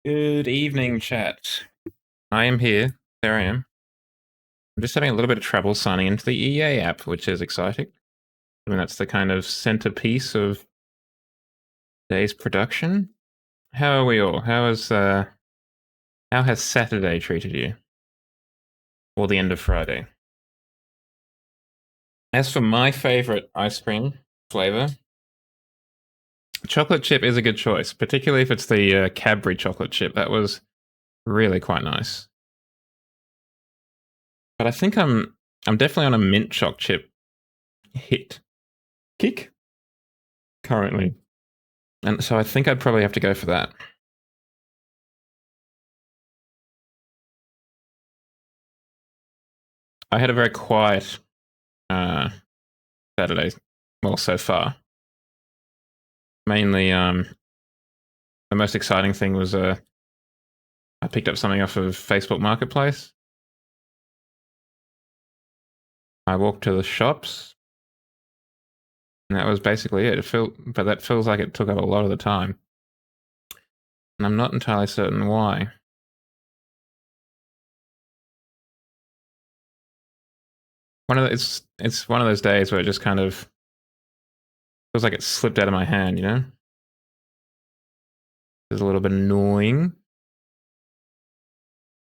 Good evening, chat. I am here. There I am. I'm just having a little bit of trouble signing into the EA app, which is exciting. I mean, that's the kind of centerpiece of today's production. How are we all? How has Saturday treated you? Or the end of Friday? As for my favorite ice cream flavor, chocolate chip is a good choice, particularly if it's the Cadbury chocolate chip. That was really quite nice. But I think I'm definitely on a mint choc chip kick currently. And so I think I'd probably have to go for that. I had a very quiet Saturday, well, so far. Mainly, the most exciting thing was I picked up something off of Facebook Marketplace. I walked to the shops, and that was basically it. But that feels like it took up a lot of the time, and I'm not entirely certain why. It's one of those days where it just kind of feels like it slipped out of my hand, you know? It's a little bit annoying,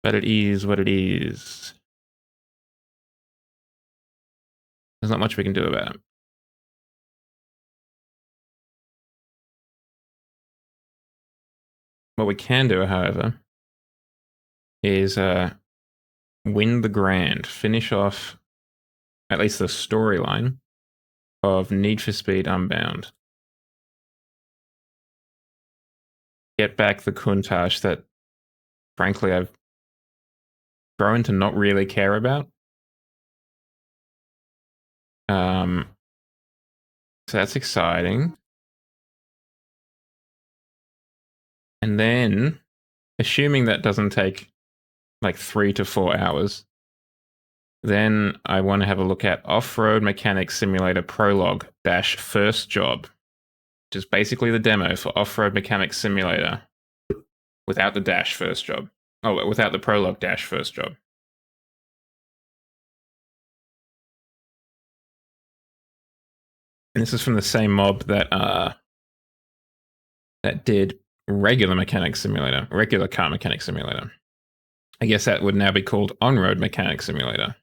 but it is what it is. There's not much we can do about it. What we can do, however, is win the grand, finish off at least the storyline of Need for Speed Unbound. Get back the Countach that, frankly, I've grown to not really care about. So that's exciting. And then, assuming that doesn't take like 3 to 4 hours, then I want to have a look at Off-Road Mechanic Simulator Prologue - First Job, which is basically the demo for Off-Road Mechanic Simulator without the - First Job. Oh, without the Prologue - First Job. And this is from the same mob that did regular car mechanic simulator. I guess that would now be called On-Road Mechanic Simulator.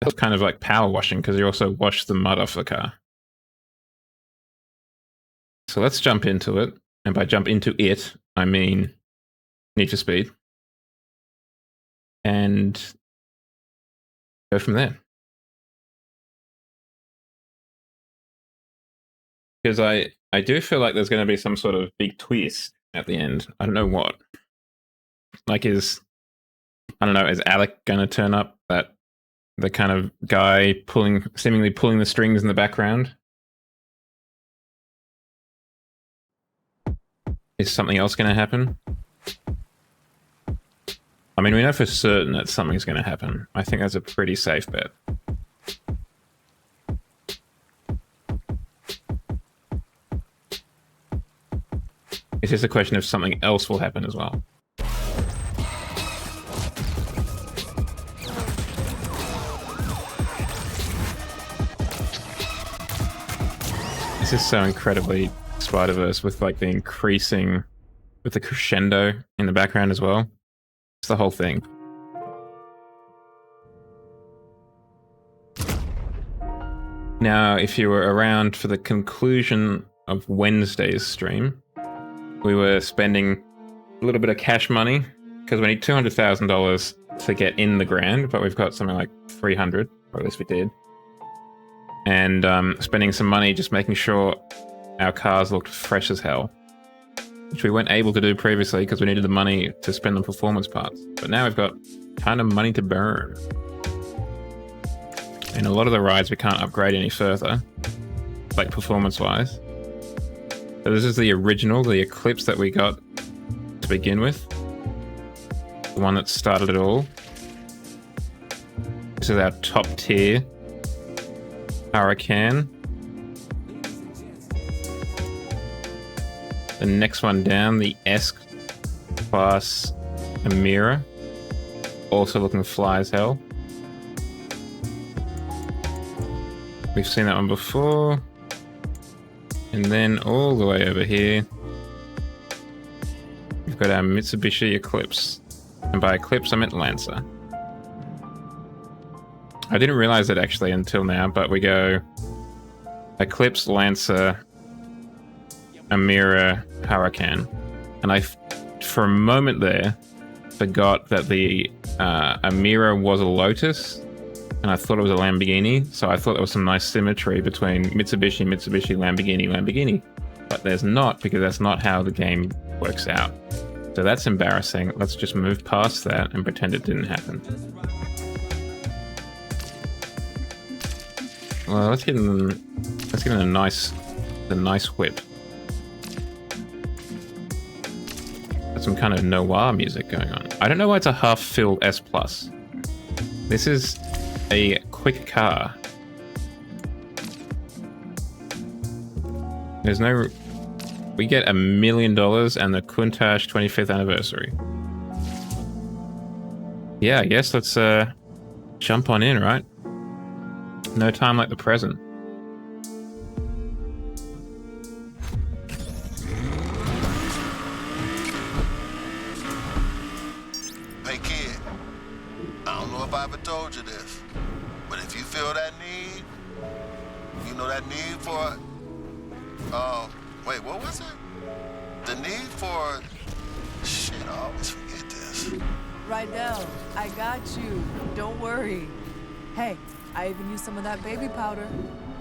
It's kind of like power washing because you also wash the mud off the car. So let's jump into it. And by jump into it, I mean Need for Speed. And go from there. Because I do feel like there's going to be some sort of big twist at the end. I don't know what. Like, is Alec going to turn up? That the kind of guy seemingly pulling the strings in the background? Is something else going to happen? I mean, we know for certain that something's going to happen. I think that's a pretty safe bet. It's just a question if something else will happen as well. This is so incredibly Spider-Verse with like the crescendo in the background as well. It's the whole thing. Now, if you were around for the conclusion of Wednesday's stream, we were spending a little bit of cash money because we need $200,000 to get in the grand, but we've got something like 300, or at least we did. And spending some money just making sure our cars looked fresh as hell, which we weren't able to do previously because we needed the money to spend on performance parts. But now we've got kind of money to burn. And a lot of the rides we can't upgrade any further, like performance-wise. So this is the original, the Eclipse that we got to begin with. The one that started it all. This is our top tier Huracan. The next one down, the S-Class Amira. Also looking fly as hell. We've seen that one before. And then all the way over here, we've got our Mitsubishi Eclipse. And by Eclipse, I meant Lancer. I didn't realize it actually until now, but we go Eclipse, Lancer, Amira, Huracan. And for a moment there, forgot that the Amira was a Lotus, and I thought it was a Lamborghini, so I thought there was some nice symmetry between Mitsubishi, Lamborghini, Lamborghini. But there's not, because that's not how the game works out. So that's embarrassing. Let's just move past that and pretend it didn't happen. Well, let's give them a nice whip. Got some kind of noir music going on. I don't know why it's a half-filled S+. This is a quick car. There's no... We get $1 million and the Countach 25th anniversary. Yeah, I guess let's jump on in, right? No time like the present. Hey kid, I don't know if I ever told you this, but if you feel that need, you know that need for, wait, what was it? The need for, shit, I always forget this. Rydell, I got you. Don't worry. Hey, I even used some of that baby powder.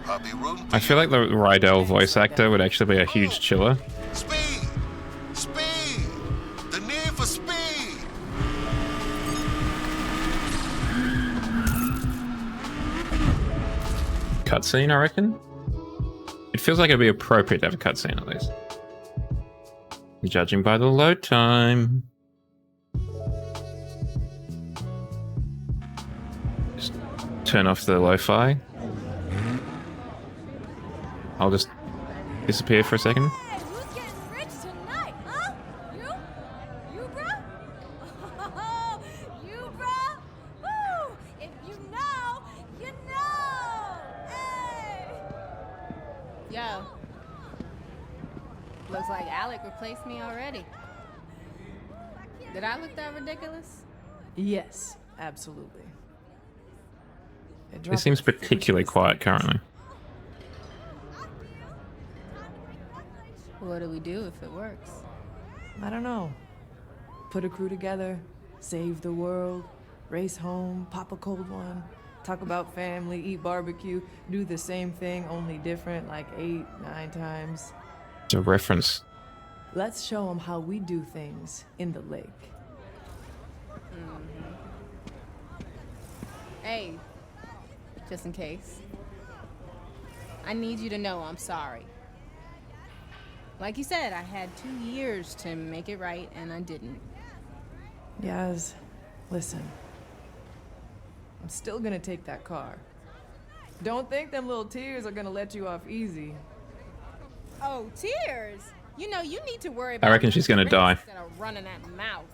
I'll be rooting for I feel like the Rydell voice actor would actually be a huge chiller. Speed! Speed! The need for speed! Cutscene, I reckon? It feels like it'd be appropriate to have a cutscene at least. Judging by the load time. Just turn off the lo-fi. I'll just disappear for a second. Hey, who's getting rich tonight, huh? You, bro? Oh, you, bro? Woo! If you know, you know. Hey. Yo. Looks like Alec replaced me already. Did I look that ridiculous? Yes, absolutely. It seems particularly quiet currently. What do we do if it works? I don't know. Put a crew together, save the world, race home, pop a cold one, talk about family, eat barbecue, do the same thing, only different, like 8, 9 times. It's a reference. Let's show them how we do things in the lake. Hey, just in case. I need you to know I'm sorry. Like you said, I had 2 years to make it right, and I didn't. Yaz, listen. I'm still gonna take that car. Don't think them little tears are gonna let you off easy. Oh, tears? You know, you need to worry about... I reckon she's gonna die. Instead of running that mouth.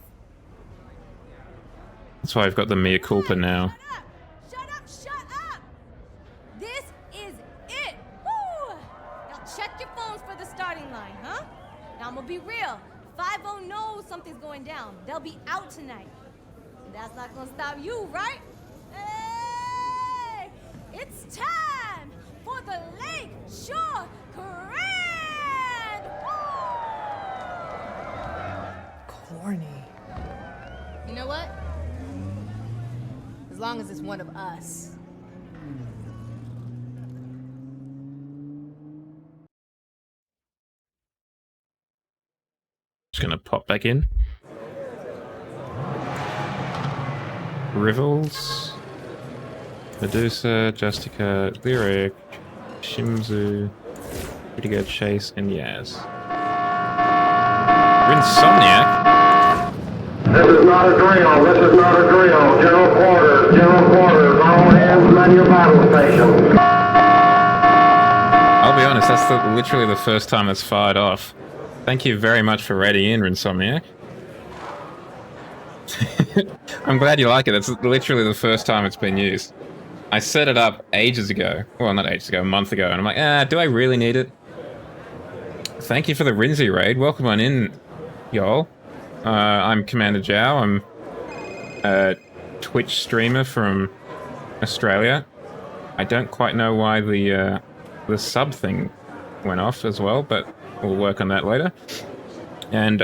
That's why I've got the mea culpa now. Shut up! This is it! Woo! Now check your phones for the starting line, huh? Now I'm gonna be real. 5-0 knows something's going down. They'll be out tonight. That's not gonna stop you, right? Hey! It's time for the Lake Shore Grand! Corny. You know what? As long as it's one of us. Just gonna pop back in. Rivals, Medusa, Justica, Lyric, Shimzu, Pretty Good Chase, and Yaz. We're Insomniac. This is not a drill. This is not a drill. General quarters. General quarters. All hands man your battle station. I'll be honest, that's literally the first time it's fired off. Thank you very much for raiding in, Rinsomniac. I'm glad you like it. It's literally the first time it's been used. I set it up ages ago. Well, not ages ago, a month ago. And I'm like, do I really need it? Thank you for the Rinzy raid. Welcome on in, y'all. I'm Commander Zhao. I'm a Twitch streamer from Australia. I don't quite know why the sub thing went off as well, but we'll work on that later. And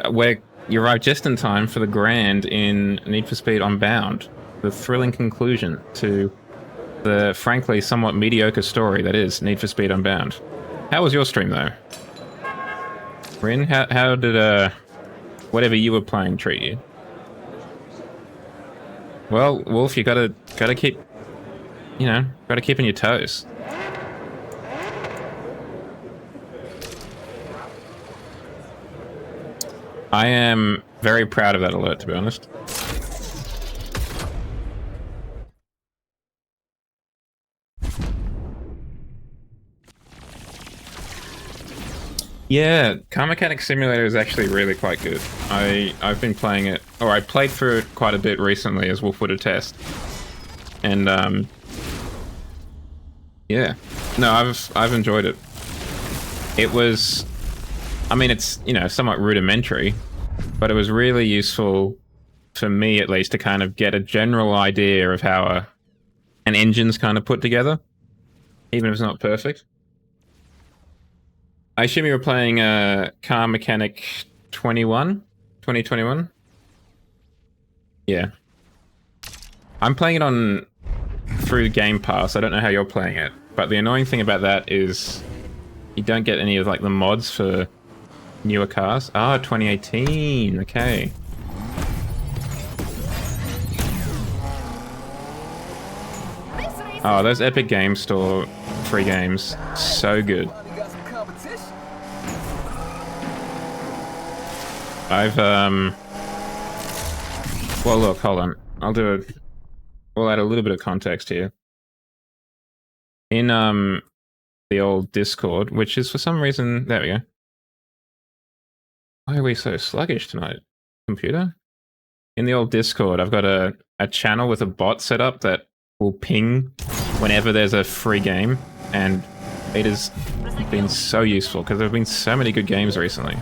you arrived just in time for the grand in Need for Speed Unbound, the thrilling conclusion to the frankly somewhat mediocre story that is Need for Speed Unbound. How was your stream though? Rin, how did whatever you were playing treat you? Well, Wolf, you gotta keep, gotta keep on your toes. I am very proud of that alert, to be honest. Yeah, Car Mechanic Simulator is actually really quite good. I've been playing it, or I played through it quite a bit recently, as Wolf would attest. And yeah, no, I've enjoyed it. It was, I mean, it's somewhat rudimentary, but it was really useful for me at least to kind of get a general idea of how an engine's kind of put together, even if it's not perfect. I assume you were playing Car Mechanic 2021? Yeah. I'm playing it through Game Pass. I don't know how you're playing it, but the annoying thing about that is you don't get any of like the mods for newer cars. 2018. Okay. Oh, those Epic Game Store free games, so good. Well, look, hold on. We'll add a little bit of context here. In the old Discord, which is for some reason, there we go. Why are we so sluggish tonight, computer? In the old Discord, I've got a channel with a bot set up that will ping whenever there's a free game, and it has been so useful because there have been so many good games recently.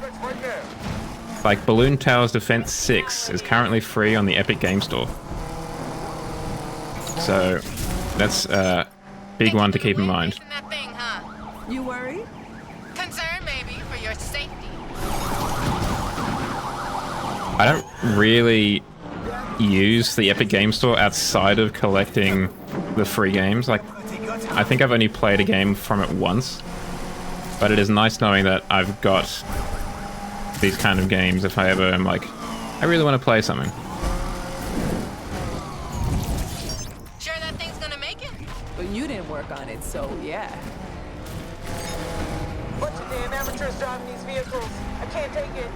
Like Balloon Towers Defense 6 is currently free on the Epic Game Store. So that's a big one to keep in mind. You worry? Concern, maybe, for your safety. I don't really use the Epic Game Store outside of collecting the free games. Like, I think I've only played a game from it once, but it is nice knowing that I've got these kind of games if I ever am like, I really want to play something. Sure that thing's gonna make it? But you didn't work on it, so yeah. Bunch of damn amateurs driving these vehicles. I can't take it.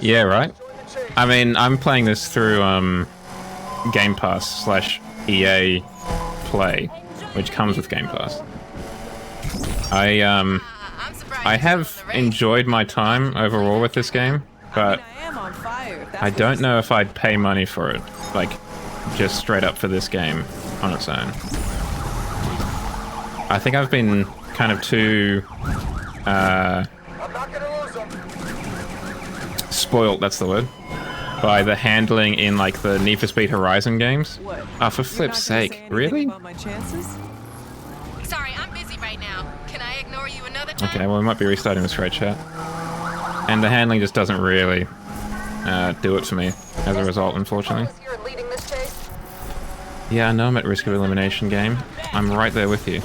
Yeah, right? I mean, I'm playing this through Game Pass / EA Play, which comes with Game Pass. I have enjoyed my time overall with this game, but I am on fire. I don't know if I'd pay money for it, like, just straight up for this game on its own. I think I've been kind of too spoilt, that's the word, by the handling in like the Need for Speed Horizon games. What? For flip's sake, really? About my chances? Sorry, I'm busy right now. Can I ignore you another time? Okay, well, we might be restarting this trade chat. And the handling just doesn't really do it for me as a result, unfortunately. Yeah, I know I'm at risk of elimination, game. I'm right there with you.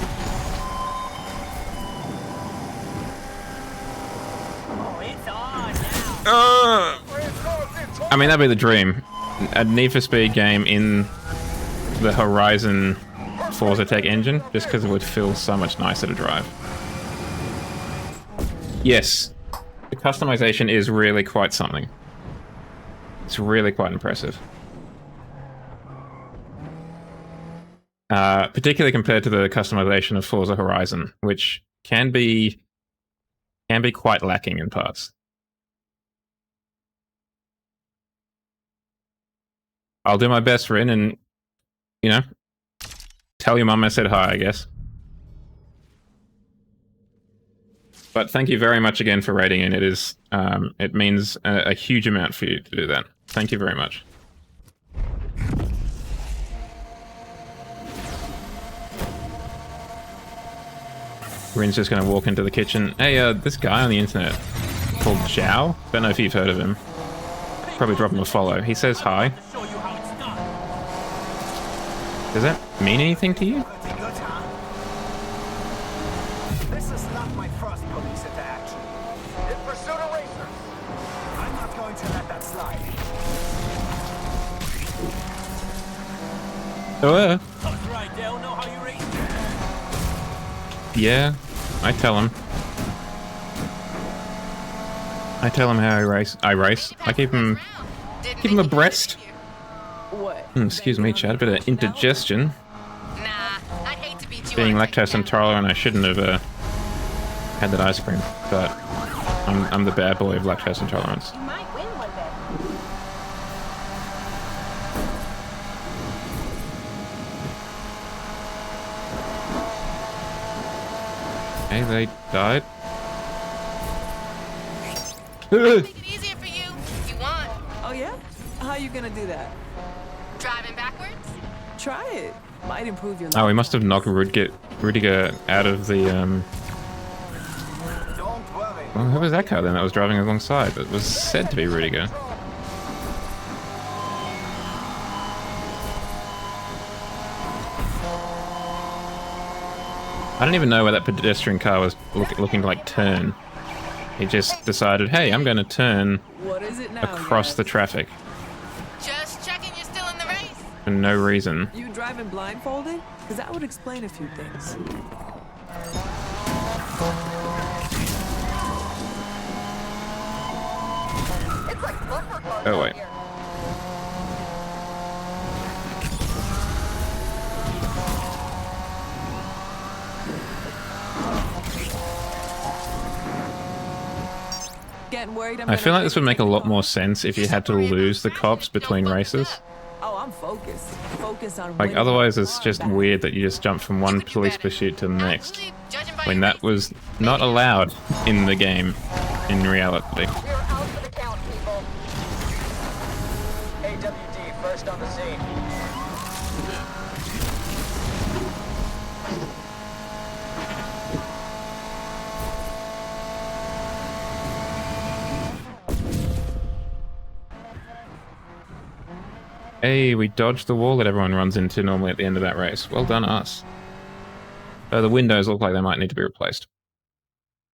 I mean, that'd be the dream. A Need for Speed game in the Horizon Forza Tech engine, just because it would feel so much nicer to drive. Yes, the customization is really quite something. It's really quite impressive. particularly compared to the customization of Forza Horizon, which can be quite lacking in parts. I'll do my best, Rin, and you know, tell your mum I said hi, I guess. But thank you very much again for rating in. It is, it means a huge amount for you to do that. Thank you very much. Rin's just gonna walk into the kitchen. Hey, this guy on the internet called Zhao. Don't know if you've heard of him. Probably drop him a follow. He says hi. Does that mean anything to you? This is not my first police interaction. In pursuit of racers. I'm not going to let that slide. Oh, That's right, they'll know how you race. yeah, I tell him. I tell him how I race. I keep him abreast. What? Excuse me, Chad. A bit of indigestion. Nah, I'd hate to beat you. Being lactose intolerant, I shouldn't have had that ice cream. But I'm the bad boy of lactose intolerance. You might win one day. Hey, they died. Make it easier for you. You want? Oh yeah? How you gonna do that? Driving backwards? Try it. Might improve your life. Oh, we must have knocked Rudiger out of the Don't worry. Well, who was that car then that was driving alongside? That was said to be Rudiger. I don't even know where that pedestrian car was looking to like turn. He just decided, hey, I'm going to turn What is it now? across the traffic Just checking you're still in the race. for no reason. You driving blindfolded? Because that would explain a few things. It's like bumper cars Oh, out wait. here. Getting worried I feel like this would make a lot more sense if you had to lose the cops between races. Oh, I'm focused. Focus on Like, winning otherwise my it's car just back. weird that you just jump from one police pursuit to the next. Actually, judging by When your that was not allowed in the game, in reality. We're out for the count, people. AWD first on the scene. Hey, we dodged the wall that everyone runs into normally at the end of that race. Well done, us. The windows look like they might need to be replaced.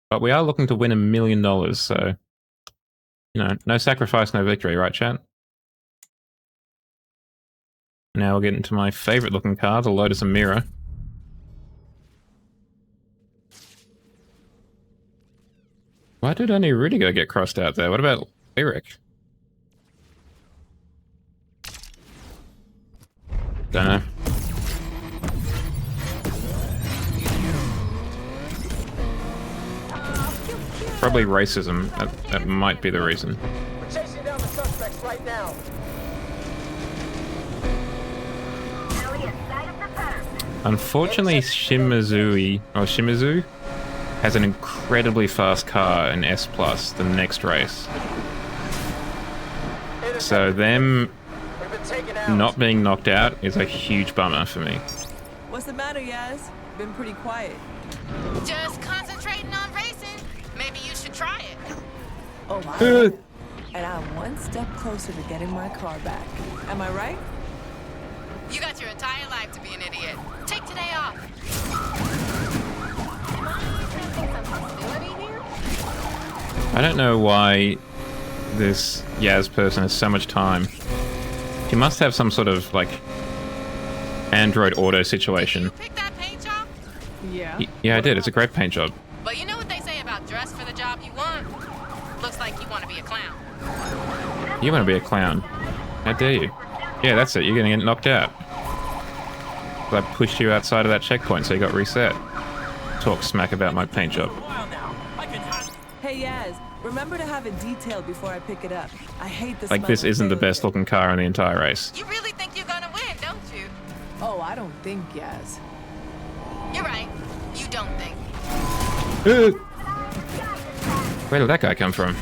But we are looking to win $1 million, so... You know, no sacrifice, no victory, right, chat? Now we'll get into my favourite looking car, the Lotus Emira. Why did only Rudiger get crossed out there? What about Lyric? Don't know. Probably racism. That might be the reason. We're chasing down the suspects right now. Unfortunately, Shimizu has an incredibly fast car in S+, the next race. So them We've been taken out. not being knocked out is a huge bummer for me. What's the matter, Yaz? Been pretty quiet. Just concentrating on racing. Maybe you should try it. Oh my. And I'm one step closer to getting my car back. Am I right? You got your entire life to be an idiot. Take today off. Am I sensing some hostility here? I don't know why this Yaz person has so much time. He must have some sort of, like, Android Auto situation. You pick that paint job? Yeah. Yeah, I did. It's a great paint job. But you know what they say about dress for the job you want? Looks like you want to be a clown. You want to be a clown. How dare you? Yeah, that's it. You're going to get knocked out. I pushed you outside of that checkpoint, so you got reset. Talk smack about my paint job. Hey Yaz, remember to have it detailed before I pick it up. I hate this. Like, this isn't the best looking car in the entire race. You really think you're gonna win, don't you? Oh, I don't think, Yaz. You're right. You don't think. Where did that guy come from?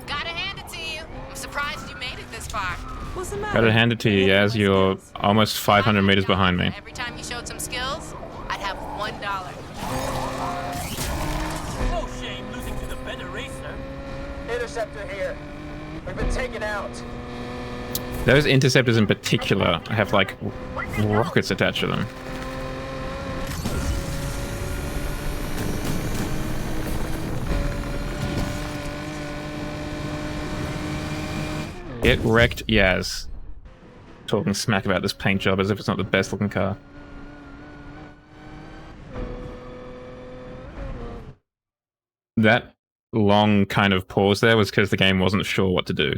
Gotta hand it to you. I'm surprised you made it this far. What's the matter? Gotta hand it to you, Yaz. You're almost 500 meters behind me. Every time you showed some skills, I'd have $1. No shame losing to the better racer. Interceptor here. We've been taken out. Those interceptors in particular have, like, rockets attached to them. Get wrecked, Yaz. Talking smack about this paint job as if it's not the best looking car. That long kind of pause there was because the game wasn't sure what to do.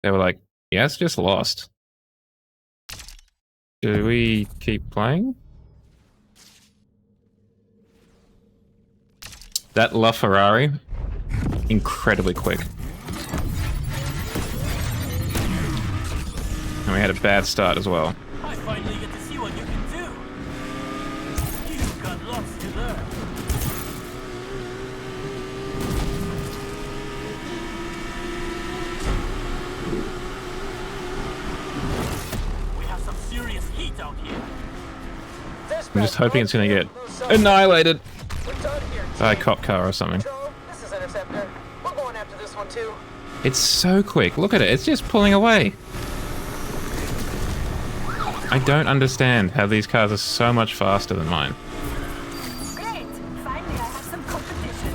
They were like, Yaz just lost. Do we keep playing? That LaFerrari, incredibly quick. And we had a bad start as well. I finally get to see what you can do. You've got lots to learn. We have some serious heat out here. I'm just hoping it's gonna get annihilated We're done here. by a cop car or something. Control, this is Interceptor. We're going after this one too. It's so quick. Look at it. It's just pulling away. I don't understand how these cars are so much faster than mine. Great. Finally, I have some competition.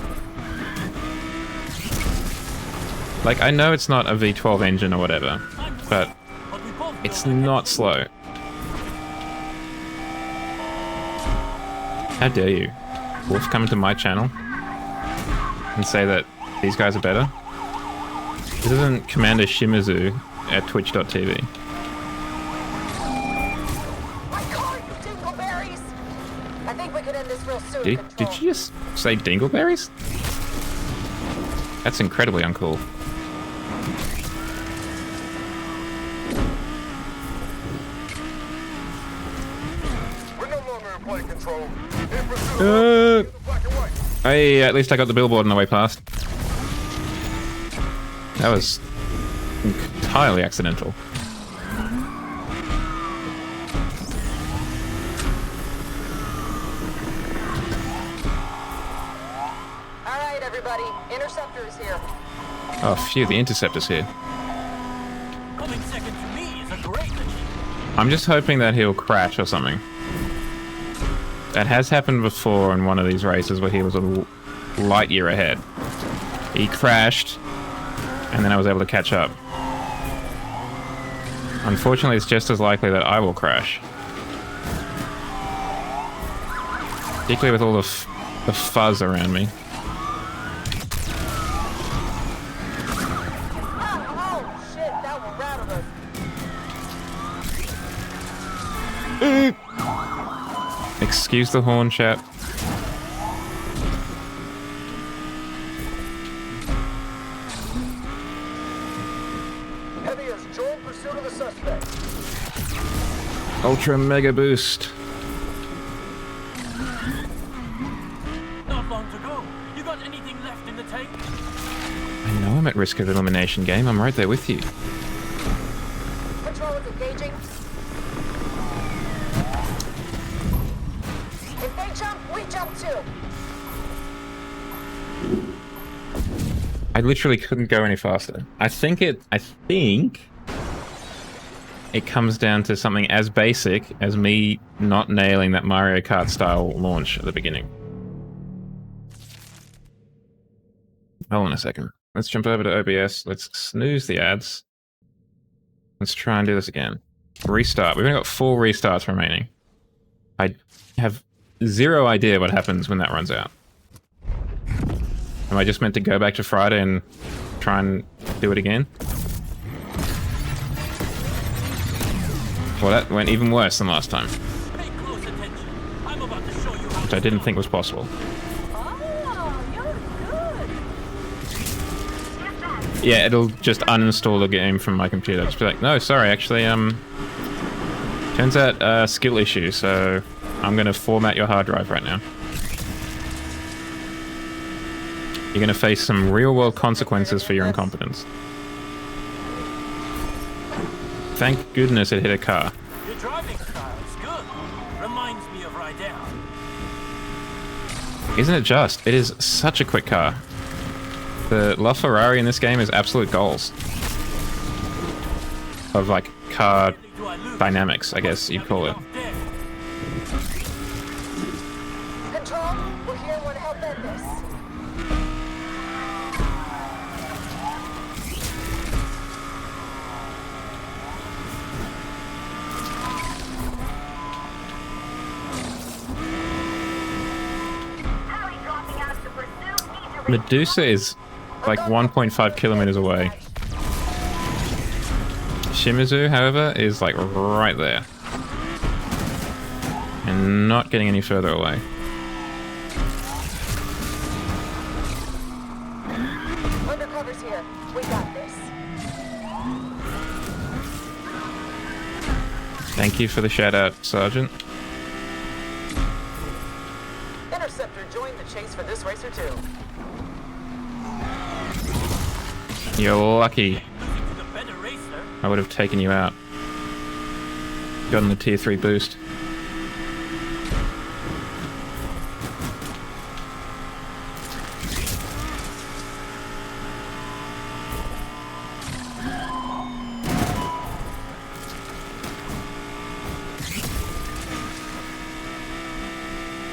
Like, I know it's not a V12 engine or whatever, but it's not slow. How dare you? Wolf come into my channel and say that these guys are better? This isn't Commander Shimizu at twitch.tv. I think we could end this real soon. Did you just say dingleberries? That's incredibly uncool. We're no longer in play control. Hey, at least I got the billboard on the way past. That was entirely accidental. All right, everybody. Interceptor is here. Oh, phew, the Interceptor's here. Coming second to me is a great achievement. I'm just hoping that he'll crash or something. That has happened before in one of these races where he was a light year ahead. He crashed, and then I was able to catch up. Unfortunately, it's just as likely that I will crash. Particularly with all the fuzz around me. Oh, shit, that one rattled us. Excuse the horn, chat. Heavy has joined pursuit of the suspect. Ultra mega boost. Not long to go. You got anything left in the tank? I know I'm at risk of elimination, game. I'm right there with you. Control is engaging. If they jump, we jump too. I literally couldn't go any faster. I think it comes down to something as basic as me not nailing that Mario Kart style launch at the beginning. Hold on a second. Let's jump over to OBS. Let's snooze the ads. Let's try and do this again. Restart. We've only got 4 restarts remaining. I have zero idea what happens when that runs out. Am I just meant to go back to Friday and try and do it again? Well, that went even worse than last time. Pay close attention. I'm about to show you how Which I didn't think was possible. Yeah, it'll just uninstall the game from my computer. Just be like, no, sorry, actually, turns out, skill issue, so I'm gonna format your hard drive right now. You're gonna face some real-world consequences for your incompetence. Thank goodness it hit a car. Your driving style's good. Reminds me of Rydell. Isn't it just? It is such a quick car. The LaFerrari in this game is absolute goals. Of, like, car dynamics, I guess you'd call it. Control, we're here and want to help end this. Medusa is like 1.5 kilometers away. Shimizu, however, is like right there. And not getting any further away. Undercover's here. We got this. Thank you for the shout out, Sergeant. Interceptor joined the chase for this racer too. You're lucky. I would have taken you out. Gotten the tier 3 boost.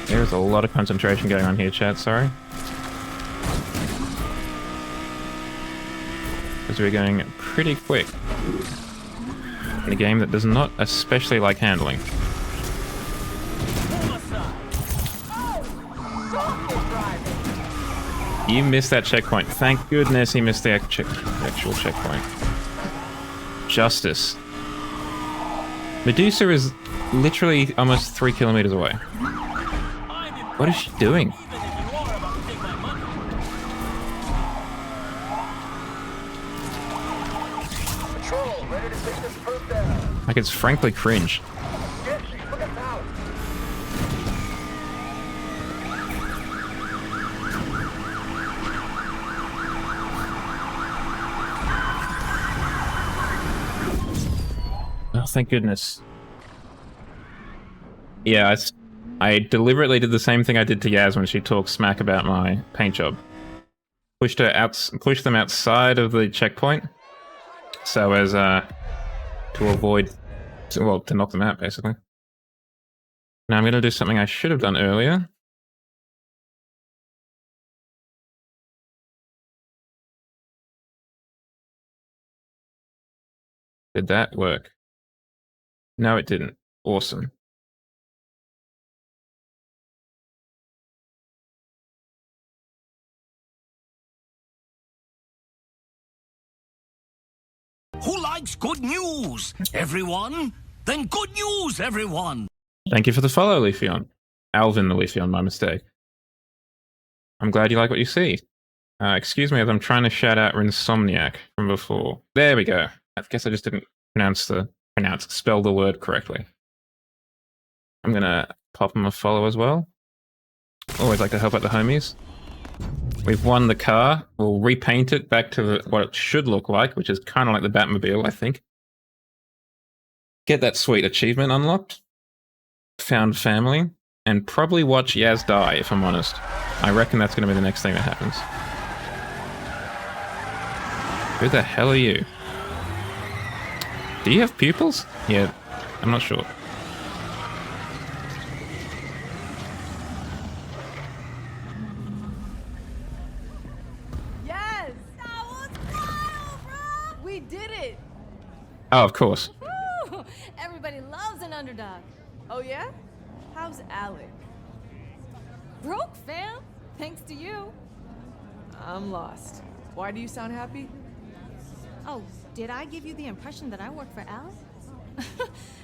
There's a lot of concentration going on here, chat, sorry. Because we're going pretty quick. In a game that does not especially like handling. You missed that checkpoint. Thank goodness he missed the actual checkpoint. Justice. Medusa is literally almost 3 kilometers away. What is she doing? Like, it's frankly cringe. Oh, thank goodness. Yeah, I deliberately did the same thing I did to Yaz when she talked smack about my paint job. Pushed them outside of the checkpoint, so as to avoid, to knock them out, basically. Now I'm going to do something I should have done earlier. Did that work? No, it didn't. Awesome. Who likes good news? Everyone? Then good news, everyone! Thank you for the follow, Leafeon. Alvin the Leafeon, my mistake. I'm glad you like what you see. Excuse me as I'm trying to shout out Rinsomniac from before. There we go. I guess I just didn't spell the word correctly. I'm gonna pop him a follow as well. Always like to help out the homies. We've won the car. We'll repaint it back to what it should look like, which is kind of like the Batmobile, I think. Get that sweet achievement unlocked. Found family. And probably watch Yaz die, if I'm honest. I reckon that's going to be the next thing that happens. Who the hell are you? Do you have pupils? Yeah, I'm not sure. Yes! That was wild, bro! We did it! Oh, of course. Woo! Everybody loves an underdog. Oh yeah? How's Alec? Broke, fam. Thanks to you. I'm lost. Why do you sound happy? Oh, did I give you the impression that I work for Al?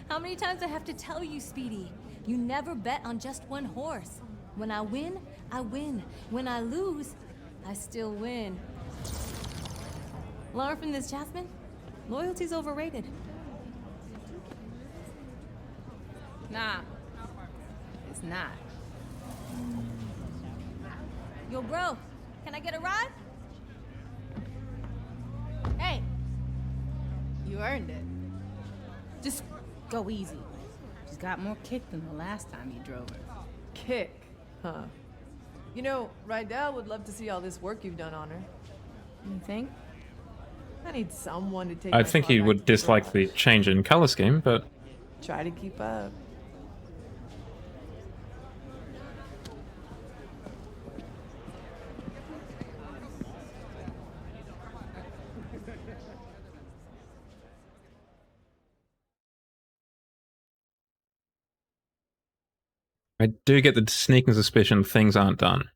How many times I have to tell you, Speedy? You never bet on just one horse. When I win, I win. When I lose, I still win. Learn from this, Jasmine. Loyalty's overrated. Nah, it's not. Yo, bro, can I get a ride? Hey. You earned it. Just go easy. She's got more kick than the last time you drove her. Kick, huh? You know, Rydell would love to see all this work you've done on her. You think? I need someone to take I my think car he back would to the dislike the garage. change in color scheme, but Try to keep up. I do get the sneaking suspicion things aren't done.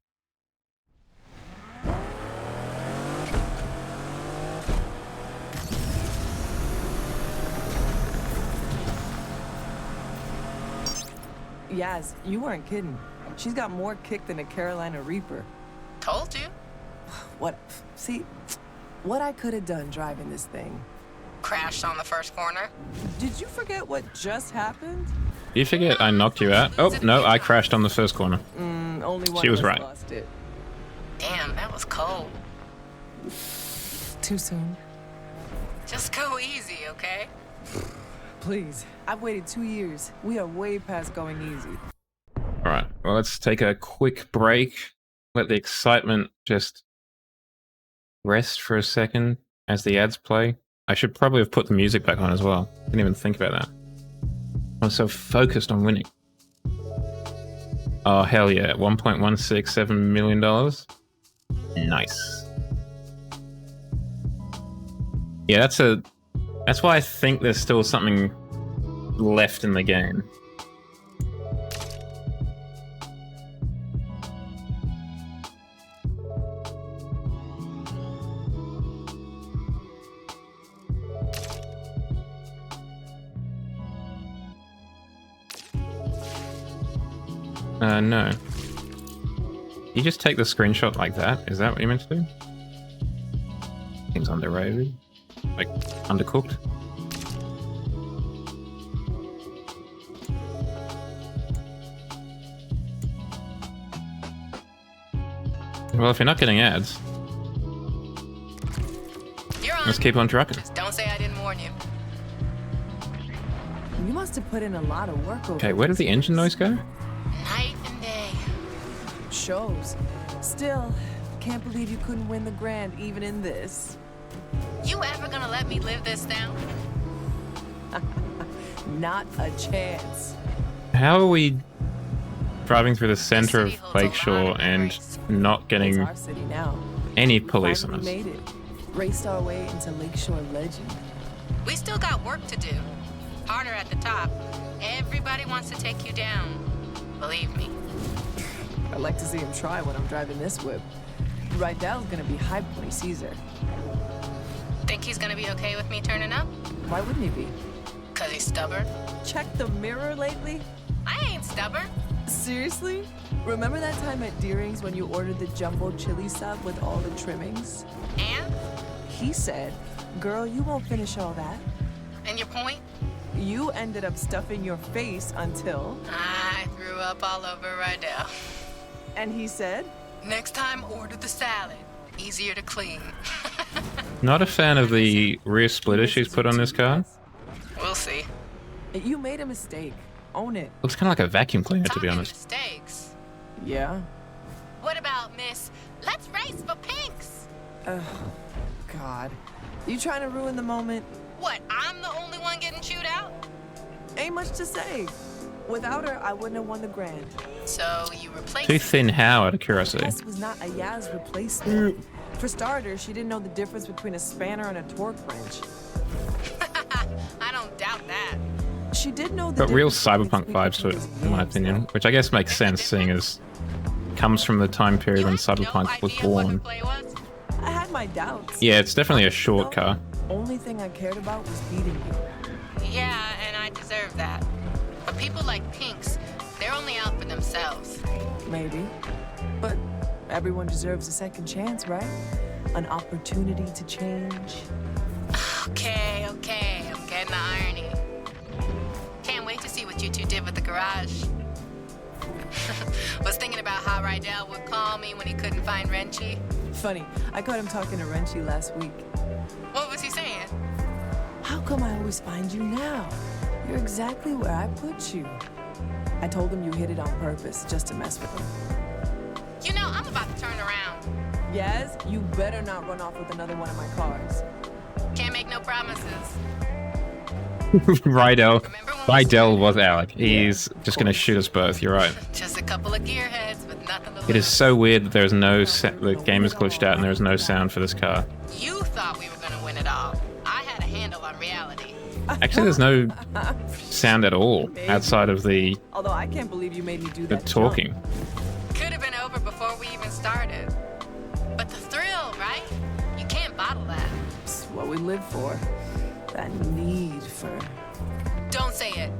Yaz, you weren't kidding. She's got more kick than a Carolina Reaper. Told you. What? See, what I could have done driving this thing. Crashed on the first corner. Did you forget what just happened? You forget I knocked you out? Oh, no, I crashed on the first corner. Only one She of was us right. lost it. Damn, that was cold. Too soon. Just go easy, okay? Please. I've waited 2 years. We are way past going easy. Alright, well, let's take a quick break. Let the excitement just rest for a second as the ads play. I should probably have put the music back on as well. Didn't even think about that. I'm so focused on winning. Oh, hell yeah. $1.167 million. Nice. Yeah, that's why I think there's still something left in the game. No. You just take the screenshot like that? Is that what you meant to do? Seems underrated. Like, undercooked. Well, if you're not getting ads, You're on. let's keep on trucking. Just don't say I didn't warn you. You must have put in a lot of work over Okay, where did the engine noise go? Night and day. shows. Still, can't believe you couldn't win the grand even in this. You ever gonna let me live this down? Not a chance. How are we driving through the center city of holds a lot Lakeshore of and memories. not It's getting our city now. any police on Finally us? made it. Raced our way into Lakeshore legend. We still got work to do. Harder at the top. Everybody wants to take you down. Believe me. I'd like to see him try when I'm driving this whip. Rydell's gonna be hyped when he sees her. Think he's gonna be okay with me turning up? Why wouldn't he be? 'Cause he's stubborn? Check the mirror lately? I ain't stubborn. Seriously? Remember that time at Deering's when you ordered the jumbo chili sub with all the trimmings? And? He said, "Girl, you won't finish all that." And your point? You ended up stuffing your face until... I threw up all over Rydell. And he said, Next time, order the salad. Easier to clean. Not a fan of the rear splitter she's put on this car. We'll see. "You made a mistake. Own it." Looks kind of like a vacuum cleaner, to be Talking honest. mistakes. Yeah. What about Miss Let's Race for Pinks? God. You trying to ruin the moment? What, I'm the only one getting chewed out? Ain't much to say. Without her, I wouldn't have won the grand. So you replaced Too thin how, out of curiosity. Tess was not a Yaz replacement. For starters, she didn't know the difference between a spanner and a torque wrench. I don't doubt that. She did know the Got real difference between cyberpunk vibes to it, people's in my yams, opinion. though. Which I guess makes sense, seeing as comes from the time period when You have no Cyberpunk was idea what her born. play was? my doubts. Yeah, it's definitely a short car. Only thing I cared about was beating you. Yeah, and I deserve that. But people like Pinks, they're only out for themselves. Maybe. But everyone deserves a second chance, right? An opportunity to change. Okay, I'm getting the irony. Can't wait to see what you two did with the garage. Was thinking about how Rydell would call me when he couldn't find Renchi. Funny, I caught him talking to Renchi last week. What was he saying? How come I always find you now? You're exactly where I put you. I told him you hit it on purpose, just to mess with him. You know, I'm about to turn around. Yes, you better not run off with another one of my cars. Can't make no promises. Rydell was Alec. He's just gonna shoot us both. You're right. Just a couple of gearheads with nothing to lose. It is so weird that there's no the game is glitched out and there's no sound for this car. You thought we were gonna win it all. I had a handle on reality. Actually, there's no sound at all outside of the Although I can't believe you made me do that. talking. Could have been over before we even started. But the thrill, right? You can't bottle that. It's what we live for. That need for. Don't say it.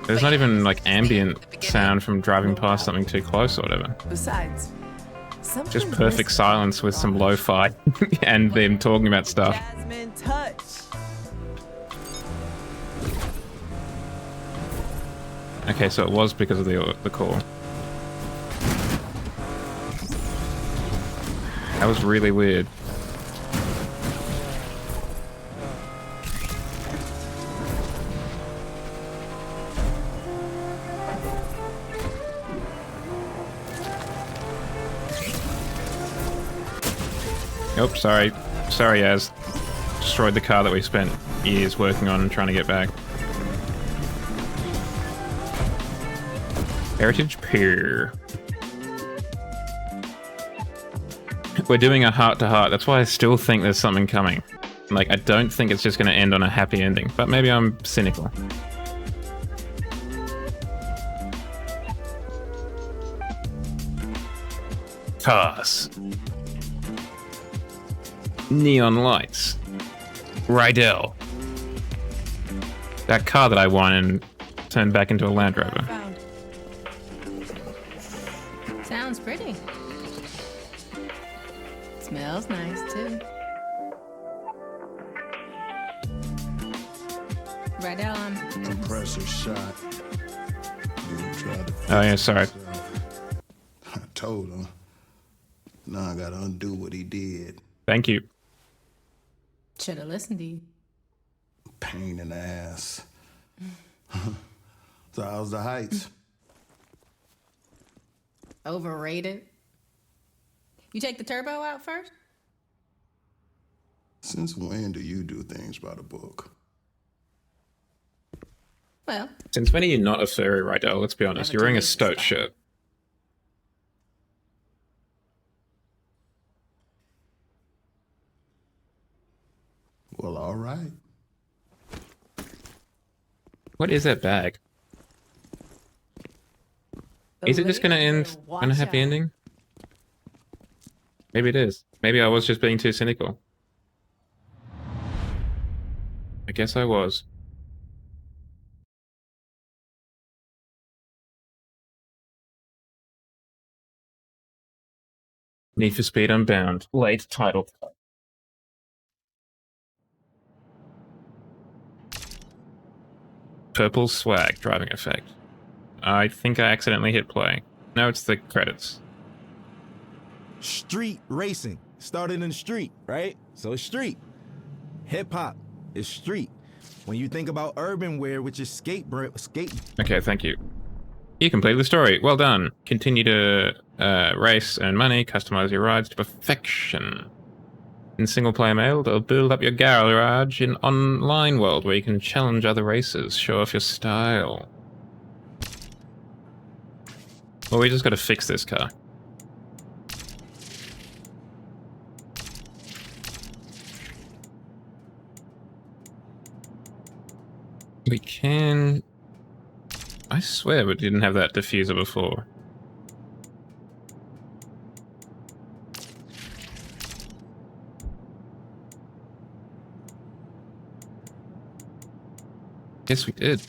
There's not even like ambient sound from driving past something too close or whatever. Besides, Just perfect silence with some lo-fi and them talking about stuff. Jasmine touch. Okay, so it was because of the call. That was really weird. Oh, sorry. Sorry, Az. Destroyed the car that we spent years working on and trying to get back. Heritage Pier. We're doing a heart-to-heart. That's why I still think there's something coming. Like, I don't think it's just going to end on a happy ending. But maybe I'm cynical. Cars. Neon lights. Rydell. That car that I won and turned back into a Land Rover. Sounds pretty. Smells nice too. Rydell, Compressor shot. Dude tried to Oh yeah, sorry. I told him. Now I gotta undo what he did. Thank you. should have listened to you. Pain in the ass. So how's the Heights? Overrated. You take the turbo out first? Since when do you do things by the book? Well, Since when are you not a furry, Rydell? Let's be honest. You're wearing a Stoat shirt. Well, all right. What is that bag? Is it just gonna end on a happy ending? Maybe it is. Maybe I was just being too cynical. I guess I was. Need for Speed Unbound. Late title. Purple swag driving effect. I think I accidentally hit play. No, it's the credits. Street racing started in the street, right? So it's street. Hip hop is street. When you think about urban wear, which is skate. Okay, thank you. You completed the story. Well done. Continue to race, earn money, customize your rides to perfection. In single-player mode, or build up your garage in online world where you can challenge other racers, show off your style. Well, we just gotta fix this car. We can... I swear we didn't have that diffuser before. Yes, we did.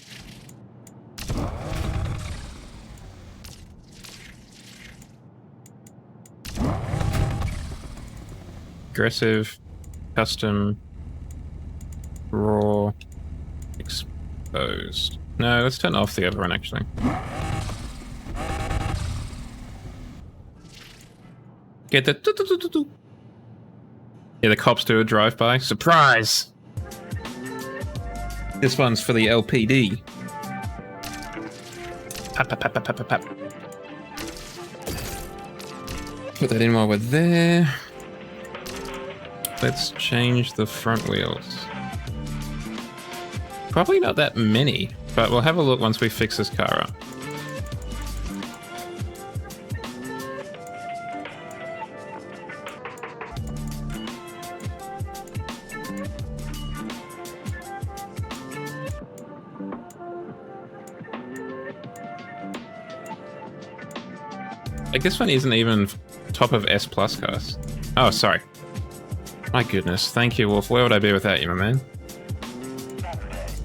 Aggressive, custom, raw, exposed. No, let's turn off the other one actually. Get the yeah, the cops do a drive-by. Surprise! This one's for the LPD. Pap, pap, pap, pap, pap, pap. Put that in while we're there. Let's change the front wheels. Probably not that many, but we'll have a look once we fix this car up. Like, this one isn't even top of S Plus cars. Oh, sorry. My goodness. Thank you, Wolf. Where would I be without you, my man?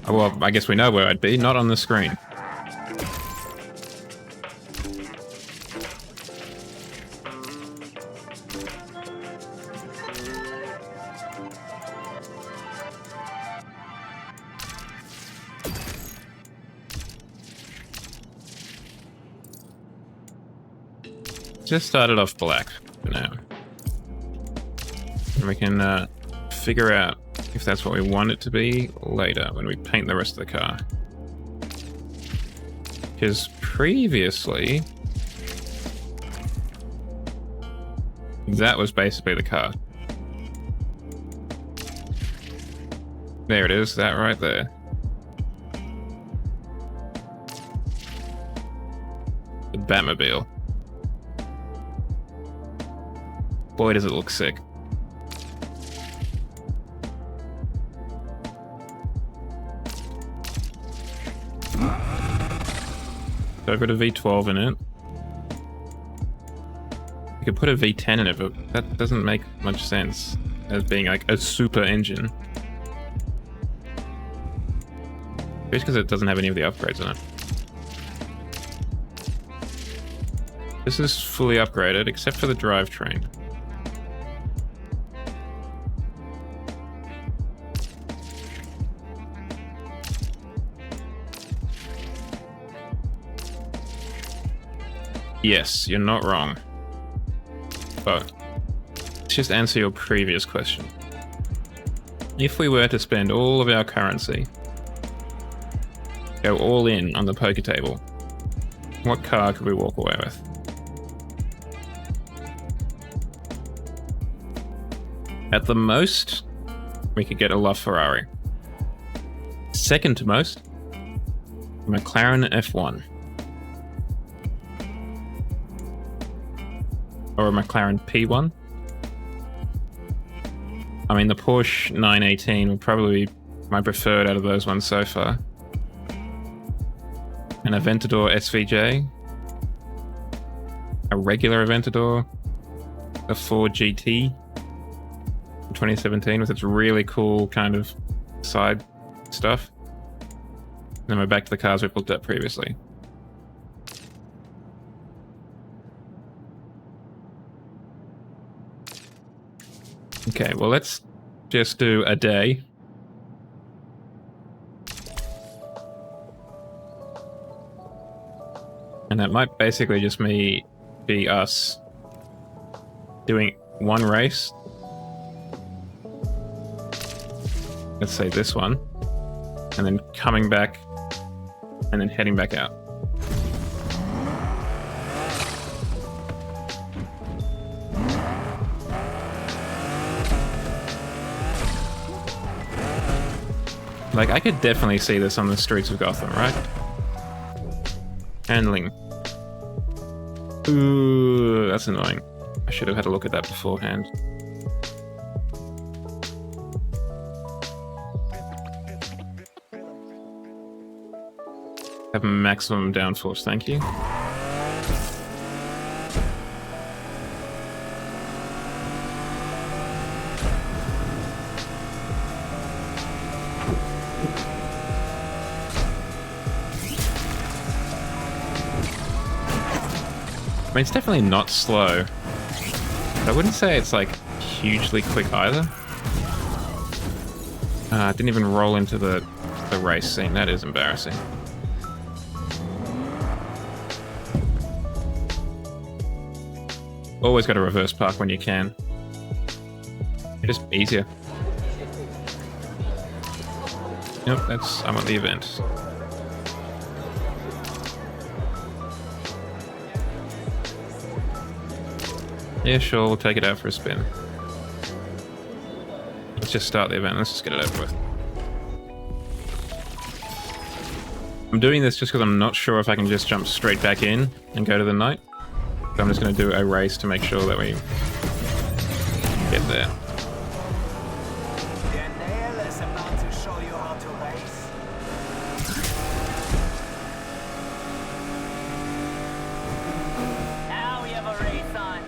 Oh, well, I guess we know where I'd be. Not on the screen. Just started off black for now. And we can figure out if that's what we want it to be later when we paint the rest of the car. Because previously, that was basically the car. There it is, that right there. The Batmobile. Boy, does it look sick. So I've got a V12 in it. You could put a V10 in it, but that doesn't make much sense as being like a super engine. Just because it doesn't have any of the upgrades in it. This is fully upgraded, except for the drivetrain. Yes, you're not wrong. But let's just answer your previous question. If we were to spend all of our currency, go all in on the poker table, what car could we walk away with? At the most, we could get a LaFerrari. Second to most, McLaren F1. Or a McLaren P1. I mean, the Porsche 918 would probably be my preferred out of those ones so far. An Aventador SVJ. A regular Aventador. A Ford GT. 2017 with its really cool kind of side stuff. And then we're back to the cars we've looked at previously. Okay, well, let's just do a day. And that might basically just be us doing one race. Let's say this one. And then coming back and then heading back out. Like, I could definitely see this on the streets of Gotham, right? Handling. Ooh, that's annoying. I should have had a look at that beforehand. Have maximum downforce, thank you. mean, it's definitely not slow, but I wouldn't say it's like hugely quick either. Didn't even roll into the race scene. That is embarrassing. Always got to reverse park when you can. It's just easier. Nope, I'm at the event. Yeah, sure, we'll take it out for a spin. Let's just start the event. Let's just get it over with. I'm doing this just because I'm not sure if I can just jump straight back in and go to the night. So I'm just going to do a race to make sure that we get there. Danielle is about to show you how to race. Now we have a race on.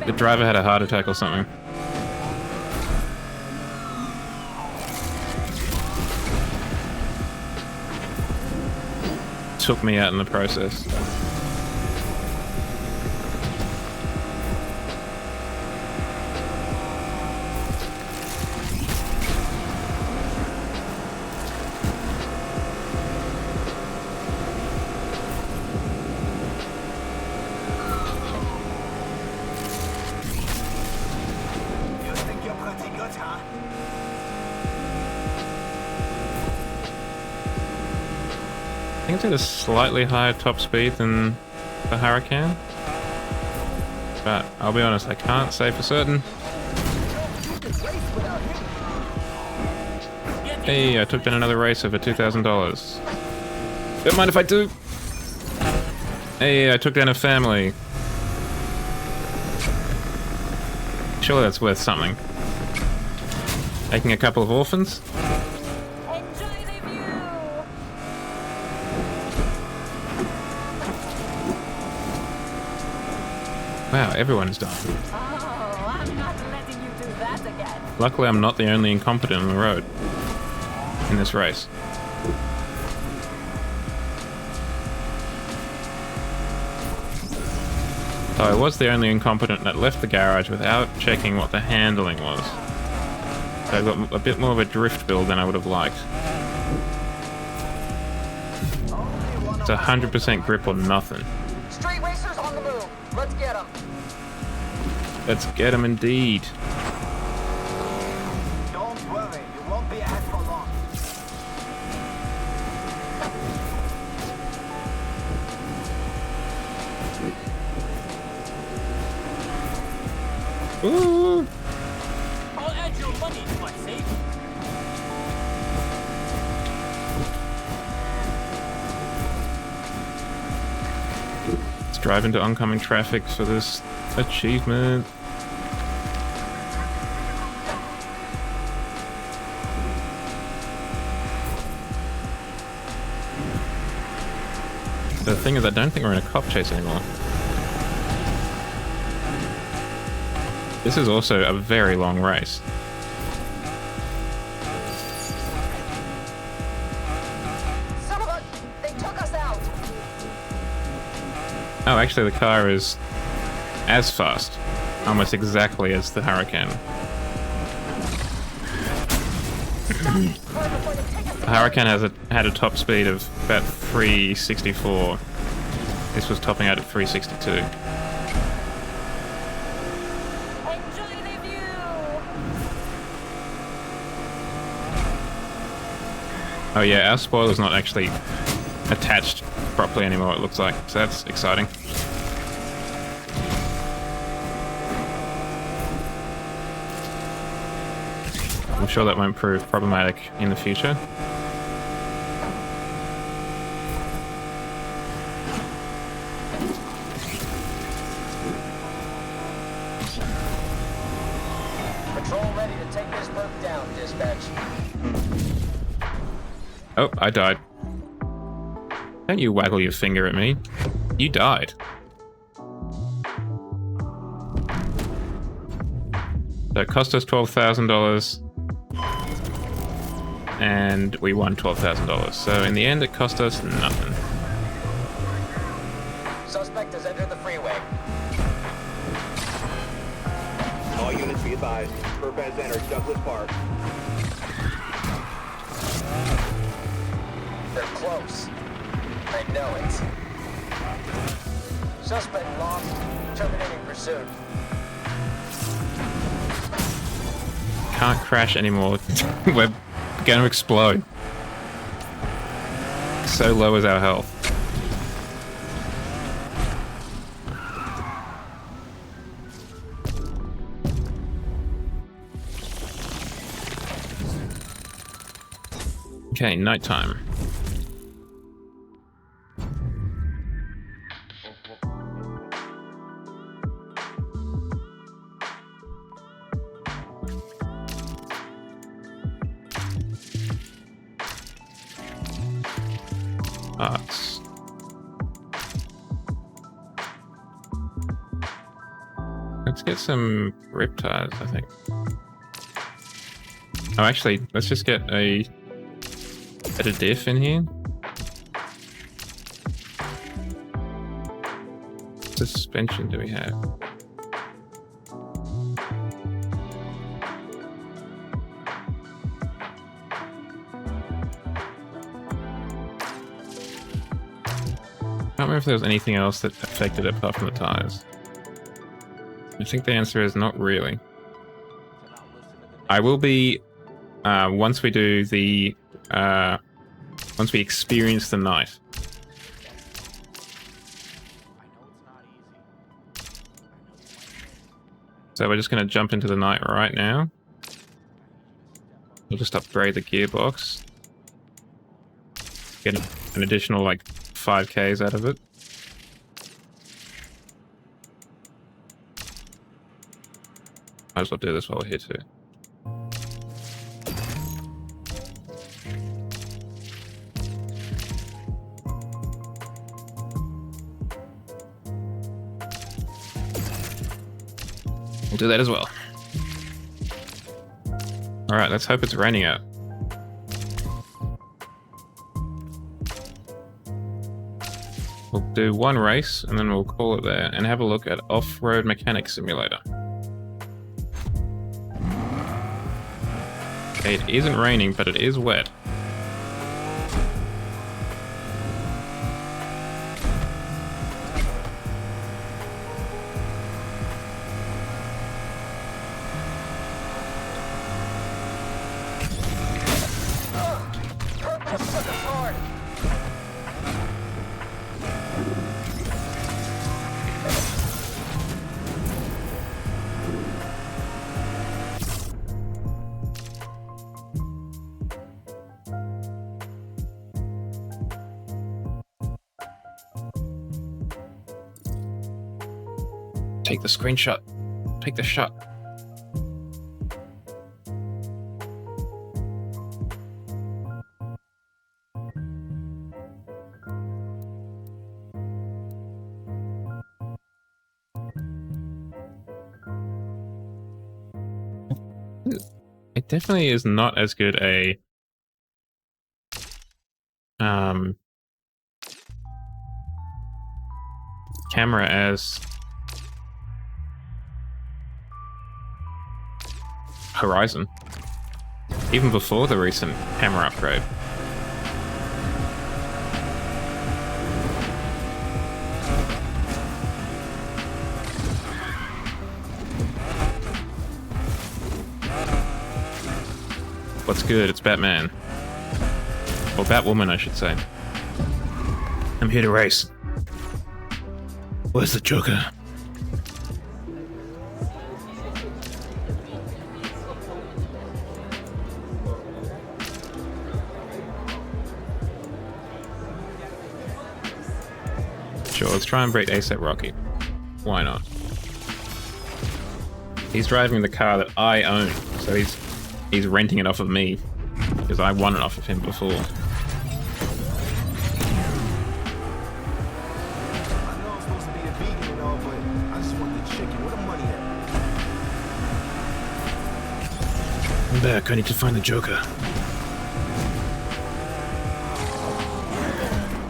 The driver had a heart attack or something. Took me out in the process. You think you're pretty good, huh? I think it's at a slightly higher top speed than the Hurricane. But I'll be honest, I can't say for certain. Hey, I took down another racer for $2,000. Don't mind if I do. Hey, I took down a family. Surely that's worth something. Taking a couple of orphans? Wow, everyone's done. Oh, I'm not letting you do that again. Luckily, I'm not the only incompetent on the road in this race. So I was the only incompetent that left the garage without checking what the handling was. So I got a bit more of a drift build than I would have liked. It's 100% grip or nothing. Street racers on the move. Let's get them. Let's get him indeed. Don't worry, you won't be ahead for long. Ooh. I'll add your money to my savings. Let's drive into oncoming traffic for this achievement. The thing is, I don't think we're in a cop chase anymore. This is also a very long race. Some of us, they took us out. Oh, actually, the car is as fast, almost exactly as the Hurricane. The Hurricane had a top speed of about 364. This was topping out at 362. Enjoy the view. Oh yeah, our spoiler's not actually attached properly anymore, it looks like, so that's exciting. I'm sure that won't prove problematic in the future. Patrol ready to take this perp down, dispatch. Oh, I died. Don't you waggle your finger at me. You died. So it cost us $12,000. and we won $12,000. So in the end, it cost us nothing. Suspect has entered the freeway. All units be advised. Perp has entered Douglas Park. They're close. I know it. Suspect lost. Terminating pursuit. Can't crash anymore. We're going to explode. So low is our health. Okay, nighttime. Arts. Let's get some riptides, I think. Oh, actually, let's just get a better diff in here. What suspension do we have? I don't remember if there was anything else that affected it apart from the tires. I think the answer is not really. I will be, once we do the, once we experience the night. So we're just going to jump into the night right now. We'll just upgrade the gearbox. Get an additional, like, 5Ks out of it. Might as well do this while we're here too. We'll do that as well. Alright, let's hope it's raining out. We'll do one race and then we'll call it there and have a look at Off-Road Mechanic Simulator. Okay, it isn't raining, but it is wet. Take the screenshot. Take the shot. It definitely is not as good a camera as Horizon, even before the recent camera upgrade. What's good? It's Batman. Or Batwoman, I should say. I'm here to race. Where's the Joker? Sure, let's try and break ASAP Rocky. Why not? He's driving the car that I own, so he's renting it off of me, because I won it off of him before. I know I'm supposed to be a vegan and all, but I just want the chicken. Where the money at? I'm back, I need to find the Joker.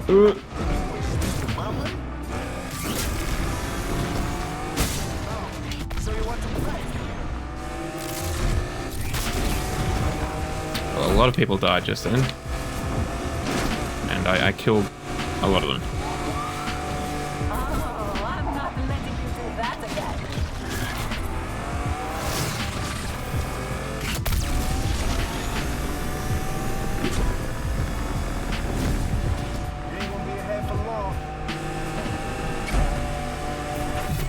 So you want to play? Well, a lot of people died just then. And I killed a lot of them. Oh, I'm not letting you do that again. You ain't gonna be ahead for long.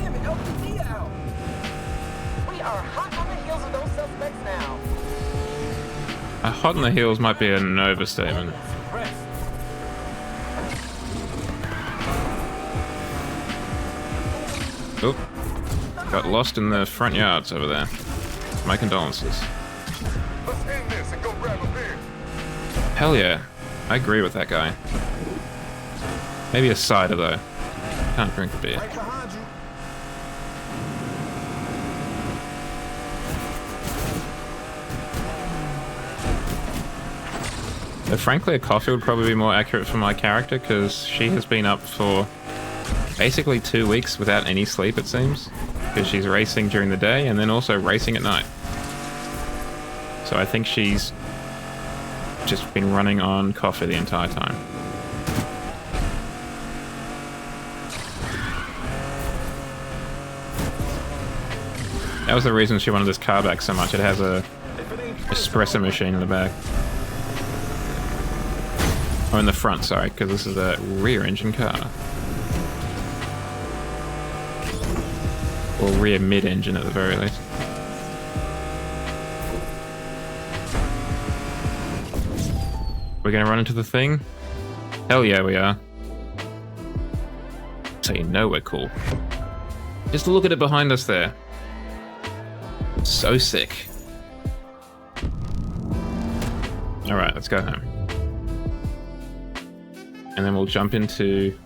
Damn it, LPD out. We are hot on the heels of those suspects now. Hot on the heels might be an overstatement. Rest. Oh, got lost in the front yards over there. My condolences. Let's end this and go grab a beer. Hell yeah, I agree with that guy. Maybe a cider though. Can't drink a beer. Right behind you. Frankly, a coffee would probably be more accurate for my character because she has been up for basically 2 weeks without any sleep, it seems. Because she's racing during the day and then also racing at night. So I think she's just been running on coffee the entire time. That was the reason she wanted this car back so much. It has a espresso machine in the back. Oh, in the front, sorry, because this is a rear engine car. Or rear mid-engine at the very least. We're gonna run into the thing? Hell yeah, we are. So you know we're cool. Just look at it behind us there. So sick. Alright, let's go home. And then we'll jump into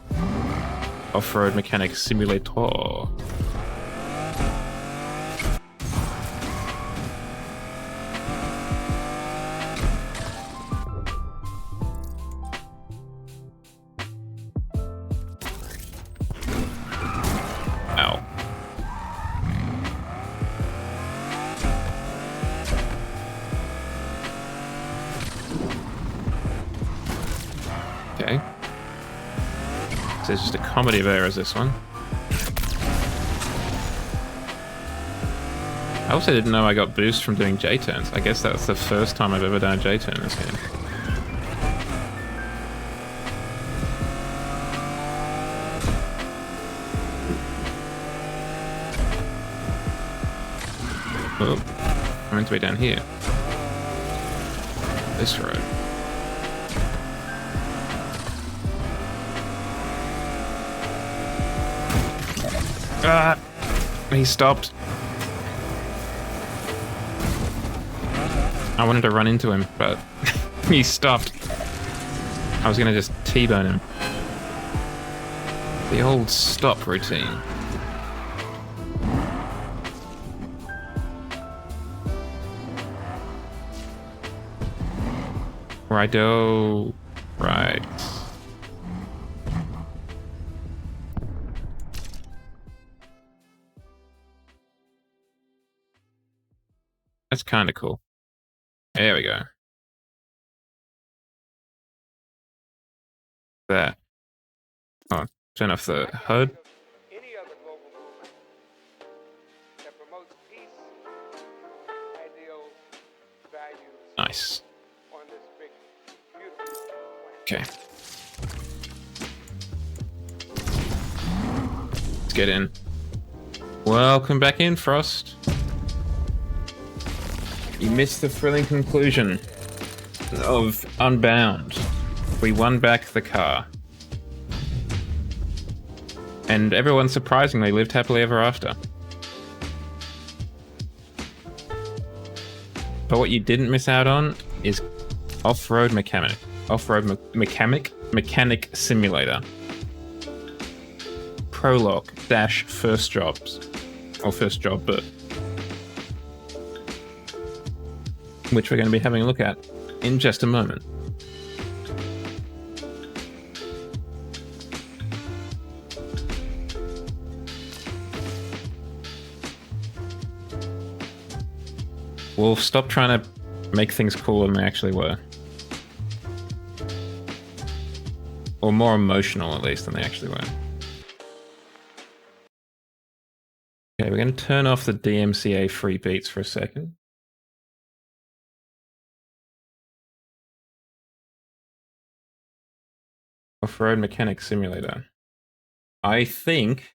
Off-Road Mechanic Simulator. Ow. Okay. So it's just a comedy of errors, this one. I also didn't know I got boost from doing J-turns. I guess that's the first time I've ever done a J-turn in this game. Oh, I'm meant to be down here. This road. Ah! He stopped. I wanted to run into him, but he stopped. I was gonna just T-bone him. The old stop routine. Righto. Right. That's kind of cool. There we go. That. Oh, turn off the HUD. Any other global movement that promotes peace, ideals, values Nice. on this big, beautiful planet. Okay. Let's get in. Welcome back in, Frost. You missed the thrilling conclusion of Unbound. We won back the car. And everyone surprisingly lived happily ever after. But what you didn't miss out on is Off-Road Mechanic. Off-Road Mechanic Simulator. Prologue - First Jobs. Or First Job, but... which we're going to be having a look at in just a moment. we'll stop trying to make things cooler than they actually were. Or more emotional, at least, than they actually were. Okay, we're going to turn off the DMCA free beats for a second. Off-road mechanic simulator. I think...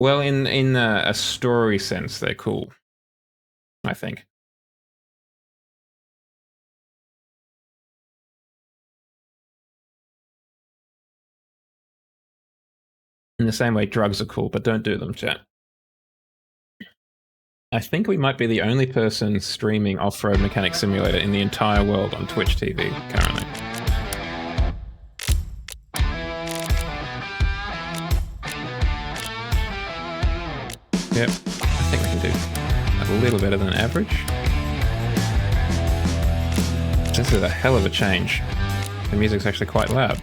Well, in a story sense, they're cool. I think. In the same way, drugs are cool, but don't do them, chat. I think we might be the only person streaming Off-Road Mechanic Simulator in the entire world on Twitch TV currently. Yep, I think we can do a little better than average. This is a hell of a change. The music's actually quite loud.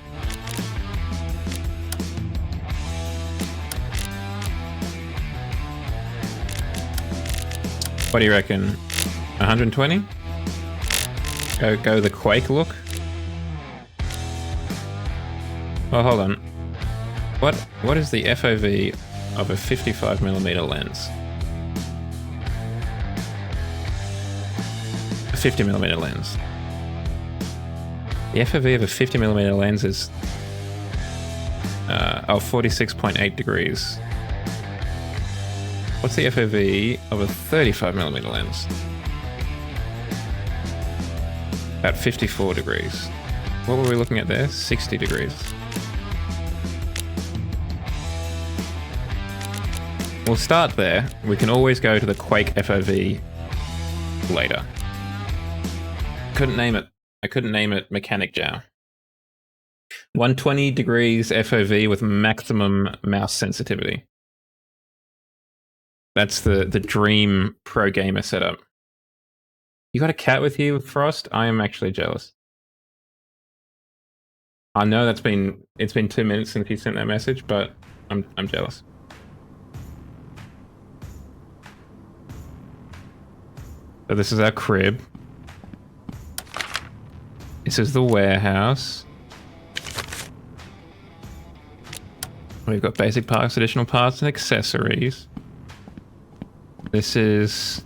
What do you reckon? 120? Go the Quake look? Well, hold on. What is the FOV of a 55mm lens? A 50mm lens. The FOV of a 50mm lens is 46.8 degrees. What's the FOV of a 35mm lens? About 54 degrees. What were we looking at there? 60 degrees. We'll start there. We can always go to the Quake FOV later. Couldn't name it. I couldn't name it Mechanic Jow. 120 degrees FOV with maximum mouse sensitivity. That's the dream pro gamer setup. You got a cat with you, Frost? I am actually jealous. I know it's been 2 minutes since you sent that message, but I'm jealous. So this is our crib. This is the warehouse. We've got basic parts, additional parts, and accessories. This is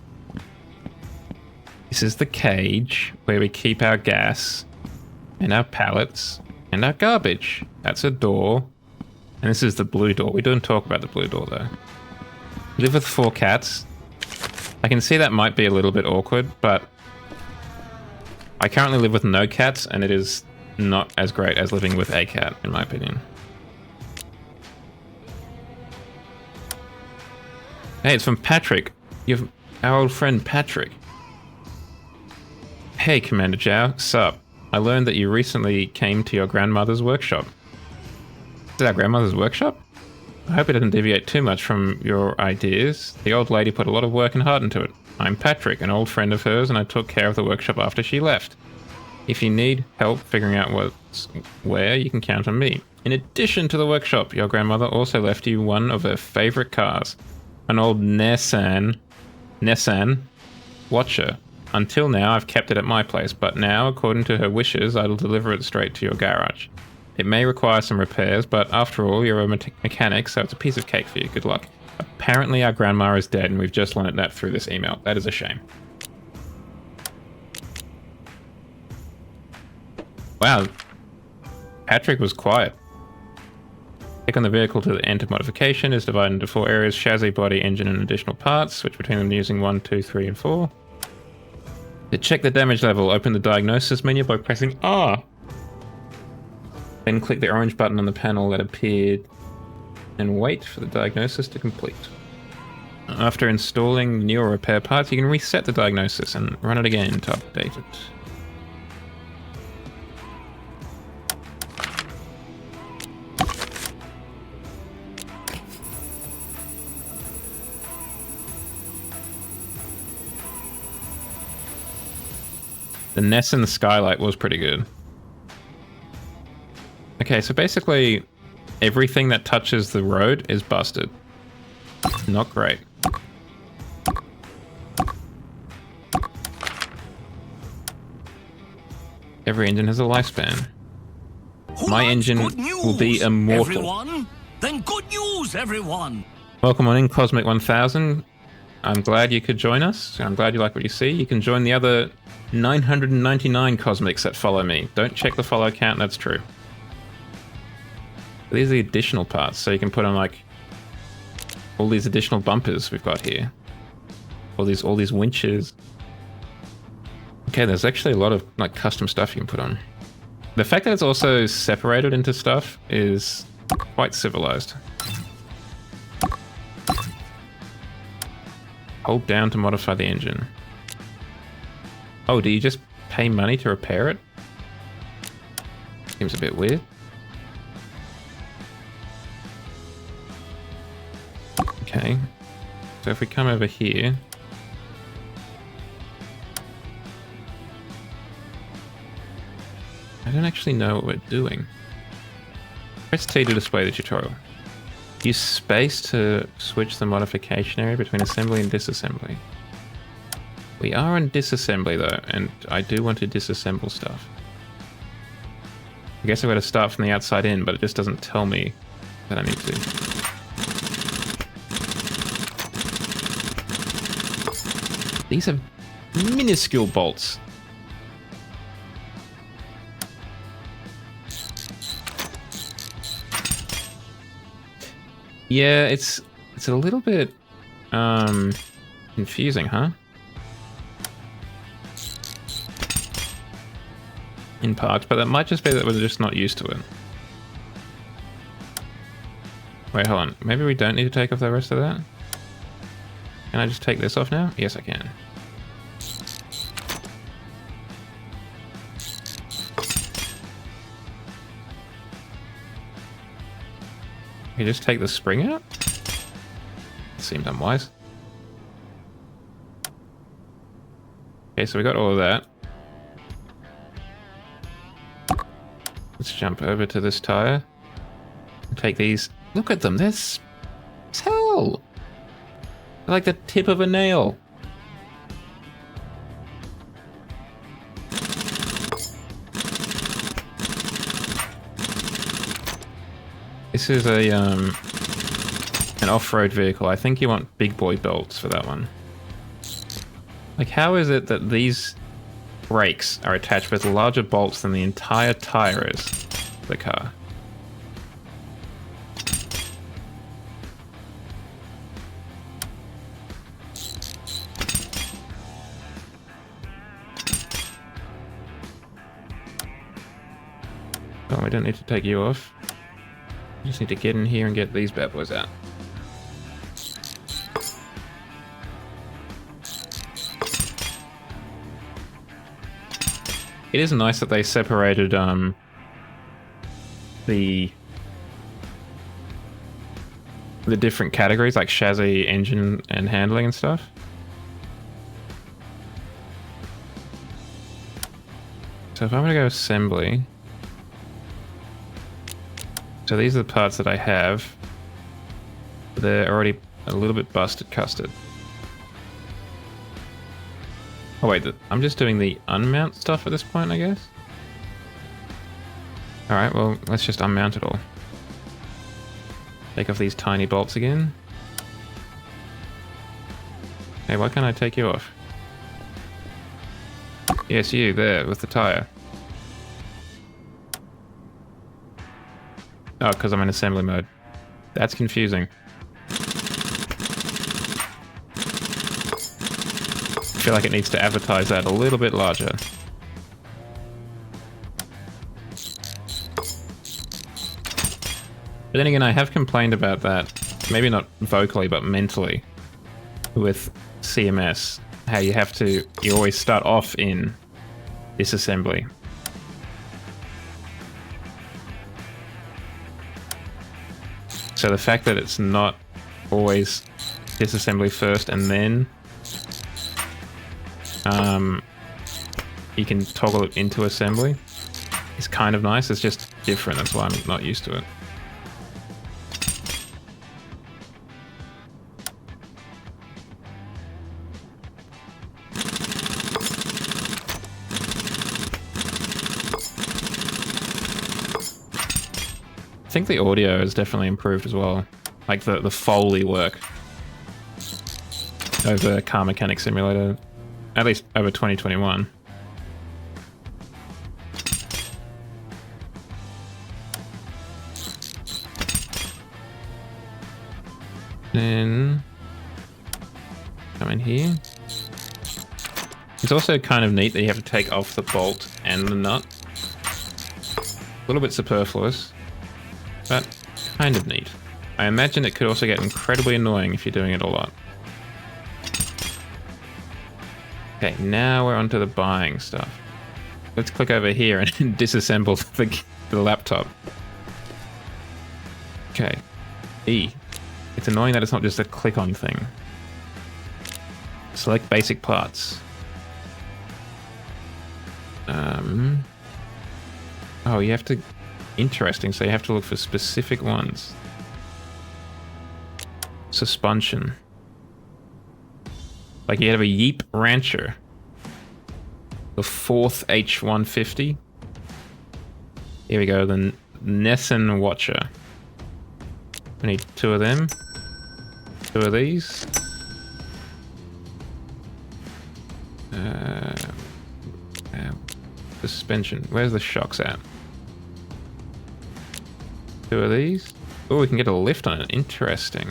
the cage where we keep our gas and our pallets and our garbage. That's a door. And this is the blue door. We don't talk about the blue door though. Live with 4 cats. I can see that might be a little bit awkward, but I currently live with no cats and it is not as great as living with a cat, in my opinion. Hey, it's from Patrick. You've our old friend Patrick. Hey, Commander Jow. Sup? I learned that you recently came to your grandmother's workshop. Is it our grandmother's workshop? I hope it doesn't deviate too much from your ideas. The old lady put a lot of work and heart into it. I'm Patrick, an old friend of hers, and I took care of the workshop after she left. If you need help figuring out what's where, you can count on me. In addition to the workshop, your grandmother also left you one of her favorite cars. An old Nissan Watcher. Until now, I've kept it at my place, but now, according to her wishes, I'll deliver it straight to your garage. It may require some repairs, but after all, you're a mechanic, so it's a piece of cake for you. Good luck. Apparently our grandma is dead, and we've just learned that through this email. That is a shame. Wow. Patrick was quiet. Click on the vehicle to enter modification. Is divided into 4 areas: chassis, body, engine, and additional parts. Switch between them using 1, 2, 3, and 4. To check the damage level, open the diagnosis menu by pressing R. Then click the orange button on the panel that appeared and wait for the diagnosis to complete. After installing new or repair parts, you can reset the diagnosis and run it again to update it. The Nesson skylight was pretty good. Okay, so basically everything that touches the road is busted. Not great. Every engine has a lifespan. Who My wants engine good news, will be immortal. Everyone? Then good news, everyone. Welcome on in, Cosmic 1000. I'm glad you could join us. I'm glad you like what you see. You can join the other 999 Cosmics that follow me. Don't check the follow count, that's true. These are the additional parts, so you can put on like all these additional bumpers we've got here. All these winches. Okay, there's actually a lot of like custom stuff you can put on. The fact that it's also separated into stuff is quite civilized. Hold down to modify the engine. Oh, do you just pay money to repair it? Seems a bit weird. Okay. So if we come over here... I don't actually know what we're doing. Press T to display the tutorial. Use space to switch the modification area between assembly and disassembly. We are in disassembly though, and I do want to disassemble stuff. I guess I've got to start from the outside in, but it just doesn't tell me that I need to. These are minuscule bolts. Yeah, it's a little bit confusing, huh? In parts, but that might just be that we're just not used to it. Wait, hold on. Maybe we don't need to take off the rest of that? Can I just take this off now? Yes, I can. You just take the spring out? Seemed unwise. Okay, so we got all of that. Let's jump over to this tire. And take these. Look at them, they're hell! They're like the tip of a nail. This is a an off-road vehicle. I think you want big boy bolts for that one. Like, how is it that these brakes are attached with larger bolts than the entire tire is for the car? Oh, we don't need to take you off. Just need to get in here and get these bad boys out. It is nice that they separated the different categories like chassis, engine, and handling and stuff. So if I'm gonna go assembly. So these are the parts that I have. They're already a little bit busted custard. Oh wait, I'm just doing the unmount stuff at this point, I guess? Alright, well, let's just unmount it all. Take off these tiny bolts again. Hey, why can't I take you off? Yes, you, there, with the tire. Oh, because I'm in assembly mode. That's confusing. I feel like it needs to advertise that a little bit larger. But then again, I have complained about that, maybe not vocally, but mentally, with CMS. How you always start off in disassembly. So the fact that it's not always disassembly first and then you can toggle it into assembly is kind of nice. It's just different. That's why I'm not used to it. think the audio has definitely improved as well. Like the Foley work over Car Mechanic Simulator, at least over 2021. Then come in here. It's also kind of neat that you have to take off the bolt and the nut. A little bit superfluous, but kind of neat. I imagine it could also get incredibly annoying if you're doing it a lot. Okay, now we're onto the buying stuff. Let's click over here and disassemble the laptop. Okay, E. It's annoying that it's not just a click-on thing. Select basic parts. Oh, you have to... Interesting, so you have to look for specific ones. Suspension. Like you have a Yeep Rancher. The 4th H150. Here we go, the Nesson Watcher. We need 2 of them. 2 of these. Suspension. Where's the shocks at? 2 of these. Oh, we can get a lift on it. Interesting.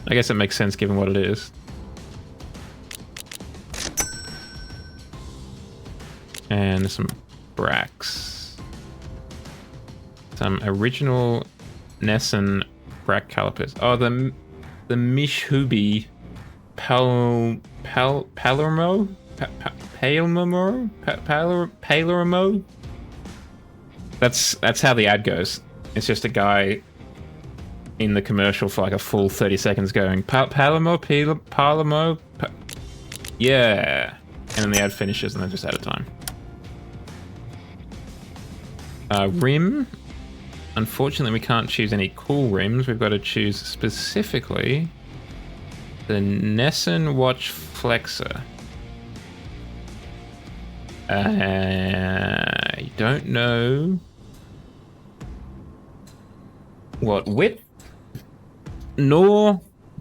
I guess it makes sense given what it is. And some bracks. Some original Nesson brack calipers. Oh, the Mishhubi Palermo? Palermo? That's how the ad goes. It's just a guy in the commercial for like a full 30 seconds going, Palermo? Yeah. And then the ad finishes and they're just out of time. Rim. Unfortunately, we can't choose any cool rims. We've got to choose specifically the Nesson Watch Flexor. I don't know what width nor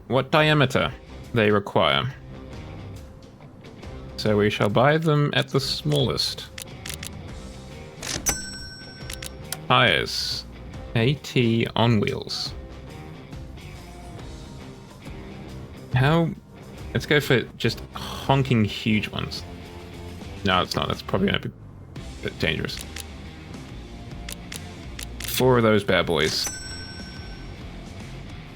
what diameter they require. So we shall buy them at the smallest. Tires. AT on wheels. How... Let's go for just honking huge ones. No, it's not. That's probably going to be a bit dangerous. 4 of those bad boys.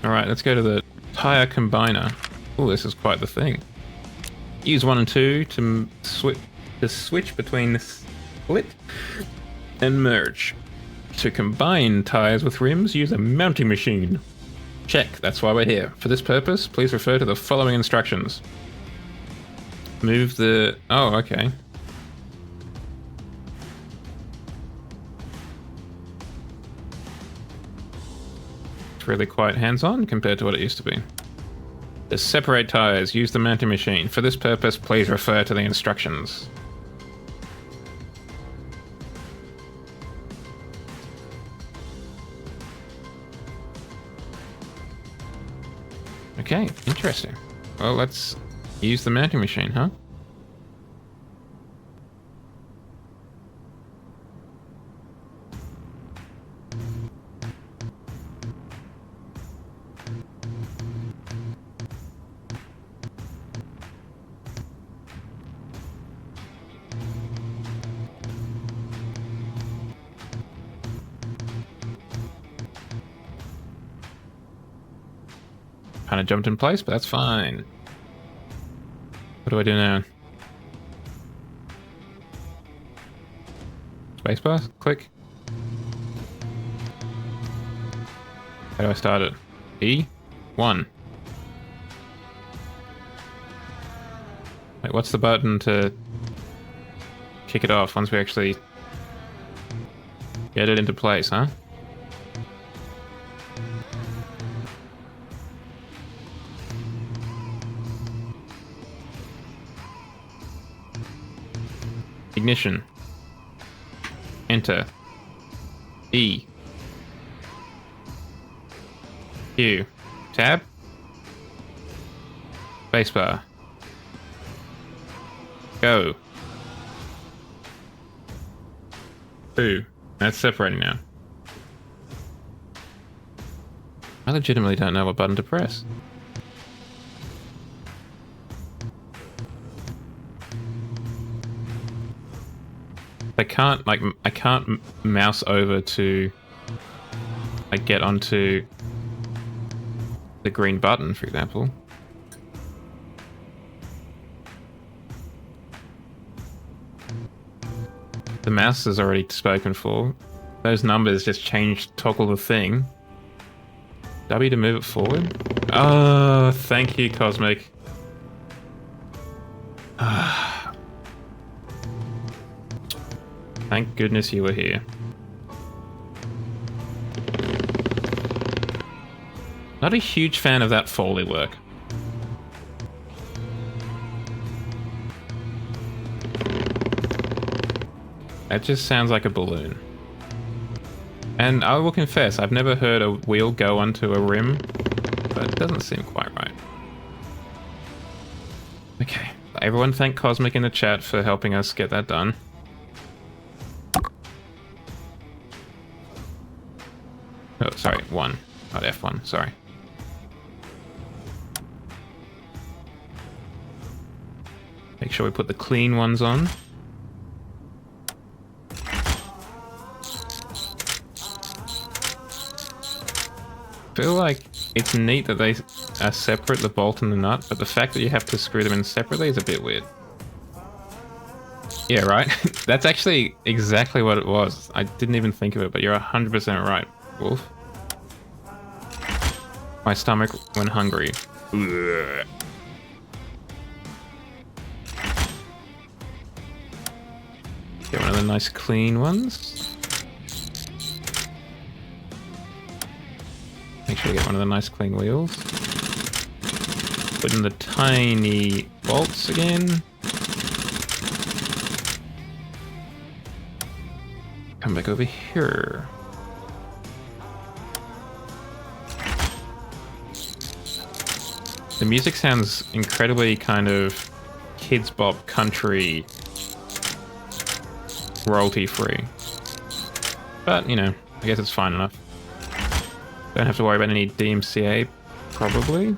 Alright, let's go to the tire combiner. Oh, this is quite the thing. Use 1 and 2 to switch between split and merge. To combine tires with rims, use a mounting machine. Check, that's why we're here. For this purpose, please refer to the following instructions. Move the... Oh, okay. It's really quite hands-on compared to what it used to be. To separate tires, use the mounting machine. For this purpose, please refer to the instructions. Okay, interesting. Well, let's use the mounting machine, huh? Kind of jumped in place, but that's fine. What do I do now? Spacebar? Click. How do I start it? E? 1. Wait, what's the button to kick it off once we actually get it into place, huh? Ignition. Enter. E. Q. Tab. Spacebar. Go. Ooh, that's separating now. I legitimately don't know what button to press. I can't mouse over to like get onto the green button, for example. The mouse is already spoken for. Those numbers just toggle the thing. W to move it forward. Oh, thank you, Cosmic. Thank goodness you were here. Not a huge fan of that Foley work. That just sounds like a balloon. And I will confess, I've never heard a wheel go onto a rim, but it doesn't seem quite right. Okay, everyone thank Cosmic in the chat for helping us get that done. Oh, sorry, 1, not F1, sorry. Make sure we put the clean ones on. I feel like it's neat that they are separate, the bolt and the nut, but the fact that you have to screw them in separately is a bit weird. Yeah, right? That's actually exactly what it was. I didn't even think of it, but you're 100% right, Wolf. My stomach when hungry. Ugh. Get one of the nice clean ones. Make sure we get one of the nice clean wheels. Put in the tiny bolts again. Come back over here. The music sounds incredibly kind of kids bop country, royalty free. But, you know, I guess it's fine enough. Don't have to worry about any DMCA, probably.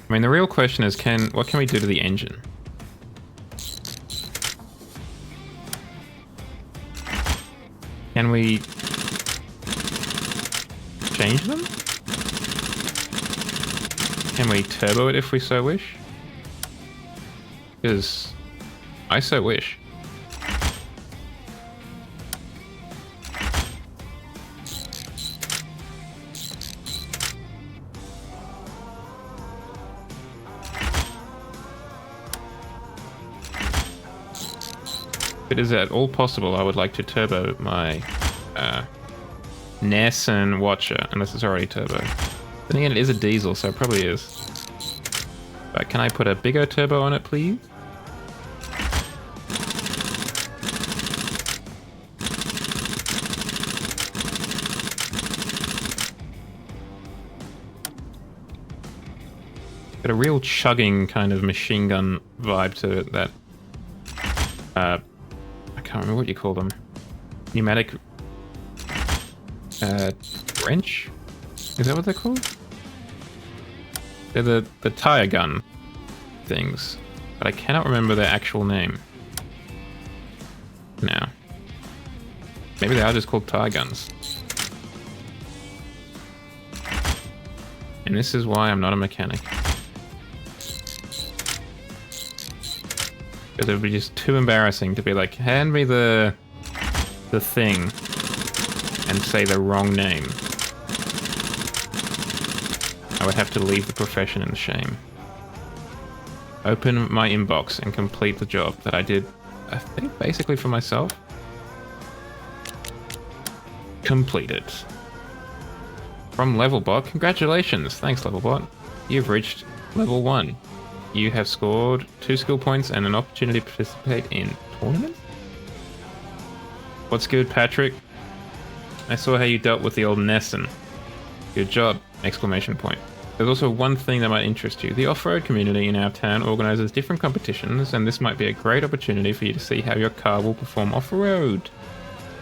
I mean, the real question is, what can we do to the engine? Can we change them? Can we turbo it if we so wish? Because I so wish. If it is at all possible, I would like to turbo my Nessun Watcher, unless it's already turbo. Then again, it is a diesel, so it probably is. But can I put a bigger turbo on it, please? Got a real chugging kind of machine gun vibe to it that... I can't remember what you call them. Pneumatic... wrench? Is that what they're called? They're the tire gun things. But I cannot remember their actual name. Now. Maybe they are just called tire guns. And this is why I'm not a mechanic. Because it would be just too embarrassing to be like, hand me the thing and say the wrong name. I would have to leave the profession in shame. Open my inbox and complete the job that I did, I think, basically for myself. Completed. From Levelbot, congratulations. Thanks, Levelbot. You've reached level 1. You have scored 2 skill points and an opportunity to participate in tournament. What's good, Patrick? I saw how you dealt with the old Nesson. Good job! Exclamation point. There's also one thing that might interest you. The off-road community in our town organizes different competitions, and this might be a great opportunity for you to see how your car will perform off-road.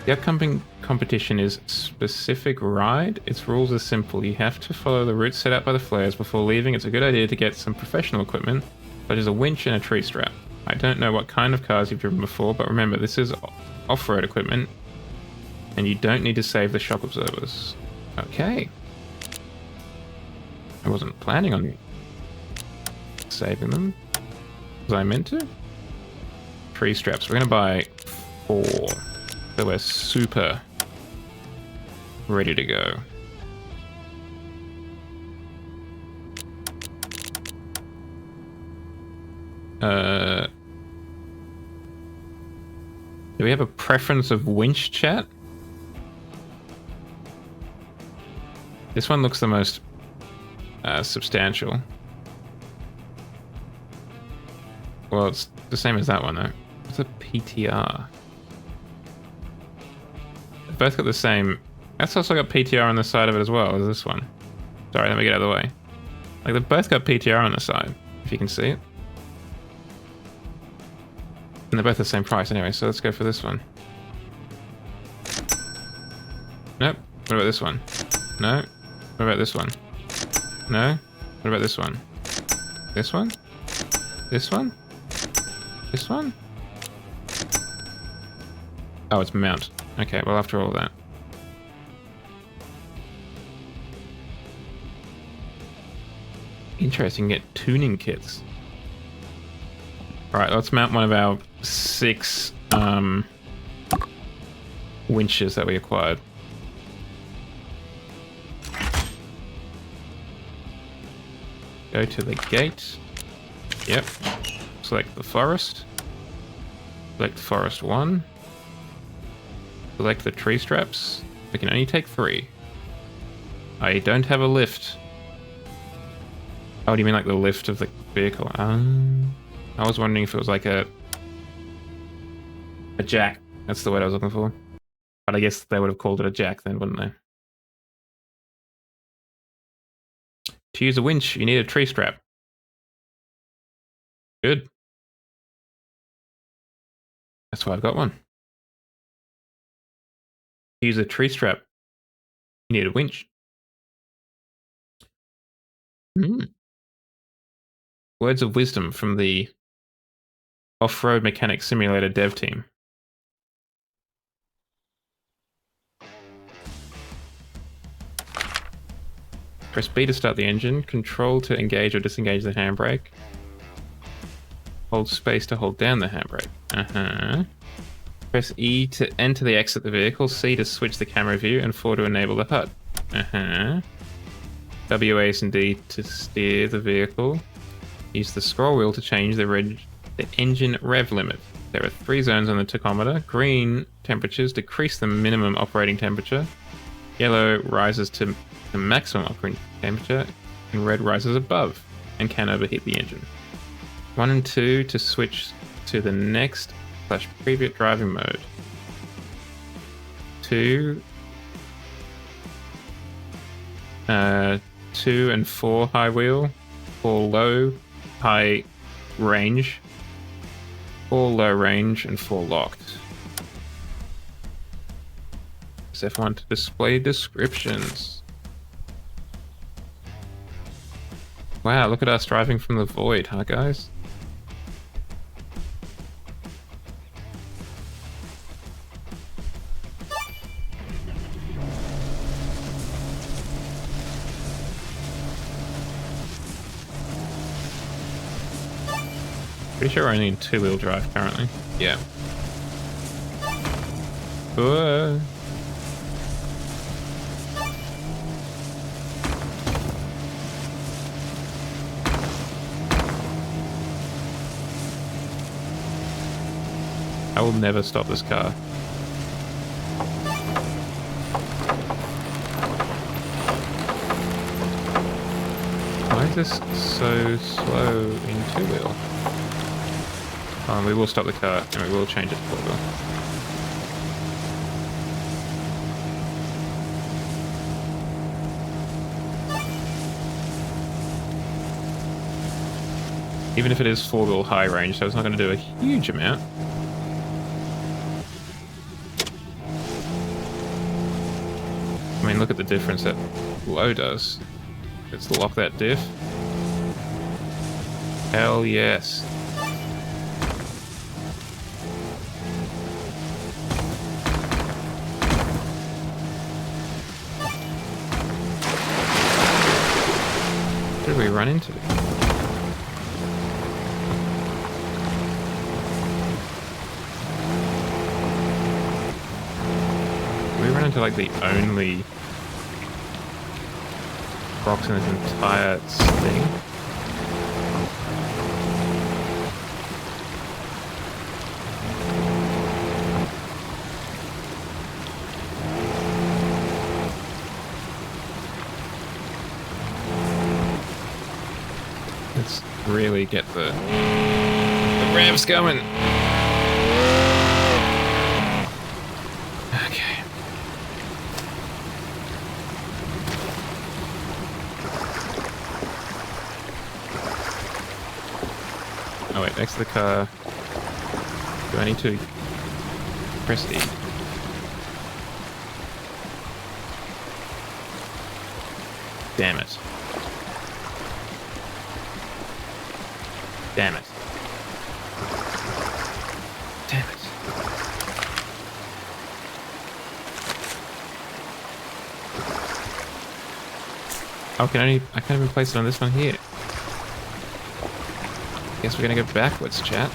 The upcoming competition is Specific Ride. Its rules are simple. You have to follow the route set out by the flares. Before leaving, it's a good idea to get some professional equipment, such as a winch and a tree strap. I don't know what kind of cars you've driven before, but remember, this is off-road equipment, and you don't need to save the shock absorbers. Okay. I wasn't planning on saving them. Was I meant to? Tree straps. We're going to buy 4. So we're super ready to go. Do we have a preference of winch, chat? This one looks the most substantial. Well, it's the same as that one though. What's a PTR? They've both got the same. That's also got PTR on the side of it as well as this one. Sorry, let me get out of the way. Like, they've both got PTR on the side, if you can see it. And they're both the same price anyway, so let's go for this one. Nope. What about this one? No. What about this one? No. What about this one? This one? This one? This one? Oh, it's mount. Okay, well, after all that. Interesting, get tuning kits. Alright, let's mount one of our 6 winches that we acquired. Go to the gate. Yep. Select the forest. Select forest 1. Select the tree straps. We can only take 3. I don't have a lift. Oh, do you mean like the lift of the vehicle? I was wondering if it was like a jack. That's the word I was looking for. But I guess they would have called it a jack then, wouldn't they? To use a winch, you need a tree strap. Good. That's why I've got one. To use a tree strap, you need a winch. Words of wisdom from the Off-Road Mechanic Simulator dev team. Press B to start the engine, Control to engage or disengage the handbrake. Hold space to hold down the handbrake. Press E to enter the exit the vehicle, C to switch the camera view, and 4 to enable the HUD. W, A, and D to steer the vehicle. Use the scroll wheel to change the engine rev limit. There are 3 zones on the tachometer. Green temperatures decrease the minimum operating temperature. Yellow rises to the maximum operating temperature, and red rises above and can overheat the engine. 1 and 2 to switch to the next / previous driving mode. 2 and 4 high wheel, 4 low, high range, 4 low range, and 4 locked. Press F1 to display descriptions. Wow, look at us driving from the void, huh guys? Pretty sure we're only in 2-wheel drive currently. Yeah. Whoa. I will never stop this car. Why is this so slow in two-wheel? We will stop the car and we will change it to four-wheel. Even if it is four-wheel high range, so it's not going to do a huge amount. I mean, look at the difference that low does. Let's lock that diff. Hell yes. What did we run into? We run into like the only rocks in this entire thing. Let's really get the revs going. Okay. Oh wait, next to the car. Do I need to press E? Damn it. Damn it. Damn it. Oh, I can't even place it on this one here. Guess we're gonna go backwards, chat.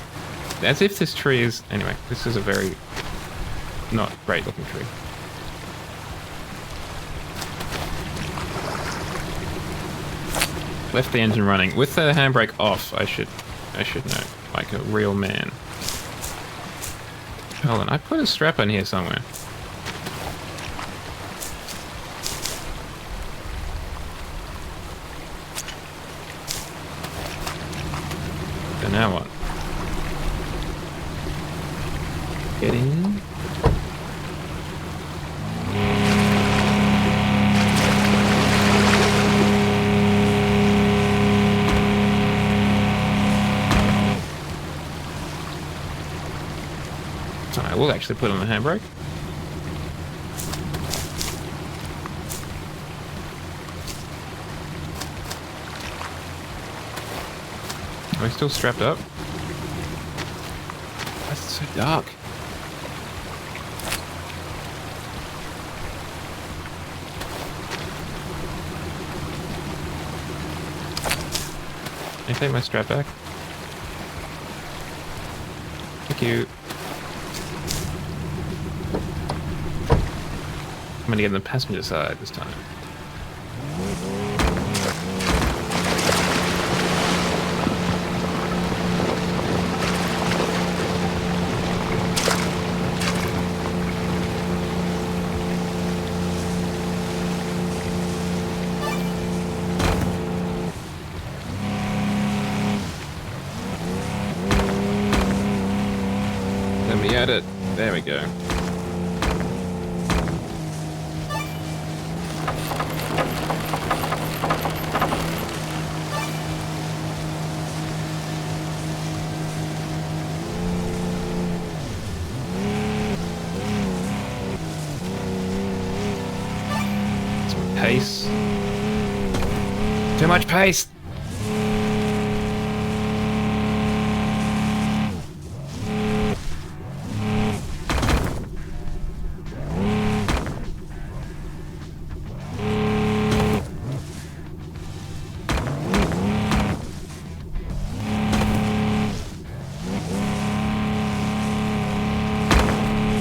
As if this tree is... Anyway, this is a very not great looking tree. Left the engine running. With the handbrake off, I should know. Like a real man. Hold on, I put a strap on here somewhere. So now what? Get in. I will actually put on the handbrake. Are we still strapped up? That's so dark. Can I take my strap back? Thank you. I'm gonna get on the passenger side this time. Let me at it. There we go. Pace. Too much pace.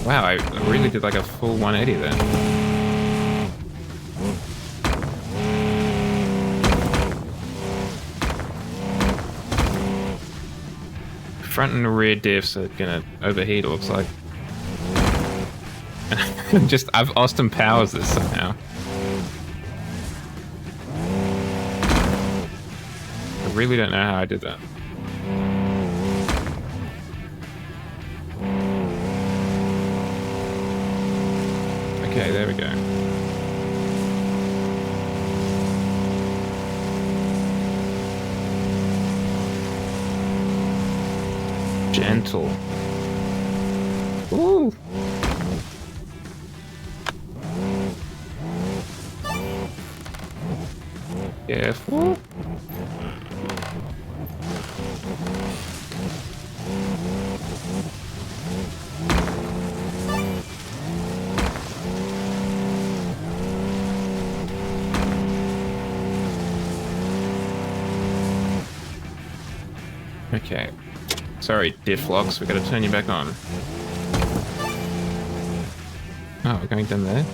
Wow, I really did like a full 180 there. Front and rear diffs are gonna overheat, it looks like. I've Austin Powers this somehow. really don't know how I did that. Okay, there we go. Gentle. Ooh. Careful. Okay. Sorry, diff locks, we gotta turn you back on. Oh, we're going down there?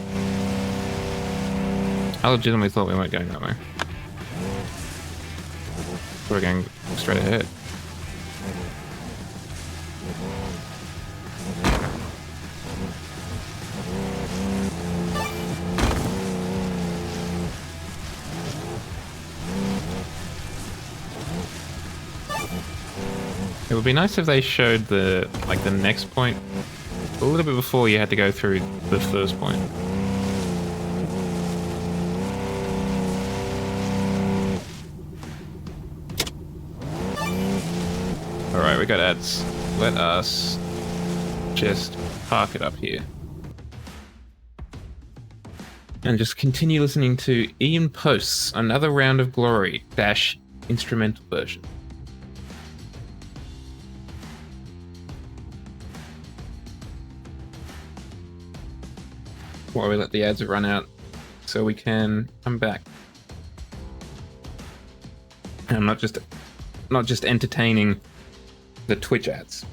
I legitimately thought we weren't going that way. We're going straight ahead. It would be nice if they showed the next point a little bit before you had to go through the first point. Alright, we got ads. Let us just park it up here. And just continue listening to Ian Post's Another Round of Glory - instrumental version. While we let the ads run out so we can come back. And I'm not just entertaining the Twitch ads.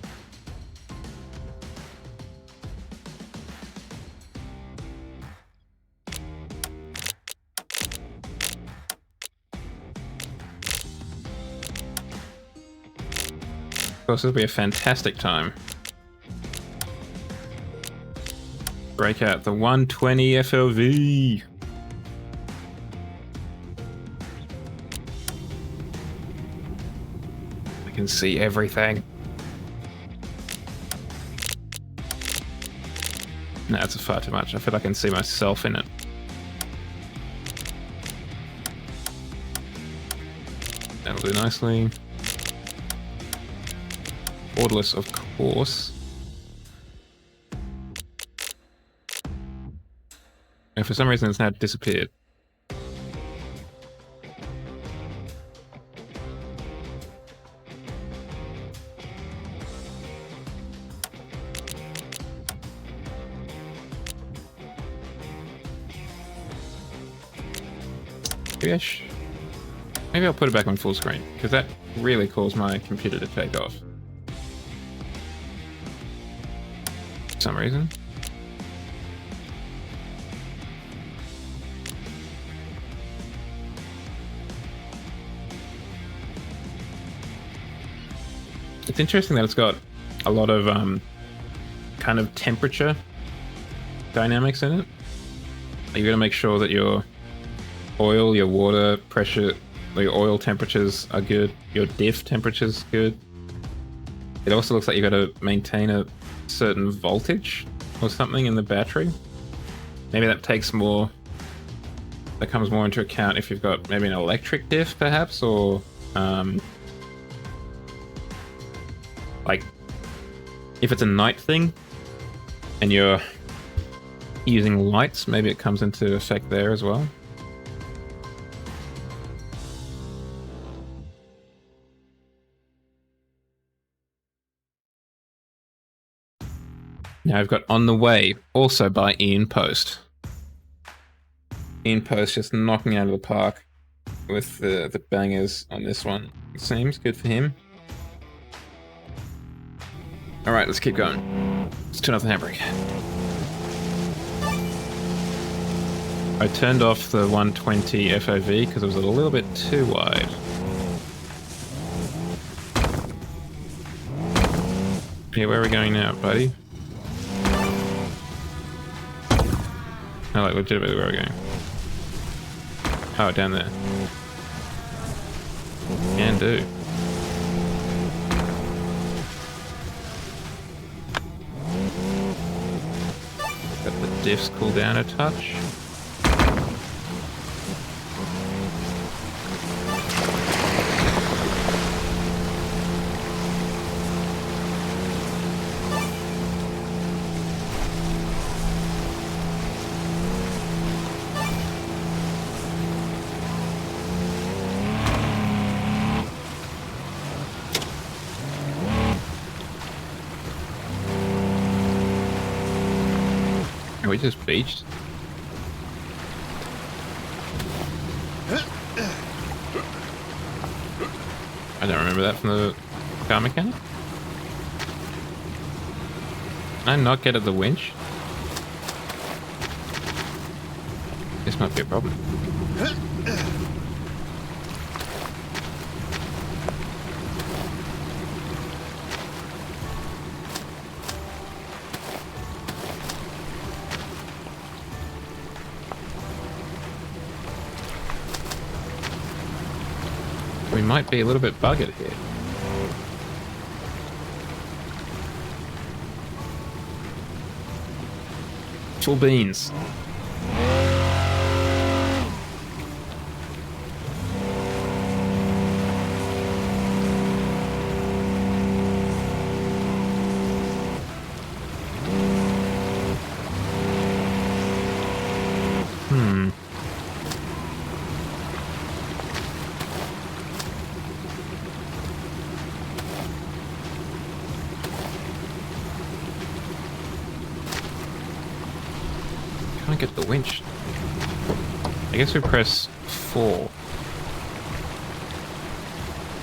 Of course, this will be a fantastic time. Break out the 120 FLV. I can see everything. No, that's far too much. I feel like I can see myself in it. That'll do nicely. Borderless, of course. And for some reason it's now disappeared. Maybe I'll put it back on full screen, because that really caused my computer to take off. For some reason. It's interesting that it's got a lot of kind of temperature dynamics in it. You gotta make sure that your oil, your water pressure, your oil temperatures are good, your diff temperature's good. It also looks like you gotta maintain a certain voltage or something in the battery. Maybe that comes more into account if you've got maybe an electric diff perhaps, or like, if it's a night thing and you're using lights, maybe it comes into effect there as well. Now I've got On the Way, also by Ian Post. Ian Post just knocking out of the park with the bangers on this one. It seems good for him. Alright, let's keep going. Let's turn off the handbrake. I turned off the 120 FOV because it was a little bit too wide. Yeah, where are we going now, buddy? Oh, like legitimately where are we going? Oh, down there. Can do. Got the diffs cool down a touch. Are we just beached? I don't remember that from the car mechanic. Can I not get at the winch? This might be a problem. We might be a little bit buggered here. Full beans. Can't get the winch. I guess we press 4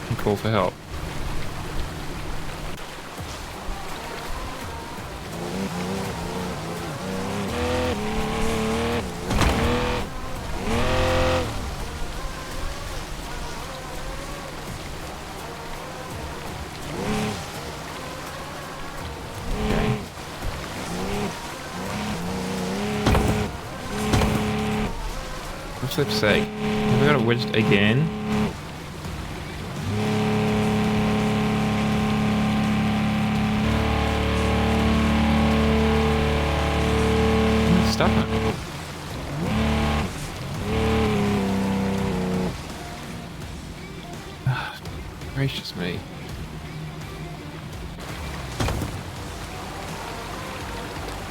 and call for help. For flip's sake, have we got it wedged again? Stop it. Gracious me.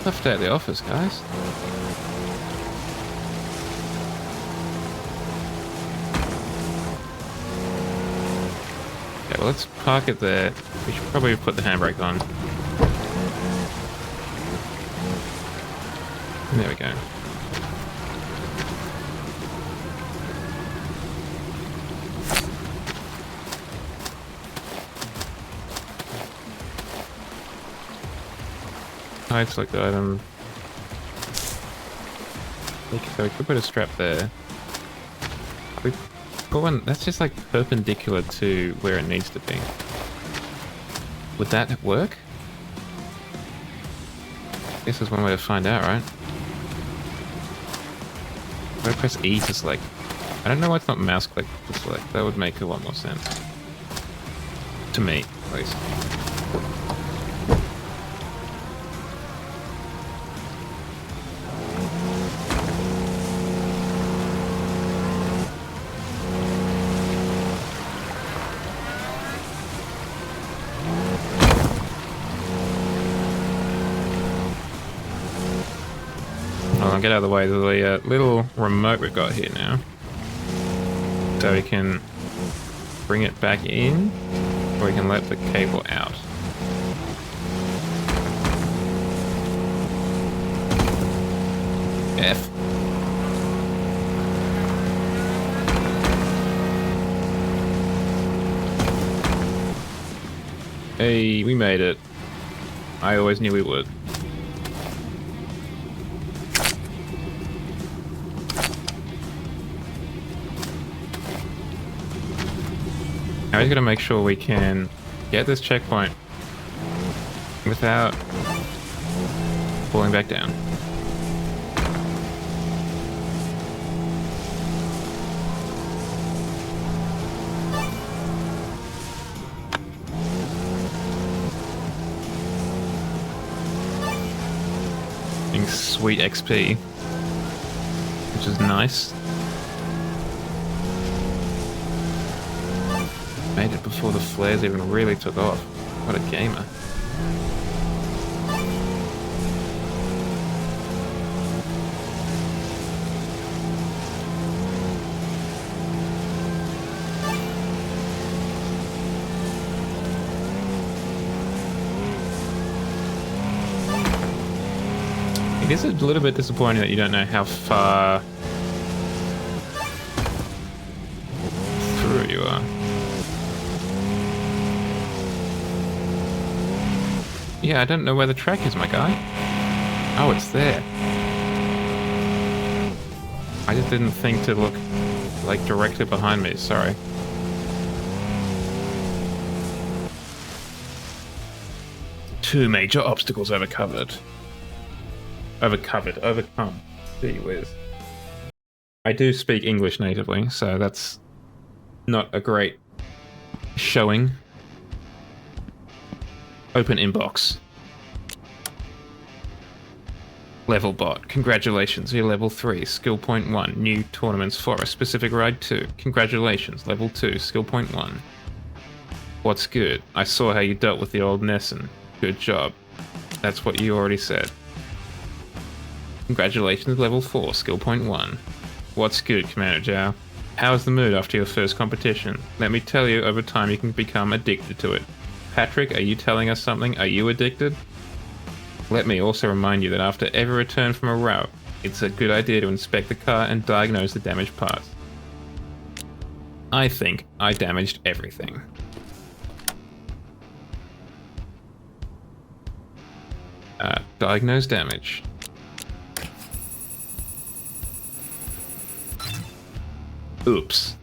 Tough day at the office, guys. Well, let's park it there. We should probably put the handbrake on. There we go. Hide select item. So we could put a strap there. We put one that's just like perpendicular to where it needs to be. Would that work? I guess there's one way to find out, right? I'm gonna press E to select. I don't know why it's not mouse click to select. That would make a lot more sense. To me, at least. Get out of the way. There's a little remote we've got here now, so we can bring it back in, or we can let the cable out. F. Hey, we made it. I always knew we would. Now we're gonna make sure we can get this checkpoint without falling back down. Getting sweet XP, which is nice. Made it before the flares even really took off. What a gamer. It is a little bit disappointing that you don't know how far through you are. Yeah, I don't know where the track is, my guy. Oh, it's there. I just didn't think to look, like, directly behind me, sorry. Two major obstacles overcome. Gee whiz. I do speak English natively, so that's not a great showing. Open inbox. Level bot. Congratulations, you're level 3. Skill point 1. New tournaments for a specific ride 2. Congratulations, level 2. Skill point 1. What's good? I saw how you dealt with the old Nesson. Good job. That's what you already said. Congratulations, level 4. Skill point 1. What's good, Commander Zhao? How's the mood after your first competition? Let me tell you, over time you can become addicted to it. Patrick, are you telling us something? Are you addicted? Let me also remind you that after every return from a route, it's a good idea to inspect the car and diagnose the damaged parts. I think I damaged everything. Diagnose damage. Oops.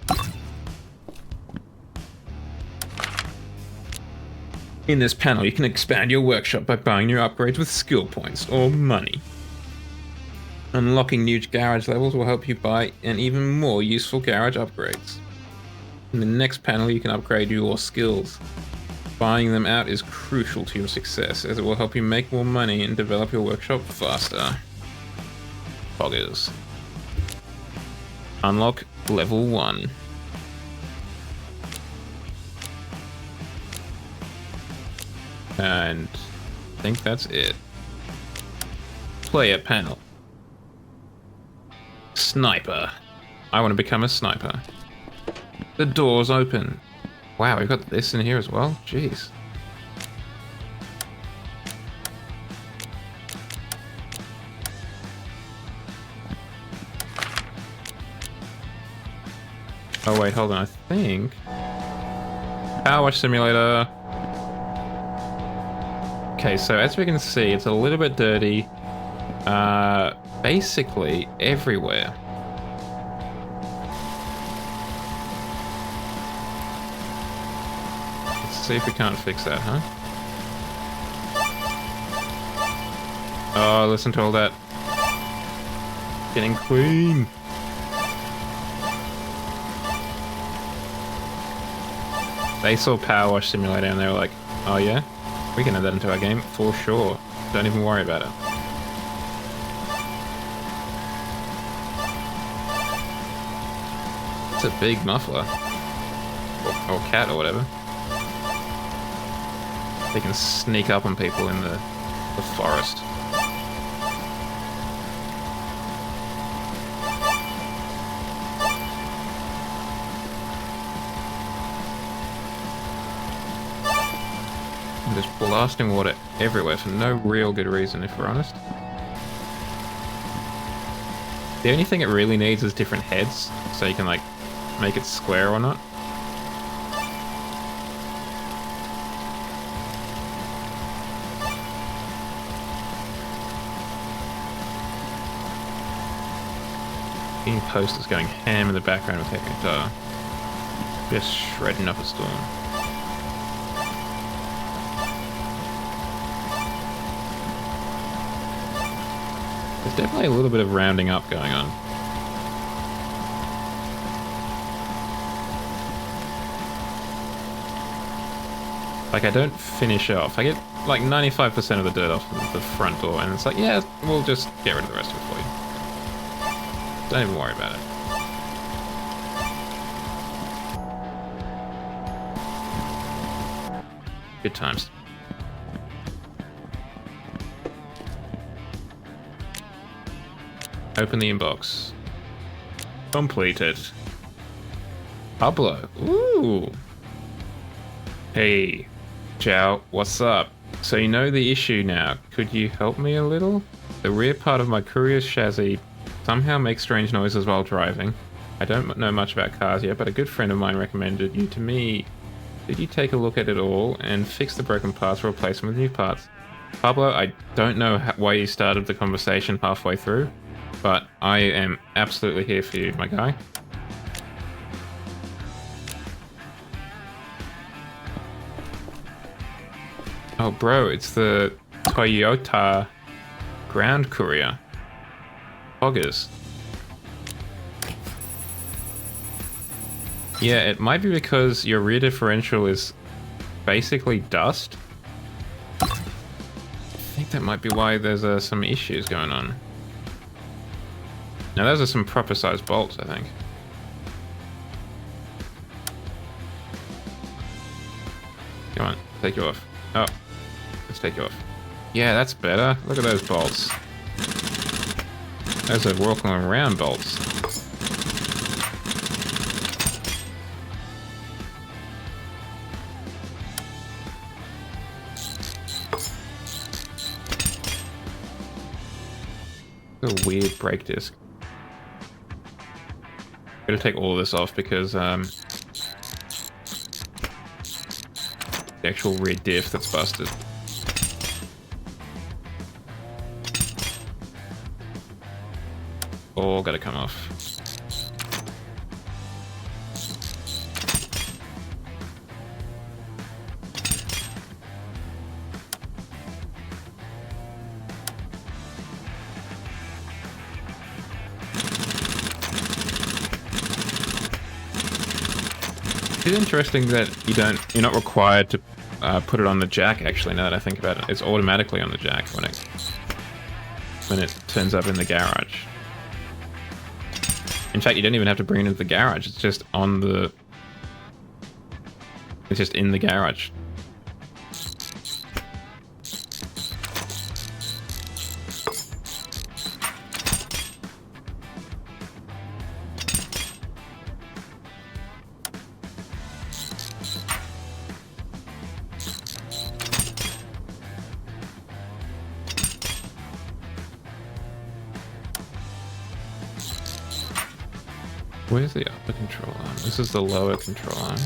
In this panel, you can expand your workshop by buying new upgrades with skill points or money. Unlocking new garage levels will help you buy an even more useful garage upgrades. In the next panel, you can upgrade your skills. Buying them out is crucial to your success, as it will help you make more money and develop your workshop faster. Poggers. Unlock level 1. And I think that's it. Player panel. Sniper. I want to become a sniper. The door's open. Wow, we've got this in here as well? Jeez. Oh wait, hold on, I think... Power Wash Simulator. Okay, so as we can see, it's a little bit dirty. Basically everywhere. Let's see if we can't fix that, huh? Oh, listen to all that. Getting clean. They saw Power Wash Simulator and they were like, oh yeah? We can add that into our game for sure. Don't even worry about it. It's a big muffler. Or cat or whatever. They can sneak up on people in the forest. Just blasting water everywhere for no real good reason, if we're honest. The only thing it really needs is different heads, so you can like make it square or not. King Post is going ham in the background with Hector. Just shredding up a storm. There's definitely a little bit of rounding up going on. Like, I don't finish off. I get like 95% of the dirt off the front door, and it's like, yeah, we'll just get rid of the rest of it for you. Don't even worry about it. Good times. Open the inbox. Completed. Pablo. Ooh. Hey, Chow, what's up? So you know the issue now. Could you help me a little? The rear part of my courier's chassis somehow makes strange noises while driving. I don't know much about cars yet, but a good friend of mine recommended you to me. Did you take a look at it all and fix the broken parts or replace them with new parts? Pablo, I don't know why you started the conversation halfway through, but I am absolutely here for you, my guy. Oh, bro, it's the Toyota ground courier. Poggers. Yeah, it might be because your rear differential is basically dust. I think that might be why there's some issues going on. Now, those are some proper sized bolts, I think. Come on, take you off. Oh, let's take you off. Yeah, that's better. Look at those bolts. Those are walking around bolts. A weird brake disc. Gotta take all of this off because the actual rear diff that's busted. All gotta come off. It's interesting that you're not required to put it on the jack, actually, now that I think about it. It's automatically on the jack when it turns up in the garage. In fact, you don't even have to bring it into the garage. It's just on the... It's just in the garage. Where's the upper control arm? This is the lower control arm.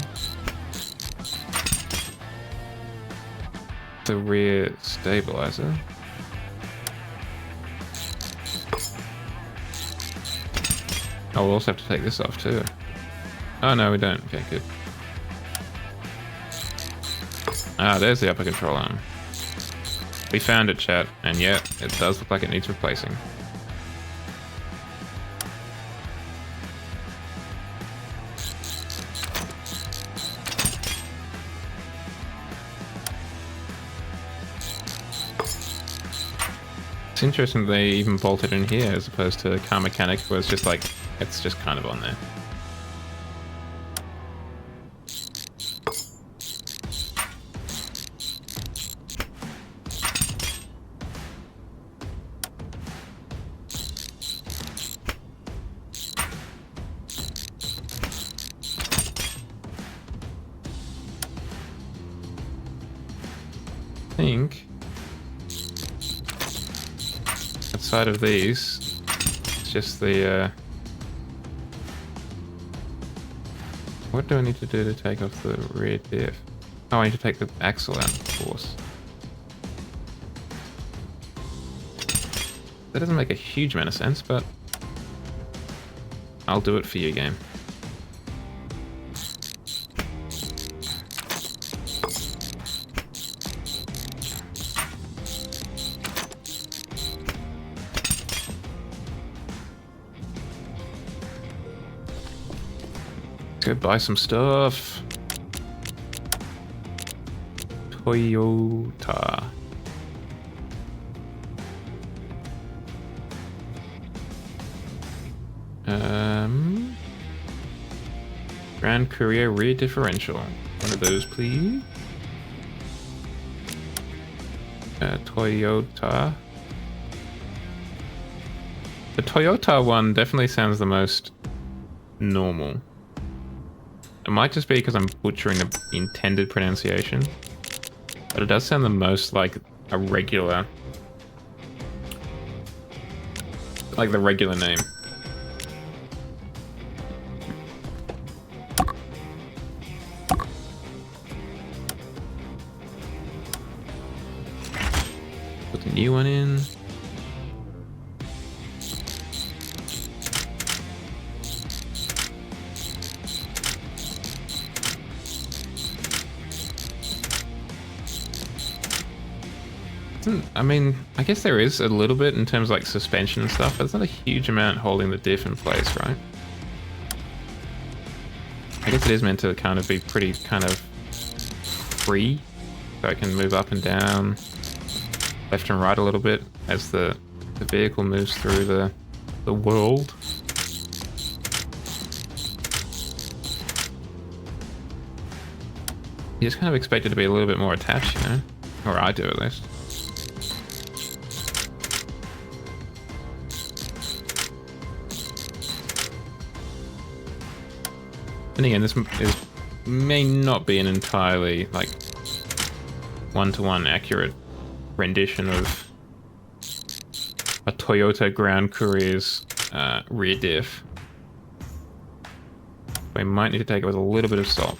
The rear stabilizer. Oh, we'll also have to take this off too. Oh no, we don't. Okay, good. Ah, there's the upper control arm. We found it, chat, and yeah, it does look like it needs replacing. It's interesting they even bolted in here as opposed to Car Mechanic, where it's just like, it's just kind of on there. I think outside of these, it's just the what do I need to do to take off the rear diff? Oh, I need to take the axle out, of course. That doesn't make a huge amount of sense, but I'll do it for you, game. Go buy some stuff. Toyota. Grand Courier rear differential. One of those, please. Toyota. The Toyota one definitely sounds the most normal. It might just be because I'm butchering the intended pronunciation, but it does sound the most like a regular, like the regular name. Put the new one in. I mean, I guess there is a little bit in terms of like suspension and stuff, but it's not a huge amount holding the diff in place, right? I guess it is meant to kind of be pretty kind of free, so I can move up and down, left and right a little bit as the vehicle moves through the world. You just kind of expect it to be a little bit more attached, you know? Or I do, at least. And again, this may not be an entirely, like, one-to-one accurate rendition of a Toyota Ground Courier's rear diff. We might need to take it with a little bit of salt.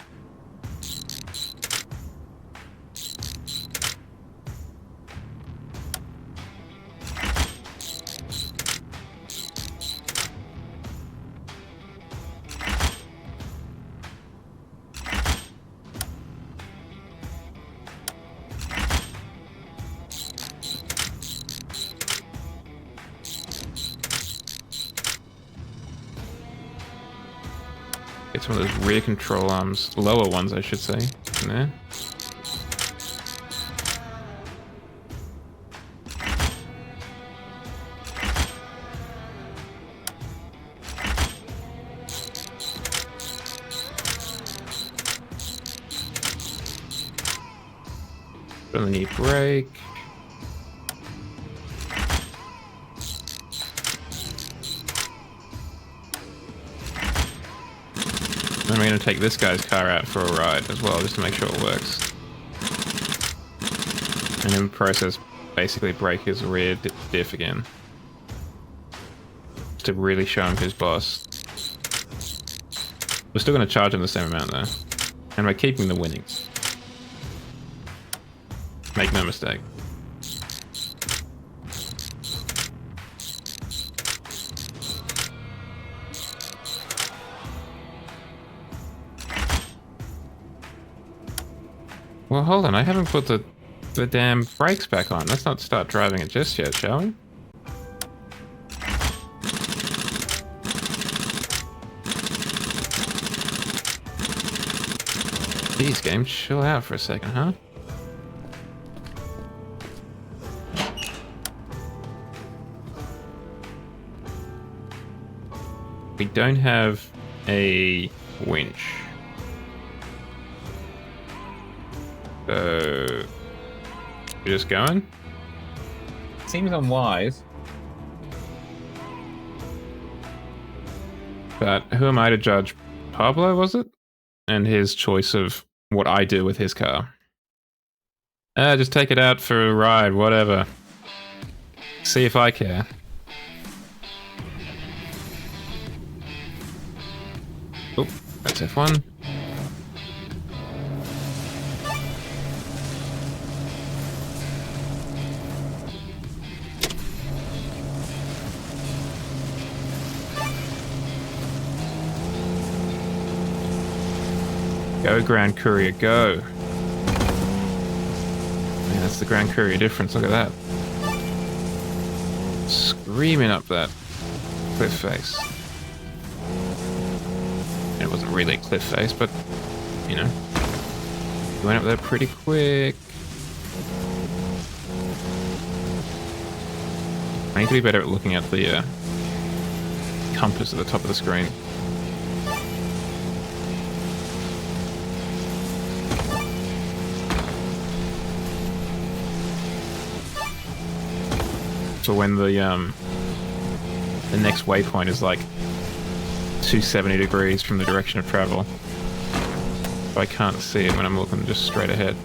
Get some of those rear control arms, lower ones I should say, in there. Put on the knee brake. I'm going to take this guy's car out for a ride as well, just to make sure it works. And in the process, basically break his rear diff again. Just to really show him who's boss. We're still going to charge him the same amount though. And we're keeping the winnings. Make no mistake. Well, hold on, I haven't put the damn brakes back on. Let's not start driving it just yet, shall we? Jeez, game, chill out for a second, huh? We don't have a winch. So, we're just going? Seems unwise. But who am I to judge? Pablo, was it? And his choice of what I do with his car. Just take it out for a ride, whatever. See if I care. Oh, that's F1. Go, Grand Courier, go. Man, that's the Grand Courier difference, look at that. Screaming up that cliff face. And it wasn't really a cliff face, but, you know. Went up there pretty quick. I need to be better at looking at the compass at the top of the screen. So when the next waypoint is like 270 degrees from the direction of travel, I can't see it when I'm looking just straight ahead.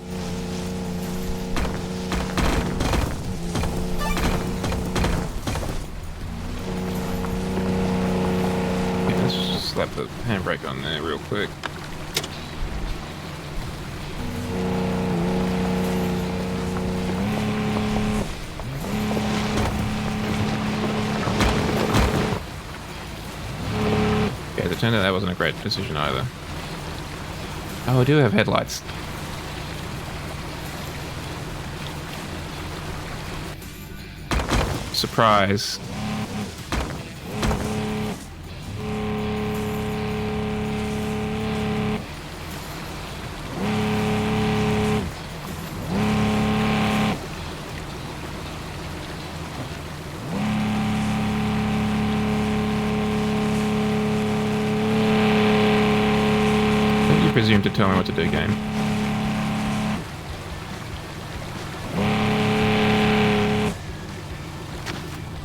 Yeah, let's just slap the handbrake on there real quick. Okay, it turned out that wasn't a great decision either. Oh, I do have headlights. Surprise. Don't you presume to tell me what to do, game?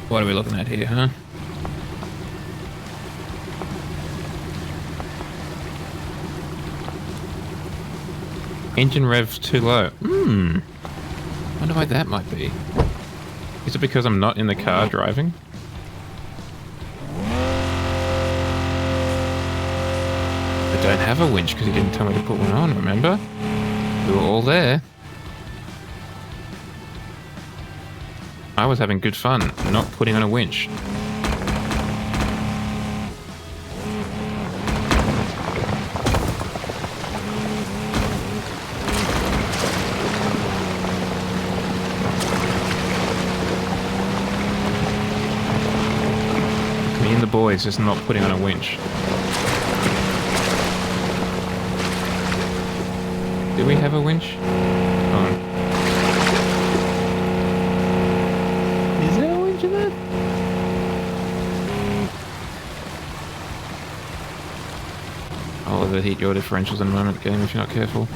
What are we looking at here, huh? Engine rev's too low. Wonder why that might be. Is it because I'm not in the car driving? I don't have a winch because he didn't tell me to put one on, remember? We were all there. I was having good fun, not putting on a winch. Me and the boys just not putting on a winch. Do we have a winch? Oh. Is there a winch in that? I'll overheat your differentials in a moment, game, if you're not careful.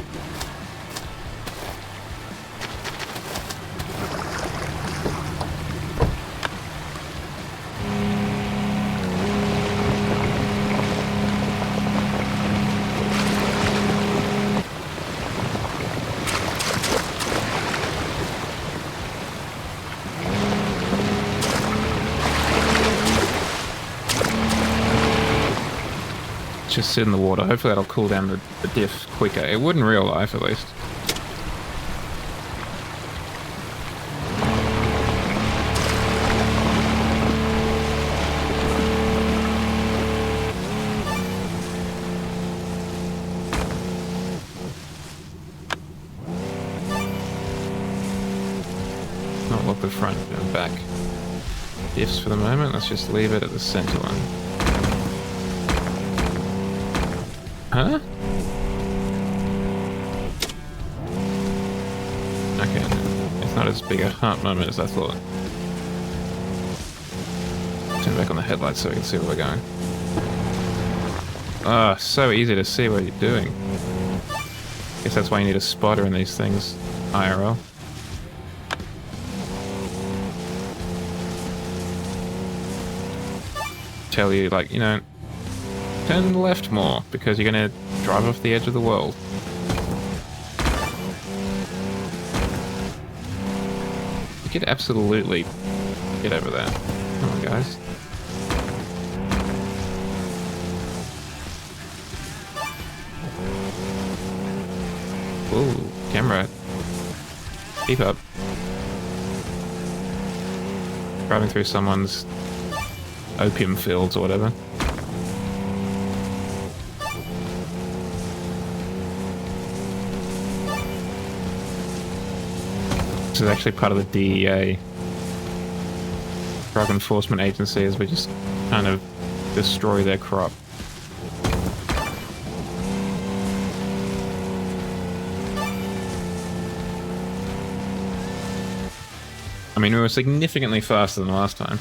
Just sit in the water. Hopefully that'll cool down the diff quicker. It would in real life, at least. Not lock the front and back diffs for the moment. Let's just leave it at the center one. Huh? Okay, it's not as big a hump moment as I thought. Turn back on the headlights so we can see where we're going. Ah, so easy to see what you're doing. Guess that's why you need a spotter in these things, IRL. Tell you, like, you know, turn left more, because you're going to drive off the edge of the world. You could absolutely get over that. Come on, guys. Ooh, camera. Keep up. Driving through someone's opium fields or whatever. This is actually part of the DEA, drug enforcement agency, as we just kind of destroy their crop. I mean, we were significantly faster than last time,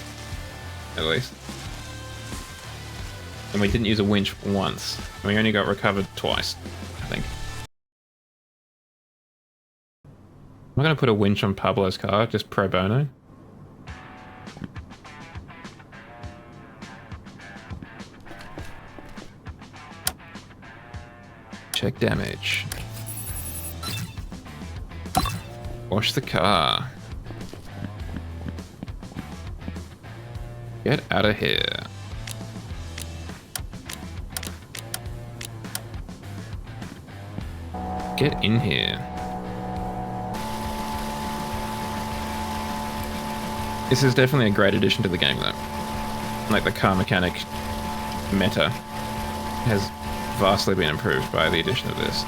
at least. And we didn't use a winch once. And we only got recovered twice, I think. I'm going to put a winch on Pablo's car, just pro bono. Check damage. Wash the car. Get out of here. Get in here. This is definitely a great addition to the game, though. Like, the car mechanic meta has vastly been improved by the addition of this.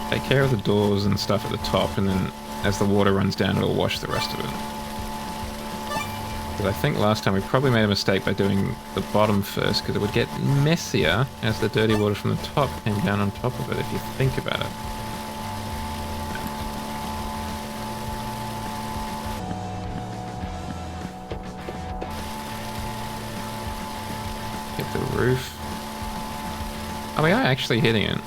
Take care of the doors and stuff at the top, and then as the water runs down, it'll wash the rest of it. Because I think last time we probably made a mistake by doing the bottom first, because it would get messier as the dirty water from the top came down on top of it, if you think about it. Get the roof. Oh, we are actually hitting it.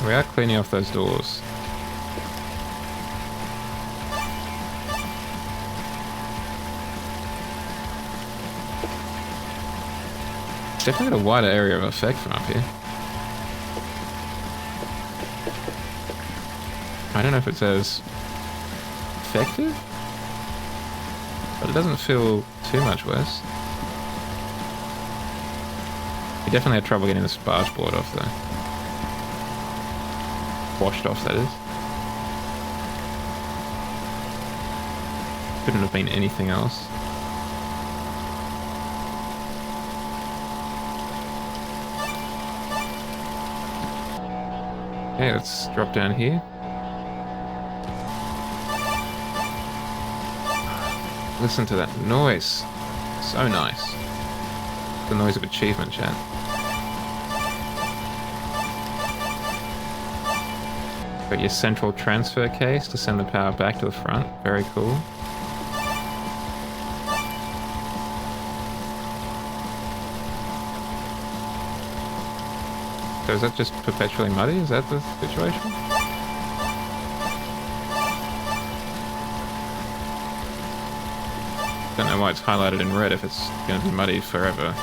We are cleaning off those doors. It's definitely got a wider area of effect from up here. I don't know if it's as effective, but it doesn't feel too much worse. We definitely had trouble getting this barge board off though. Washed off, that is. Couldn't have been anything else. Okay, let's drop down here. Listen to that noise. So nice. The noise of achievement, chat. Got your central transfer case to send the power back to the front. Very cool. So is that just perpetually muddy? Is that the situation? Don't know why it's highlighted in red if it's going to be muddy forever.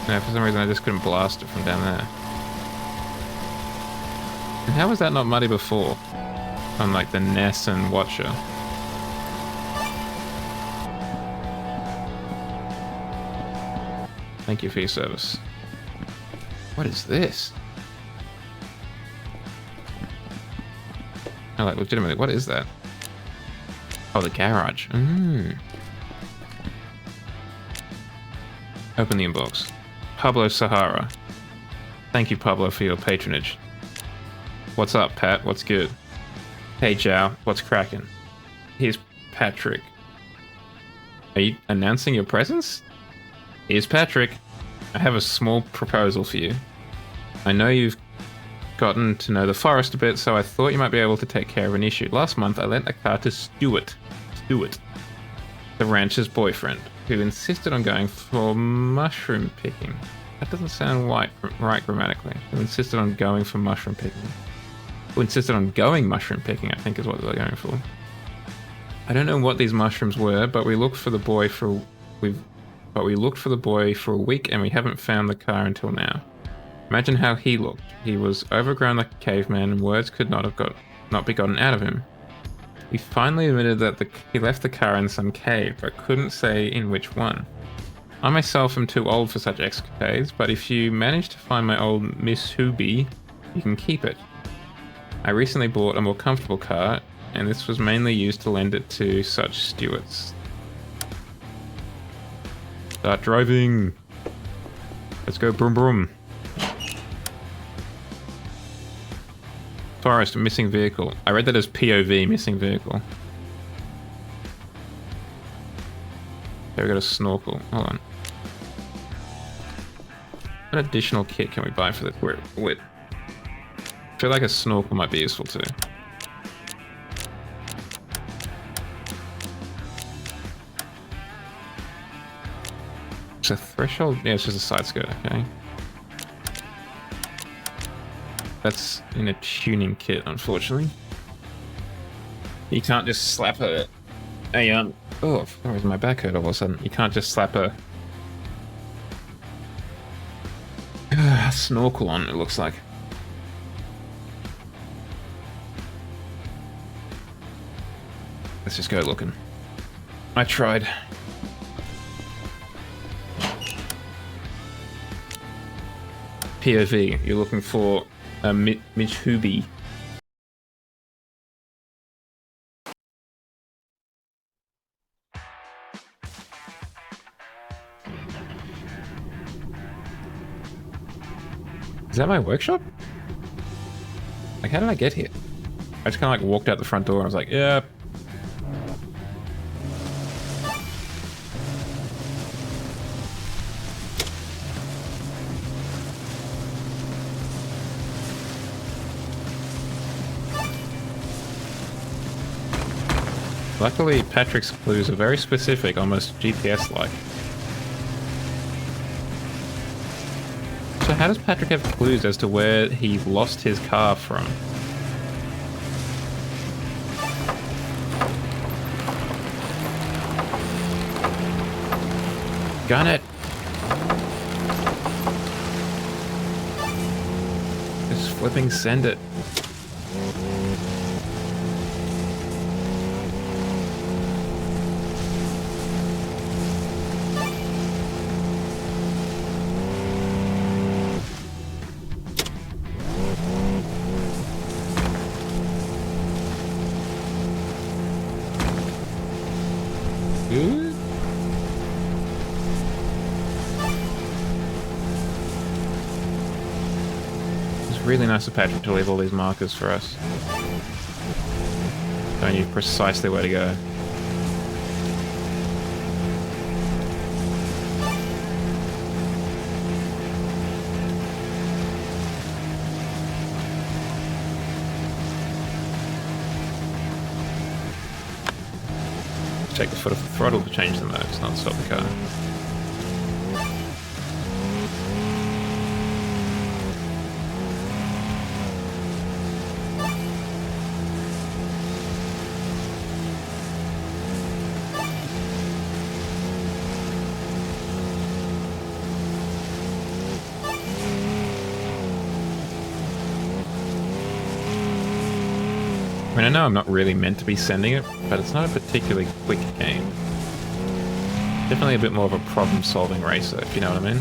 No, for some reason I just couldn't blast it from down there. And how was that not muddy before? On like the Ness and Watcher. Thank you for your service. What is this? Oh, like legitimately, what is that? Oh, the garage. Open the inbox. Pablo Sahara. Thank you, Pablo, for your patronage. What's up, Pat? What's good? Hey, Jow. What's cracking? Here's Patrick. Are you announcing your presence? Here's Patrick. I have a small proposal for you. I know you've gotten to know the forest a bit, so I thought you might be able to take care of an issue. Last month, I lent a car to Stuart, the rancher's boyfriend, who insisted on going for mushroom picking. That doesn't sound right grammatically. Who insisted on going for mushroom picking. Who insisted on going mushroom picking, I think is what they're going for. I don't know what these mushrooms were, but we looked for the boy for a week and we haven't found the car until now. Imagine how he looked. He was overgrown like a caveman and words could not be gotten out of him. He finally admitted that he left the car in some cave, but couldn't say in which one. I myself am too old for such escapades, but if you manage to find my old Miss Hoobie, you can keep it. I recently bought a more comfortable car, and this was mainly used to lend it to such stewards. Start driving. Let's go broom broom. Forest, missing vehicle. I read that as POV, missing vehicle. Okay, we got a snorkel. Hold on. What additional kit can we buy for this? Wait. I feel like a snorkel might be useful too. It's a threshold? Yeah, it's just a side skirt, okay. That's in a tuning kit, unfortunately. You can't just slap a oh, where's my back hurt all of a sudden? You can't just slap a snorkel on, it looks like. Let's just go looking. I tried. POV, you're looking for a Mitsubi. Is that my workshop? Like, how did I get here? I just kind of like walked out the front door and I was like, yeah. Luckily, Patrick's clues are very specific, almost GPS-like. So how does Patrick have clues as to where he lost his car from? Gun it! Just flipping send it. Really nice of Patrick to leave all these markers for us. Showing you precisely where to go. Check the foot of the throttle to change the modes, not stop the car. I know I'm not really meant to be sending it, but it's not a particularly quick game. Definitely a bit more of a problem-solving racer, if you know what I mean.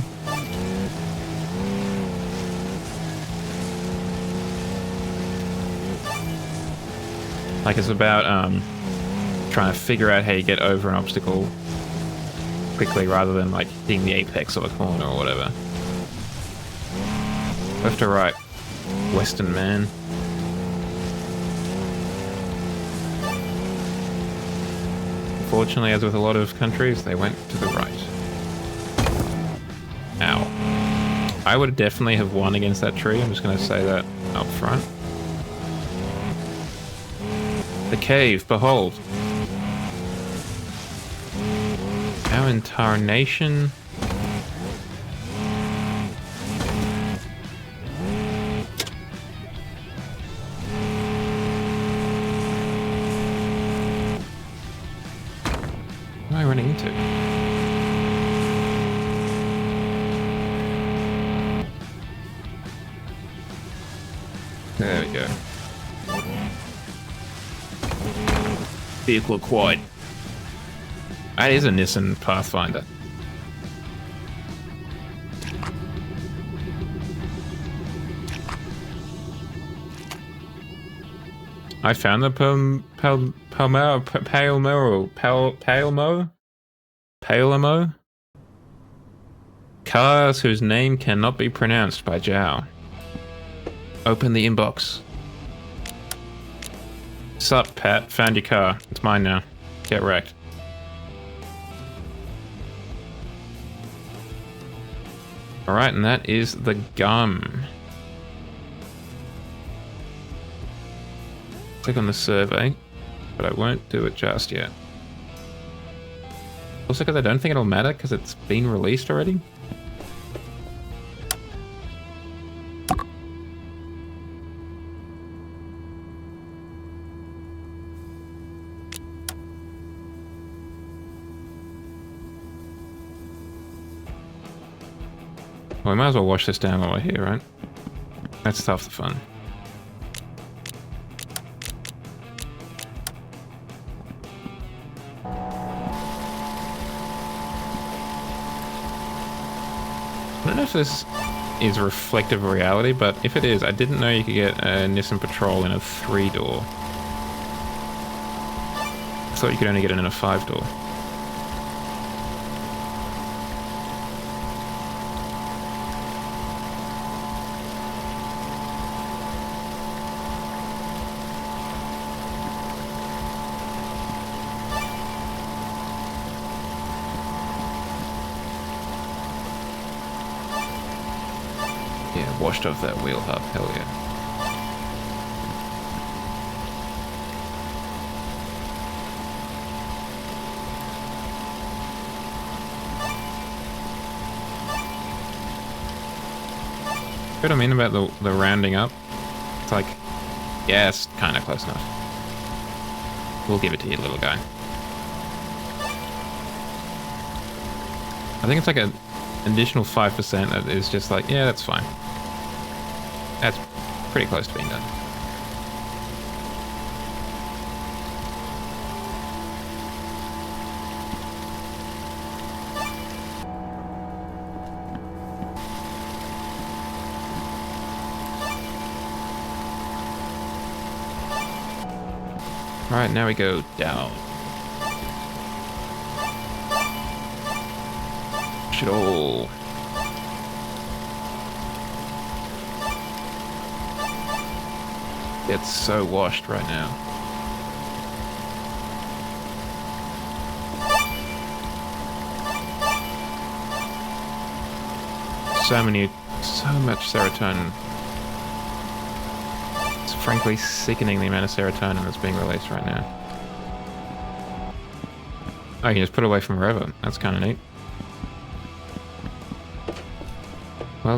Like, it's about trying to figure out how you get over an obstacle quickly rather than like hitting the apex of a corner or whatever. Left to right, Western man. Unfortunately, as with a lot of countries, they went to the right. Ow. I would definitely have won against that tree, I'm just going to say that up front. The cave, behold. Our entire nation. What am I running into? There we go. Vehicle acquired. That is a Nissan Pathfinder. I found the Palmo. Cars whose name cannot be pronounced by Zhao. Open the inbox. Sup, Pat? Found your car. It's mine now. Get wrecked. Alright, and that is the gum. Click on the survey, but I won't do it just yet. Also, because I don't think it'll matter because it's been released already. Well, we might as well wash this down while we're here, right? That's half the fun. I don't know if this is reflective of reality, but if it is, I didn't know you could get a Nissan Patrol in a 3-door. I thought you could only get it in a 5-door. Yeah, washed off that wheel hub, hell yeah. What I mean about the rounding up? It's like, yeah, it's kind of close enough. We'll give it to you, little guy. I think it's like an additional 5% that is just like, yeah, that's fine. That's pretty close to being done. Alright, now we go down. Wash it all. It's so washed right now. So much serotonin. It's frankly sickening the amount of serotonin that's being released right now. Oh, you can just put it away from wherever. That's kind of neat. Well,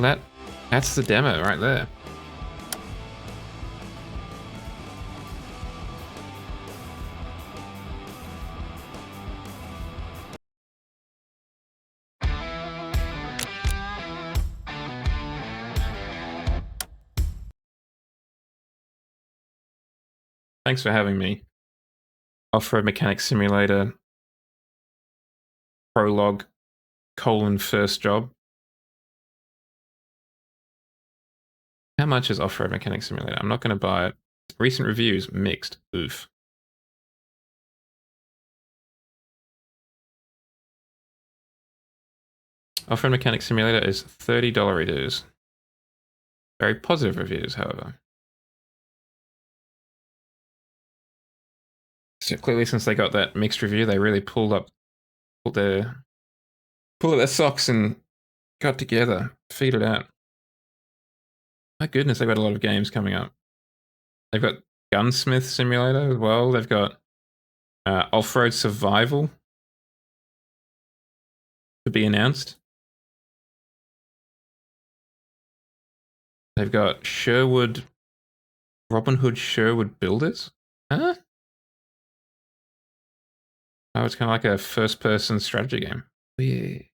that's the demo right there. Thanks for having me. Off-Road Mechanic Simulator Prologue : First Job. How much is Off-Road Mechanic Simulator? I'm not going to buy it. Recent reviews, mixed. Oof. Off-Road Mechanic Simulator is $30 reviews. Very positive reviews, however. So clearly, since they got that mixed review, they really pulled up their socks and got together, feed it out. My goodness, they've got a lot of games coming up. They've got Gunsmith Simulator as well. They've got Off-Road Survival to be announced. They've got Robin Hood Sherwood Builders. Huh? Oh, it's kind of like a first-person strategy game. Weird.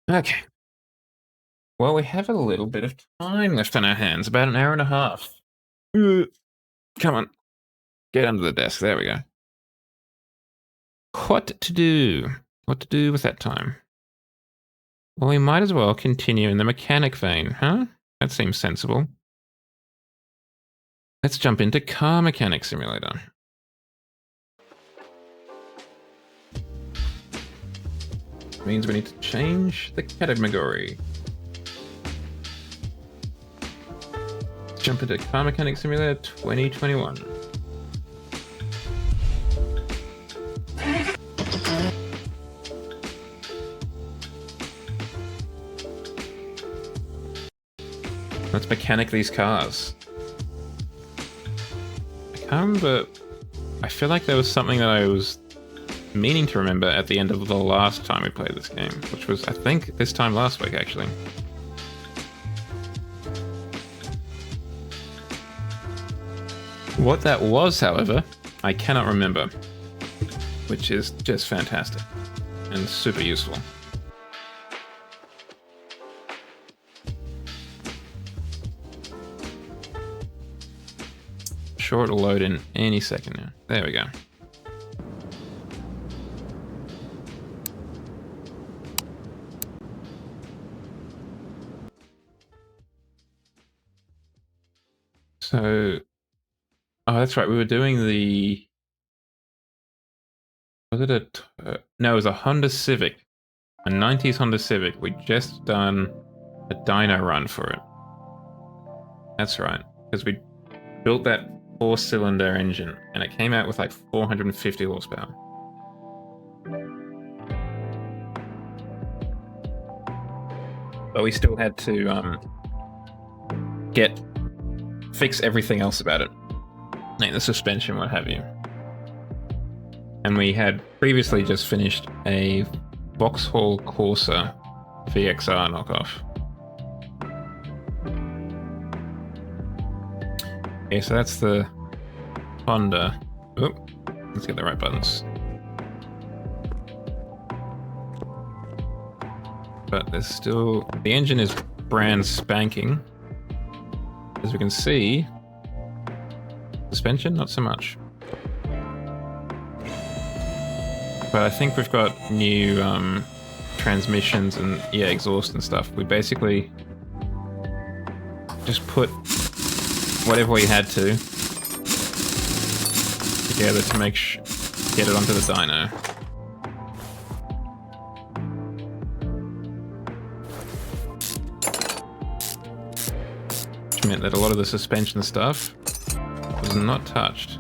Okay. Well, we have a little bit of time left on our hands, about an hour and a half. Come on. Get under the desk. There we go. What to do? What to do with that time? Well, we might as well continue in the mechanic vein, huh? That seems sensible. Let's jump into Car Mechanic Simulator. Means we need to change the category. Jump into Car Mechanic Simulator 2021. Let's mechanic these cars. I can't remember. I feel like there was something that I was meaning to remember at the end of the last time we played this game, which was, I think, this time last week, actually. What that was, however, I cannot remember, which is just fantastic and super useful. Sure, it'll load in any second now. There we go. So, oh, that's right. We were doing the. Was it a? No, it was a Honda Civic, a 90s Honda Civic. We just done a dyno run for it. That's right, because we built that 4-cylinder engine, and it came out with like 450 horsepower. But we still had to fix everything else about it, like the suspension, what have you. And we had previously just finished a Vauxhall Corsa VXR knockoff. Okay, so that's the Honda. Oh, let's get the right buttons. But there's still... The engine is brand spanking. As we can see, suspension, not so much. But I think we've got new transmissions and, yeah, exhaust and stuff. We basically just put whatever we had to together to get it onto the dyno. Which meant that a lot of the suspension stuff was not touched.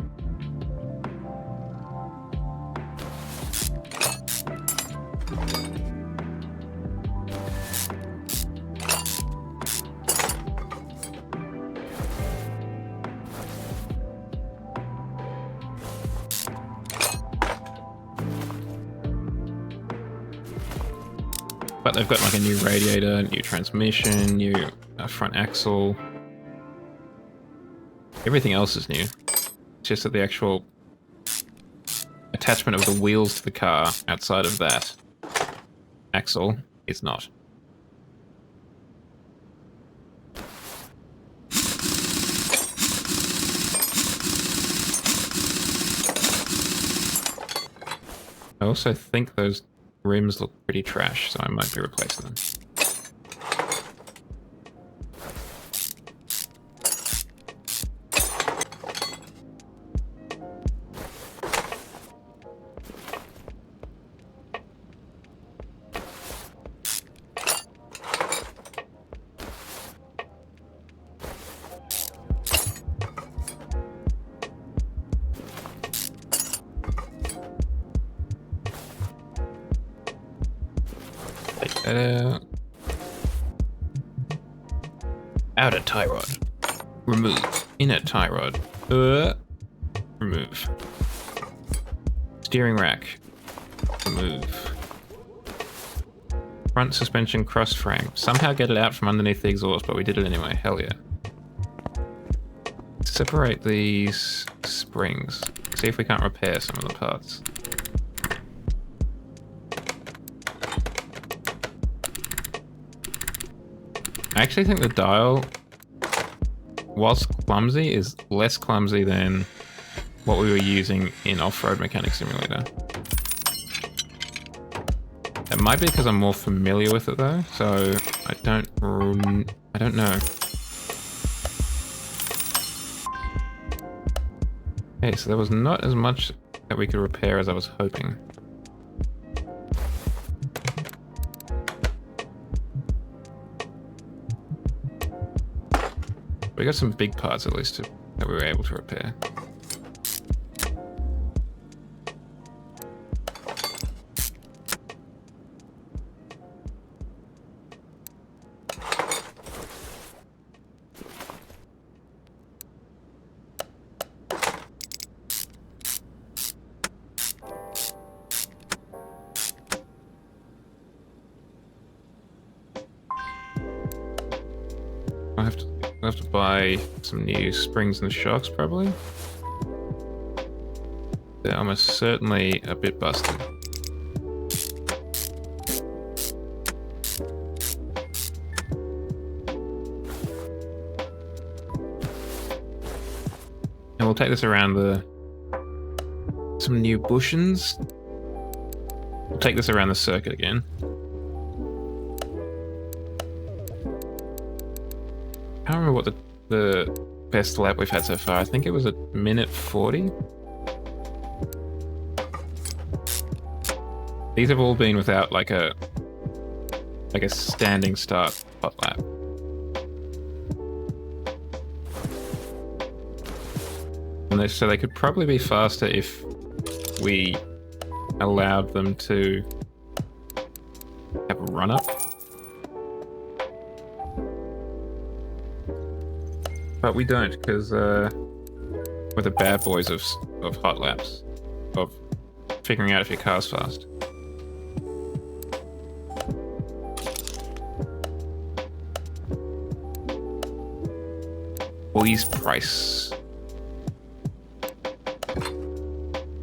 But they've got like a new radiator, new transmission, new front axle. Everything else is new. It's just that the actual attachment of the wheels to the car outside of that axle is not. I also think those rims look pretty trash, so I might be replacing them. Outer tie rod. Remove. Inner tie rod. Remove. Steering rack. Remove. Front suspension cross frame. Somehow get it out from underneath the exhaust, but we did it anyway. Hell yeah. Separate these springs. See if we can't repair some of the parts. I actually think the dial, whilst clumsy, is less clumsy than what we were using in Off-Road Mechanic Simulator. It might be because I'm more familiar with it though, so I don't know. Okay, so there was not as much that we could repair as I was hoping. We got some big parts at least that we were able to repair. I'll have to buy some new springs and shocks, probably. They're almost certainly a bit busted. And we'll take this around some new bushings. We'll take this around the circuit again. I can't remember what the best lap we've had so far. I think it was a minute 40. These have all been without like a standing start hot lap. And so they could probably be faster if we allowed them to have a run up. But we don't, because we're the bad boys of hot laps, of figuring out if your car's fast. Boys Price.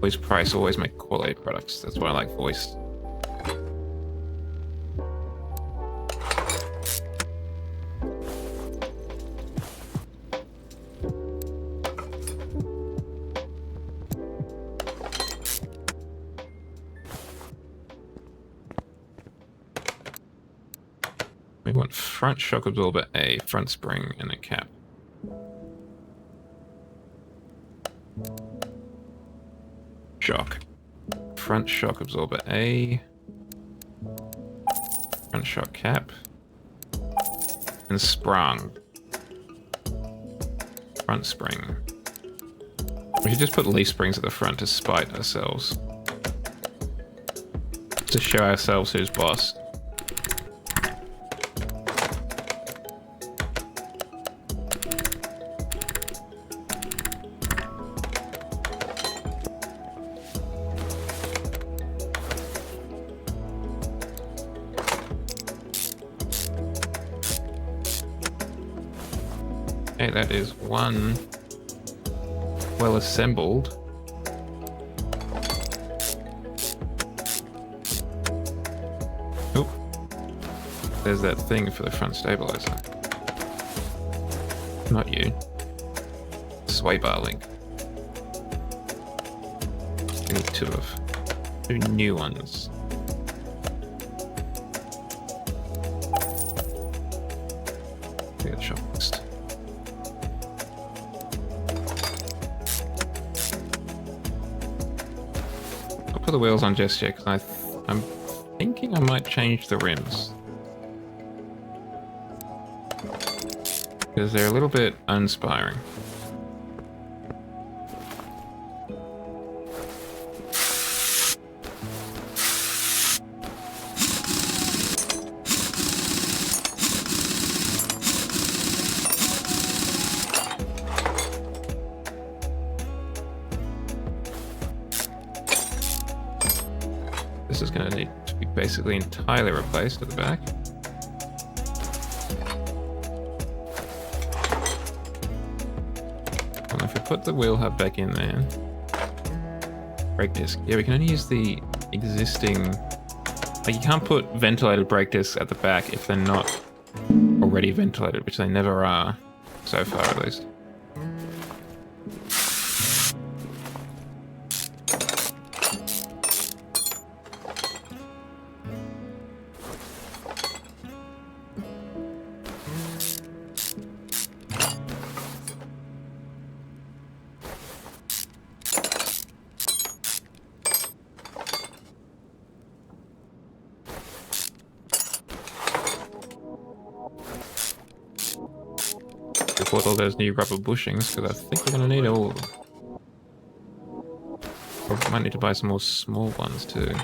Boys Price always make quality products. That's why I like Voice. We want front shock absorber A, front spring, and a cap. Shock. Front shock absorber A. Front shock cap. And sprung. Front spring. We should just put leaf springs at the front to spite ourselves. To show ourselves who's boss. Okay, that is one well assembled. Oop. There's that thing for the front stabilizer. Not you. Sway bar link. We need two new ones. We got shop list. Put the wheels on just yet because I'm thinking I might change the rims because they're a little bit uninspiring. This is going to need to be basically entirely replaced at the back. And if we put the wheel hub back in there, brake disc. Yeah, we can only use the existing. Like, you can't put ventilated brake discs at the back if they're not already ventilated, which they never are, so far at least. bought all those new rubber bushings because I think we're going to need all of them. Or we might need to buy some more small ones too.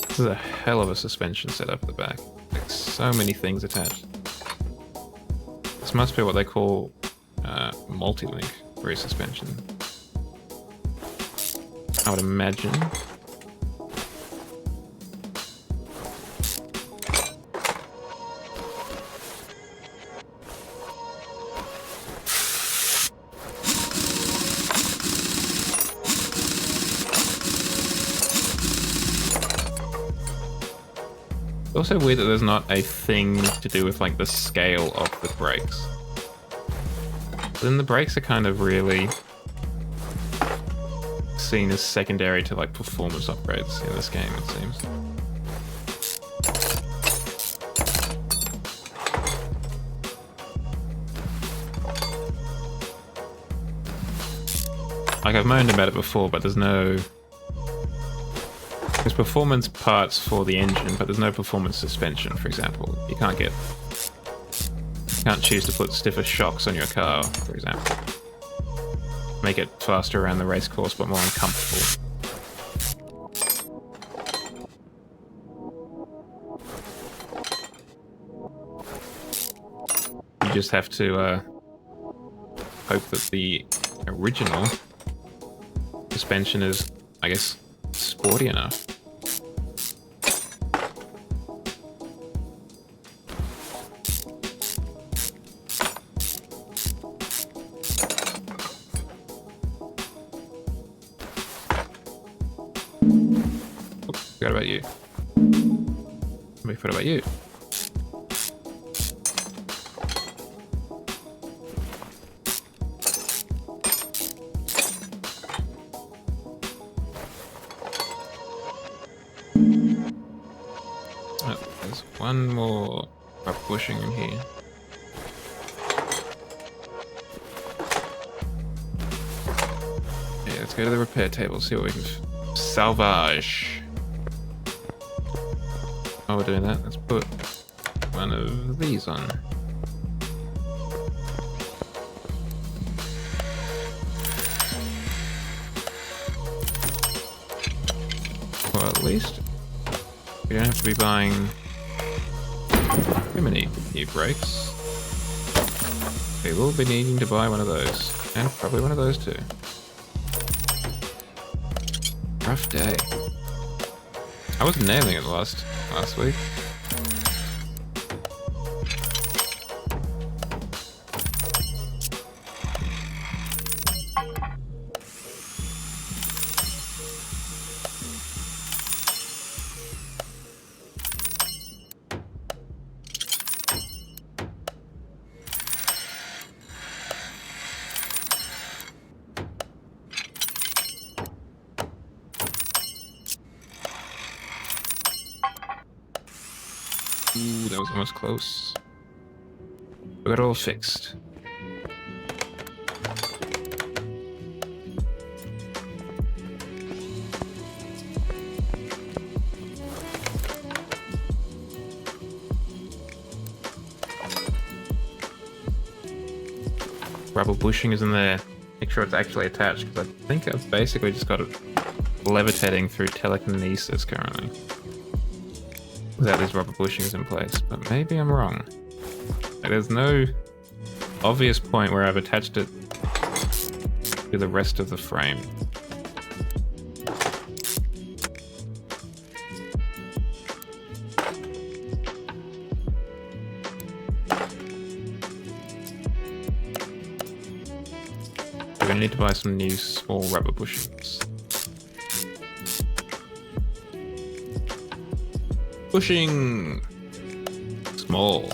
This is a hell of a suspension setup at the back. Like, so many things attached. This must be what they call multi-link rear suspension. I would imagine. It's also weird that there's not a thing to do with like the scale of the brakes. But then the brakes are kind of really seen as secondary to like performance upgrades in this game, it seems. Like I've moaned about it before, but there's performance parts for the engine, but there's no performance suspension, for example. You can't choose to put stiffer shocks on your car, for example. Make it faster around the race course, but more uncomfortable. You just have to hope that the original suspension is, I guess, sporty enough. Forgot about you. Somebody forgot about you. Oh, there's one more bushing in here. Yeah, let's go to the repair table, see what we can salvage. While we're doing that, let's put one of these on. Well, at least we don't have to be buying too many new brakes. We will be needing to buy one of those, and probably one of those too. Rough day. I was nailing it last week. Ooh, that was almost close. We got it all fixed. Rubber bushing is in there. Make sure it's actually attached, because I think I've basically just got it levitating through telekinesis currently, without these rubber bushings in place, but maybe I'm wrong. Like, there's no obvious point where I've attached it to the rest of the frame. We're gonna need to buy some new small rubber bushings. Bushing! Small.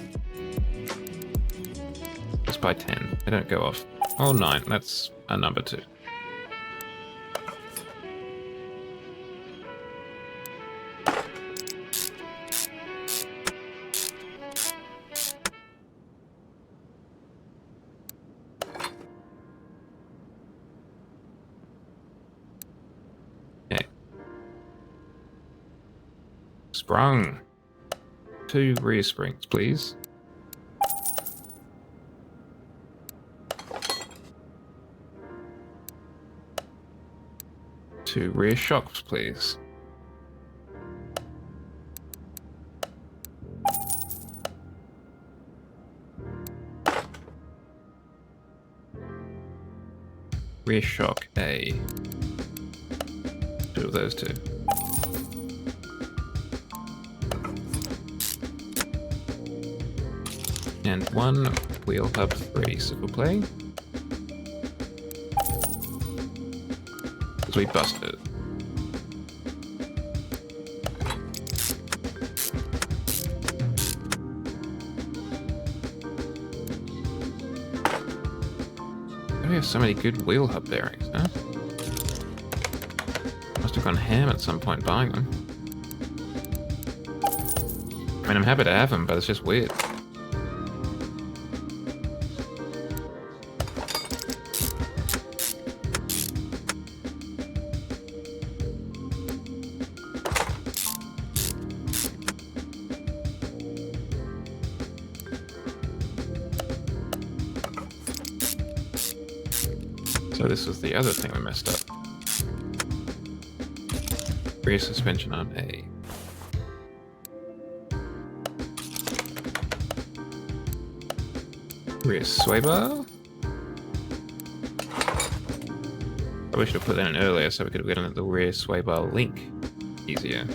Just by 10. They don't go off. Oh, 9. That's a number 2. Sprung. 2 rear springs, please. Two rear shocks, please. Rear shock A. 2 of those 2. And 1 wheel hub 3, s'il vous plaît. Because we busted it. We have so many good wheel hub bearings, huh? Must have gone ham at some point buying them. I mean, I'm happy to have them, but it's just weird. So this was the other thing we messed up. Rear suspension on A. Rear sway bar. Probably should have put that in earlier so we could have gotten the rear sway bar link easier.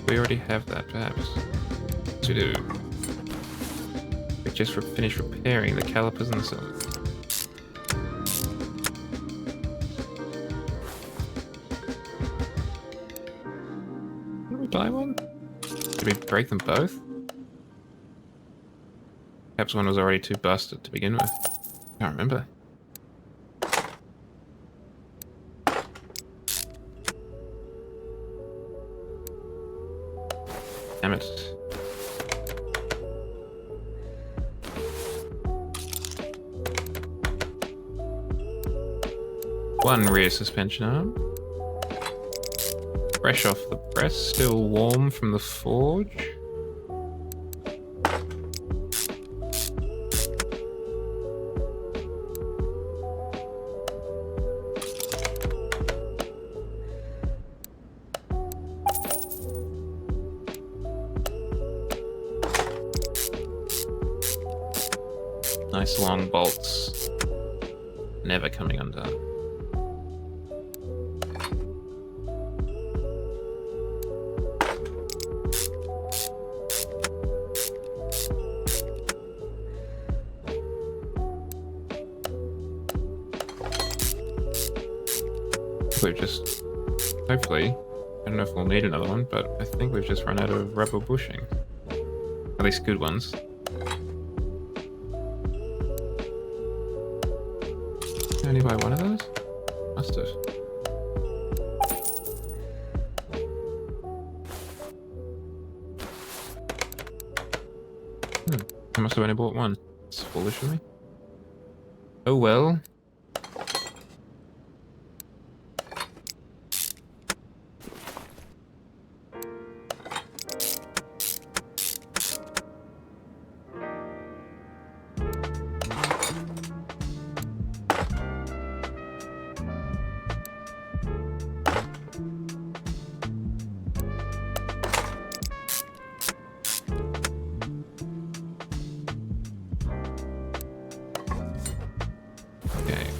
We already have that, perhaps. Yes, we do. We just finished repairing the calipers and the cylinders. Did we buy one? Did we break them both? Perhaps one was already too busted to begin with. I can't remember. Damn it. One rear suspension arm. Fresh off the press, still warm from the forge. Nice long bolts, never coming undone. We've just, hopefully, I don't know if we'll need another one, but I think we've just run out of rubber bushing. At least good ones. Only buy one of those? Must have. I must have only bought one. It's foolish of me. Oh well.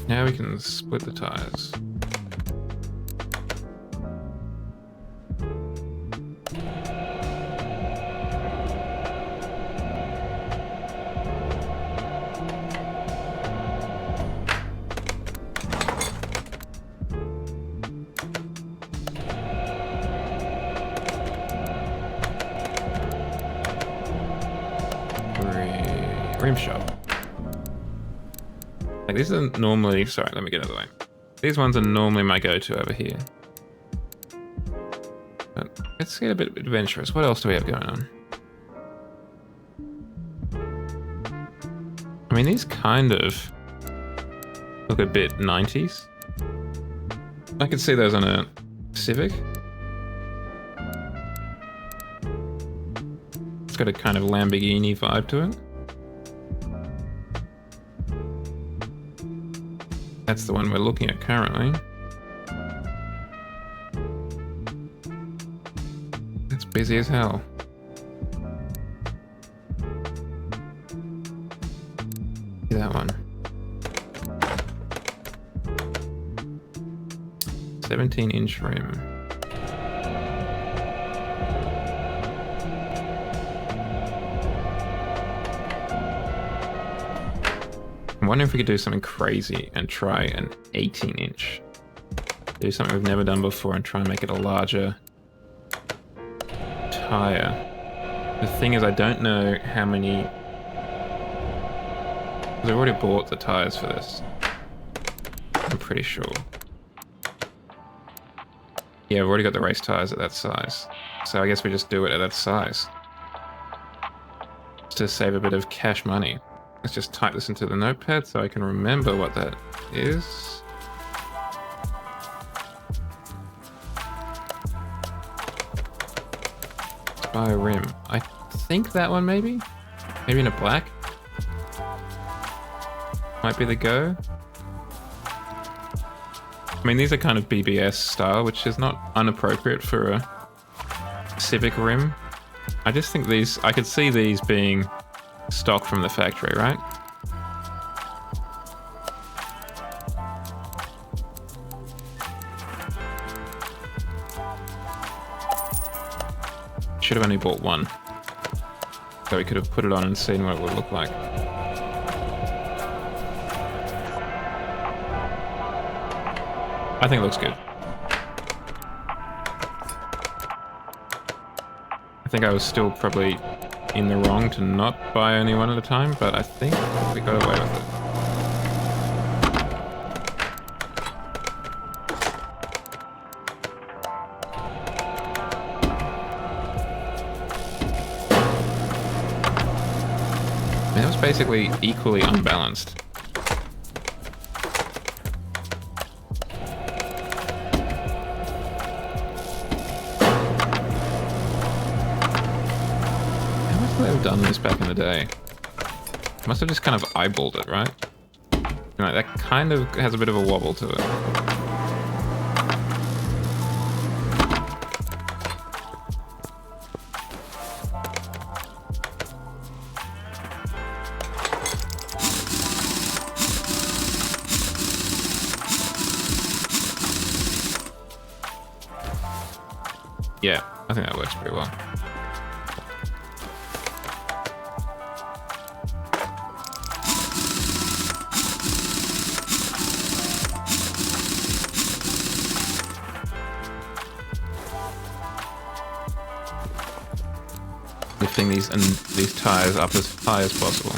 Now we can split the tires. Rim shop. Like these are normally, sorry, let me get out of the way. These ones are normally my go-to over here. But let's get a bit adventurous. What else do we have going on? I mean, these kind of look a bit 90s. I could see those on a Civic. It's got a kind of Lamborghini vibe to it. That's the one we're looking at currently. It's busy as hell. See that one. 17-inch rim. I'm wondering if we could do something crazy and try an 18-inch. Do something we've never done before and try and make it a larger tire. The thing is, I don't know how many... Because I've already bought the tires for this. I'm pretty sure. Yeah, I've already got the race tires at that size. So I guess we just do it at that size. Just to save a bit of cash money. Let's just type this into the notepad so I can remember what that is. Buy a rim. I think that one maybe? Maybe in a black? Might be the go. I mean, these are kind of BBS style, which is not inappropriate for a Civic rim. I just think these, I could see these being stock from the factory, right? Should have only bought one. So we could have put it on and seen what it would look like. I think it looks good. I think I was still probably in the wrong to not buy only one at a time, but I think we got away with it. I mean, that was basically equally unbalanced. Done this back in the day. Must have just kind of eyeballed it, right? You know, that kind of has a bit of a wobble to it. Yeah, I think that works pretty well. Lifting these tires up as high as possible.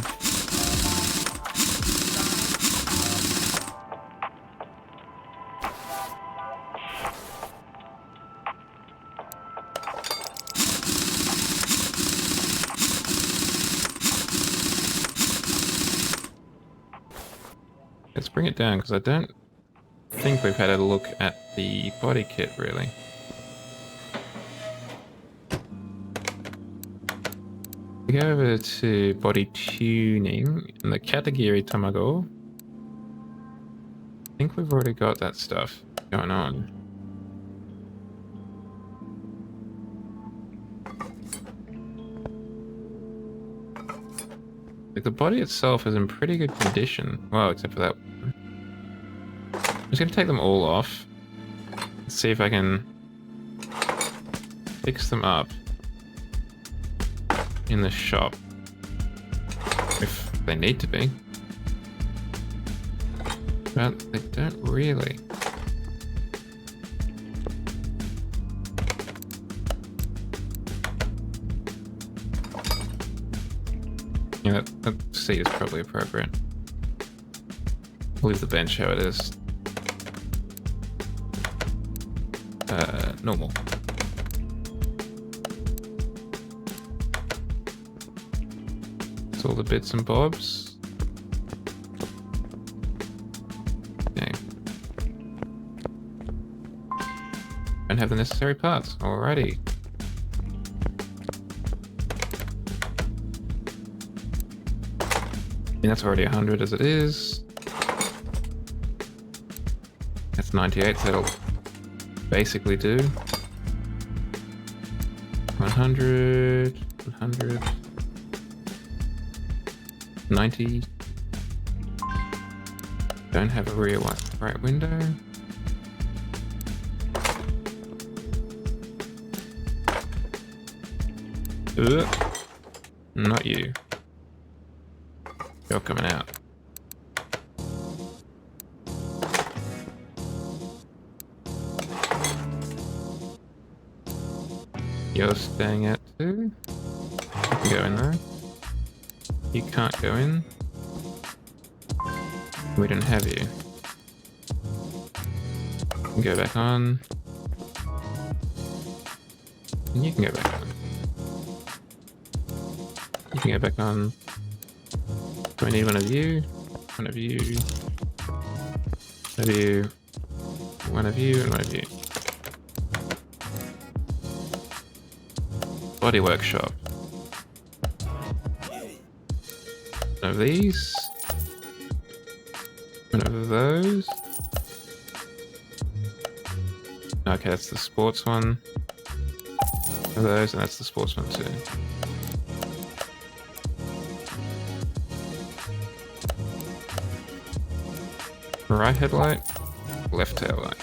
Let's bring it down because I don't think we've had a look at the body kit really. We go over to body tuning in the category Tamago. I think we've already got that stuff going on. Like the body itself is in pretty good condition. Well, except for that one. I'm just gonna take them all off. Let's see if I can fix them up in the shop if they need to be, but they don't really. Yeah, that seat is probably appropriate. We'll leave the bench how it is. all the bits and bobs. Okay. Don't have the necessary parts. Alrighty. And that's already 100 as it is. That's 98, so that'll basically do 100, 100, 90. Don't have a rear right window. Not you. You're coming out. You're staying out too. You can go in there. You can't go in. We don't have you. You can go back on. And you can go back on. You can go back on. Do I need one of you? One of you. One of you. One of you and one of you. Body workshop. One of these. One of those. Okay, that's the sports one. One of those, and that's the sports one too. Right headlight, left tail light.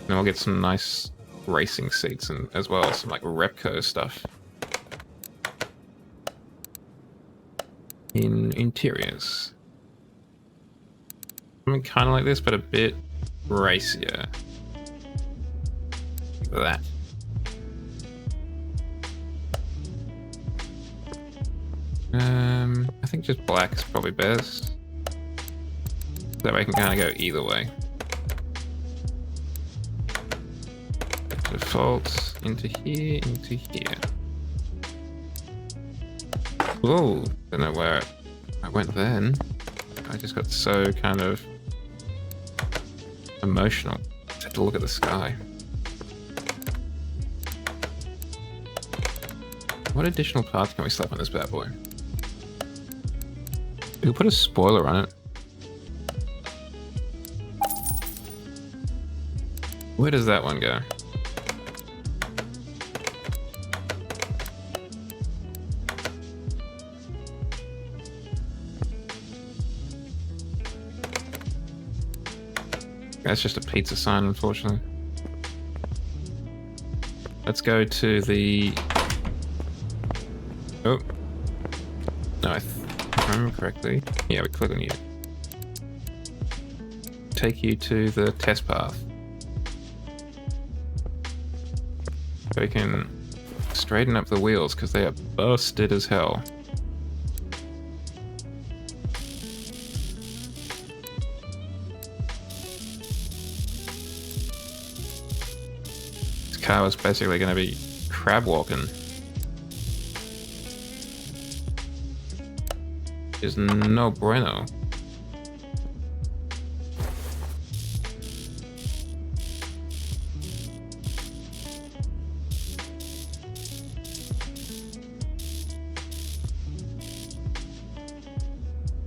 And we'll get some nice racing seats and as well as some like Repco stuff. In interiors. I mean, kind of like this, but a bit racier. That. I think just black is probably best. That way I can kind of go either way. Default into here, into here. Whoa, don't know where I went then. I just got so kind of emotional. Just had to look at the sky. What additional parts can we slap on this bad boy? We can put a spoiler on it. Where does that one go? That's just a pizza sign, unfortunately. Let's go to the... Oh. No, if I remember correctly. Yeah, we click on you. Take you to the test path. So we can straighten up the wheels because they are busted as hell. This car was basically going to be crab walking. Is no bueno.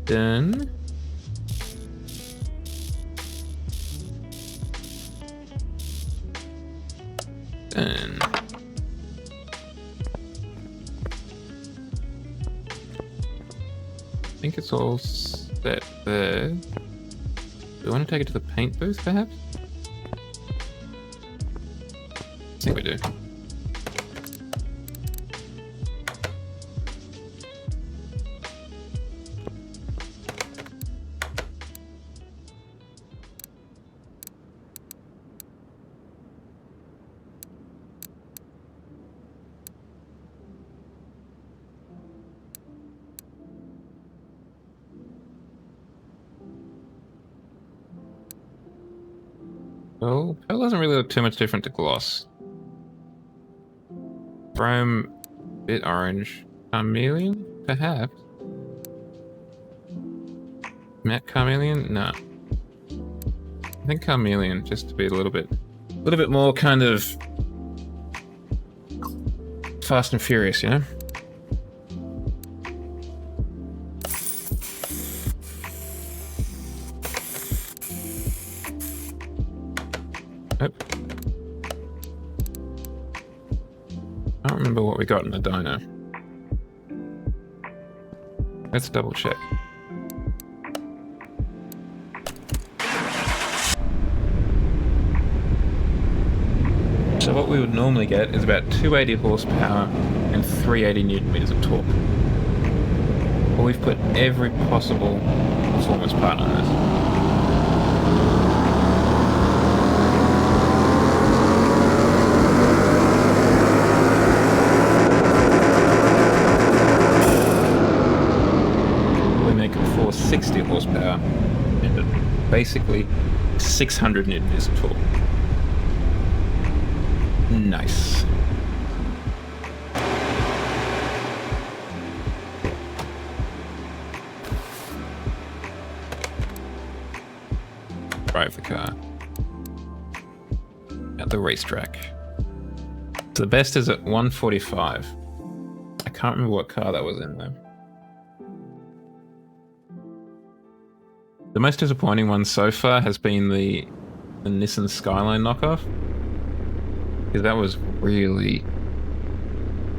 Done. Done. I think it's all set there. Do we want to take it to the paint booth, perhaps? I think we do. Pearl doesn't really look too much different to gloss. Chrome, bit orange. Carmelian, perhaps. Matte Carmelian? No. I think Carmelian, just to be a little bit more kind of Fast and Furious, you know? Oh. I don't remember what we got in the diner. Let's double check. So what we would normally get is about 280 horsepower and 380 newton meters of torque. But we've put every possible performance part on this. We make it 460 horsepower and basically 600 newton meters of torque. Nice. Drive the car at the racetrack. So the best is at 145. I can't remember what car that was in though. The most disappointing one so far has been the Nissan Skyline knockoff. Because that was really...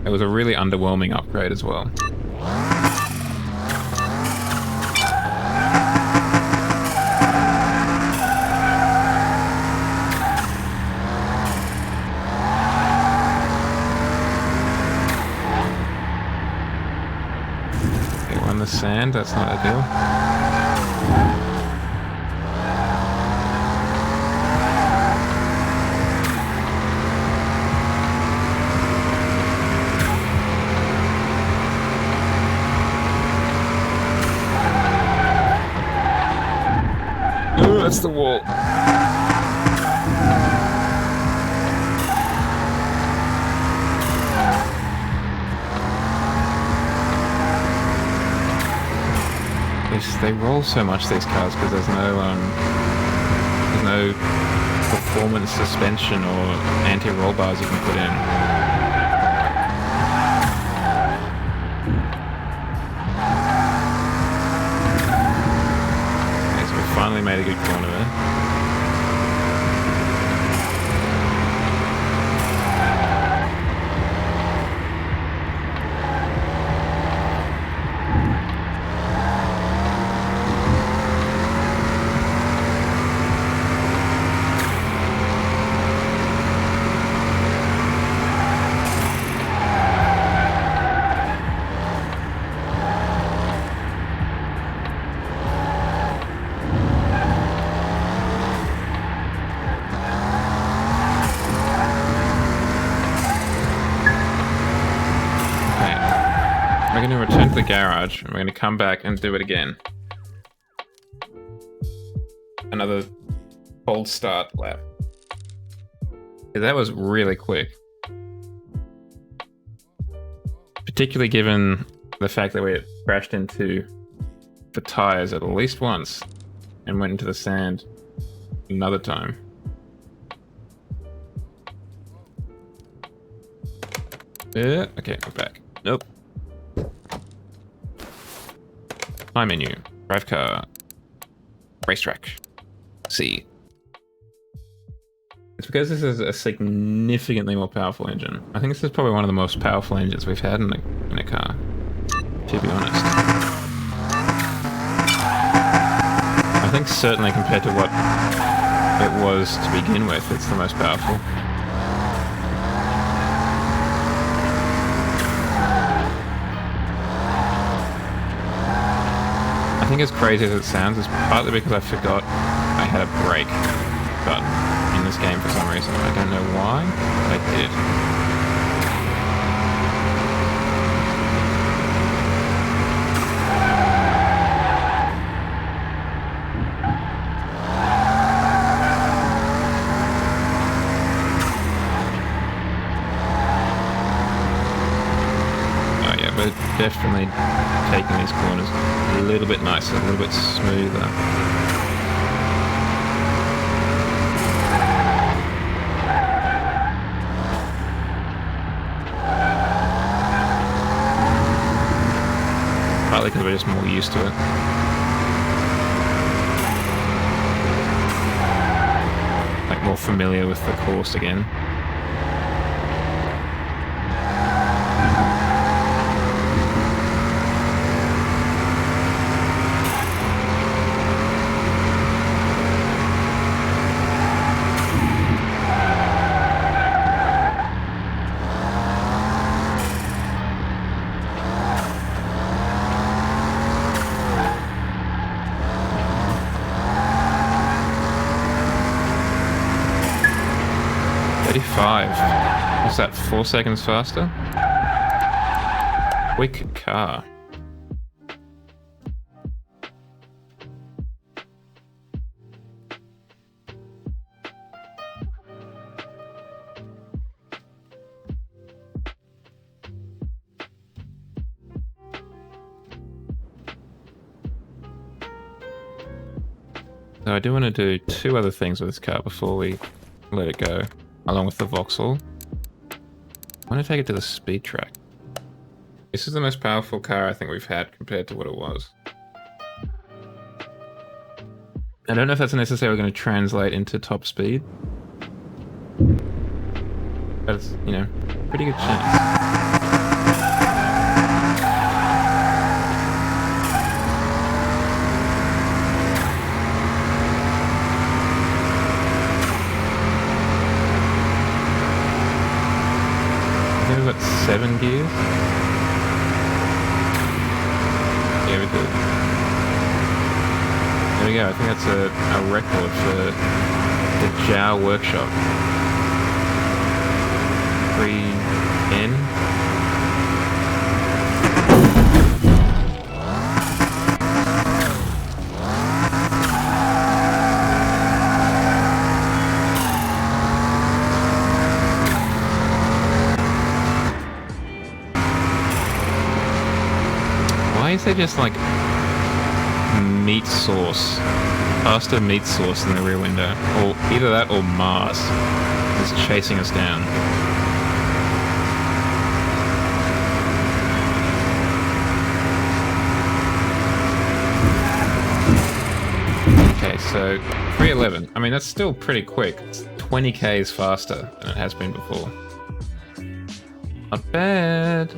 It was a really underwhelming upgrade as well. Okay, we're on the sand, that's not ideal. That's the wall. They roll so much, these cars, because there's no performance suspension or anti-roll bars you can put in. Finally made a good corner there. We're going to return to the garage, and we're going to come back and do it again. Another cold start lap. Yeah, that was really quick. Particularly given the fact that we crashed into the tires at least once, and went into the sand another time. Yeah, okay, we're back. Nope. My menu. Drive car. Racetrack. C. It's because this is a significantly more powerful engine. I think this is probably one of the most powerful engines we've had in a car, to be honest. I think certainly compared to what it was to begin with, it's the most powerful. I think as crazy as it sounds, it's partly because I forgot I had a brake button in this game for some reason. I don't know why, but I did. We're definitely taking these corners a little bit nicer, a little bit smoother. Partly because we're just more used to it. Like more familiar with the course again. What's that, 4 seconds faster? Quick car. So I do want to do 2 other things with this car before we let it go, along with the Vauxhall. I want to take it to the speed track. This is the most powerful car I think we've had compared to what it was. I don't know if that's necessarily going to translate into top speed. But it's, you know, pretty good chance. We've got 7 gears. Yeah, we do. There we go. I think that's a record for the Jow Workshop. 3N. Why is there just like meat sauce, pasta meat sauce in the rear window? Or either that or Mars is chasing us down. Okay, so 311. I mean, that's still pretty quick. It's 20 k's faster than it has been before. Not bad.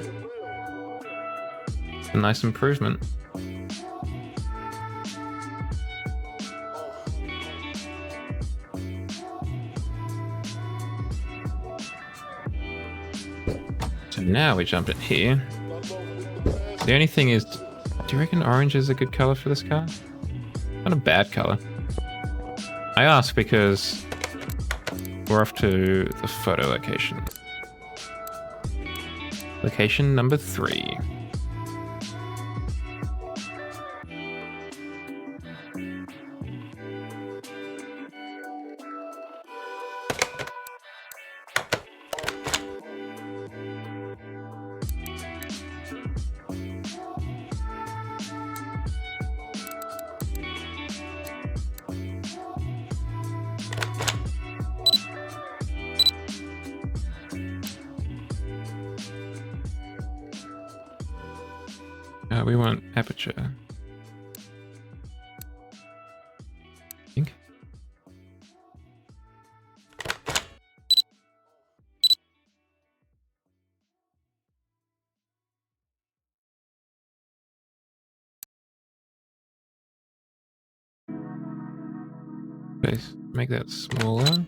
A nice improvement. So now we jump in here. The only thing is, do you reckon orange is a good color for this car? Not a bad color. I ask because we're off to the photo location. Location number 3. We want aperture. I think. Okay, make that smaller.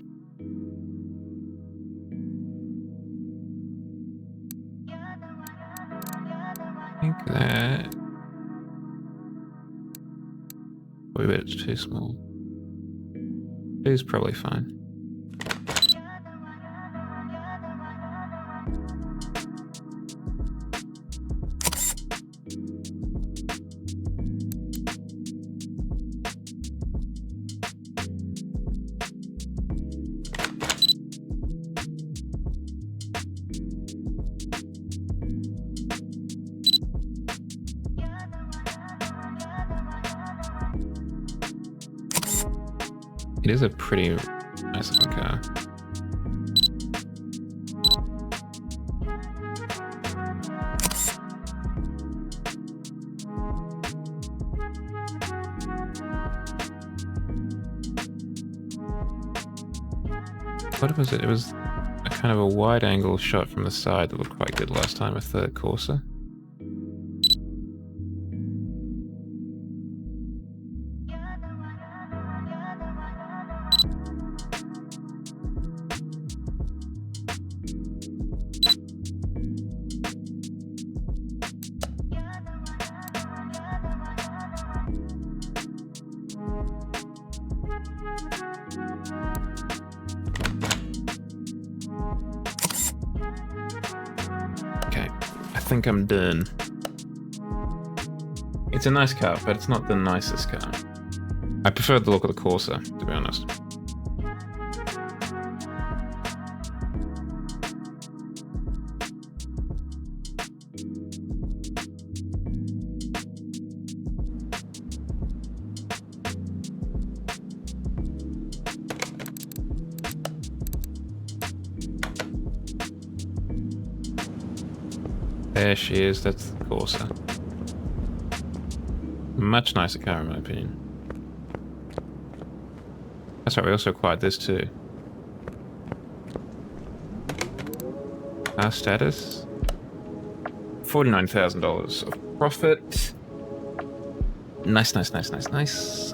I think that... Oh, I bet it's too small. 2 is probably fine. It is a pretty nice looking car. What was it? It was a kind of a wide angle shot from the side that looked quite good last time with the Corsa. I think I'm done. It's a nice car, but it's not the nicest car. I prefer the look of the Corsa, to be honest. There she is, that's the Corsa. Much nicer car in my opinion. That's right, we also acquired this too. Our status? $49,000 of profit. Nice, nice, nice, nice, nice.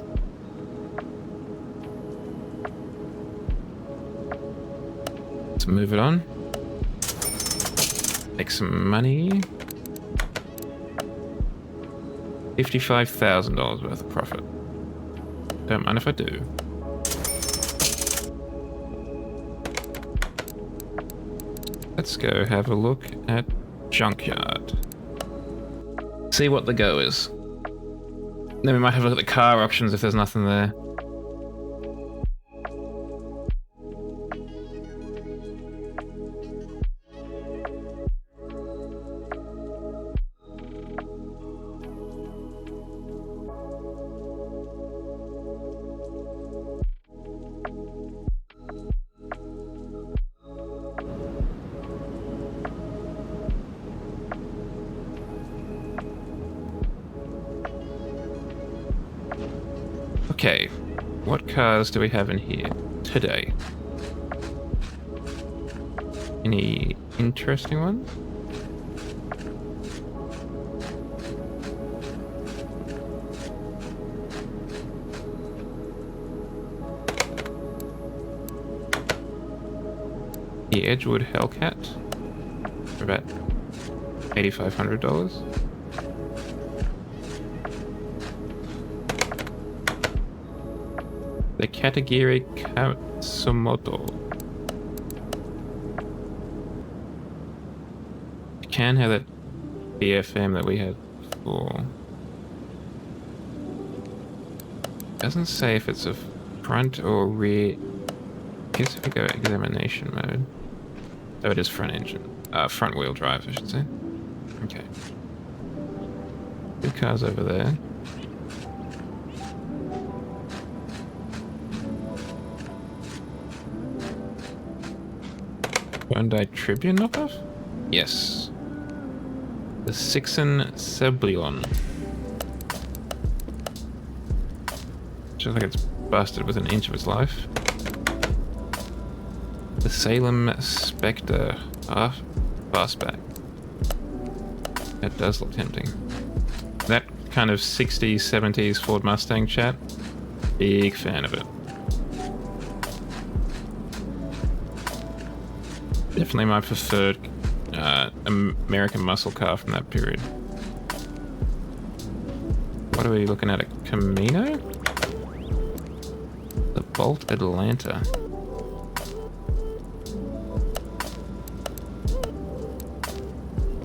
Let's move it on. Make some money. $55,000 worth of profit. Don't mind if I do. Let's go have a look at Junkyard. See what the go is. Then we might have a look at the car options if there's nothing there. Okay, what cars do we have in here today? Any interesting ones? The Edgewood Hellcat for about $8,500. The Katagiri Katsumoto. You can have that BFM that we had before. Doesn't say if it's a front or rear. I guess if we go examination mode. Oh, it is front engine. Front wheel drive, I should say. Okay. Two cars over there. Hyundai Tribune knockoff? Yes. The Sixon Ceblion. Just like it's busted with an inch of its life. The Salem Spectre fastback. That does look tempting. That kind of 60s, 70s Ford Mustang chat. Big fan of it. Definitely my preferred American muscle car from that period. What are we looking at? A Camino? The Bolt Atlanta.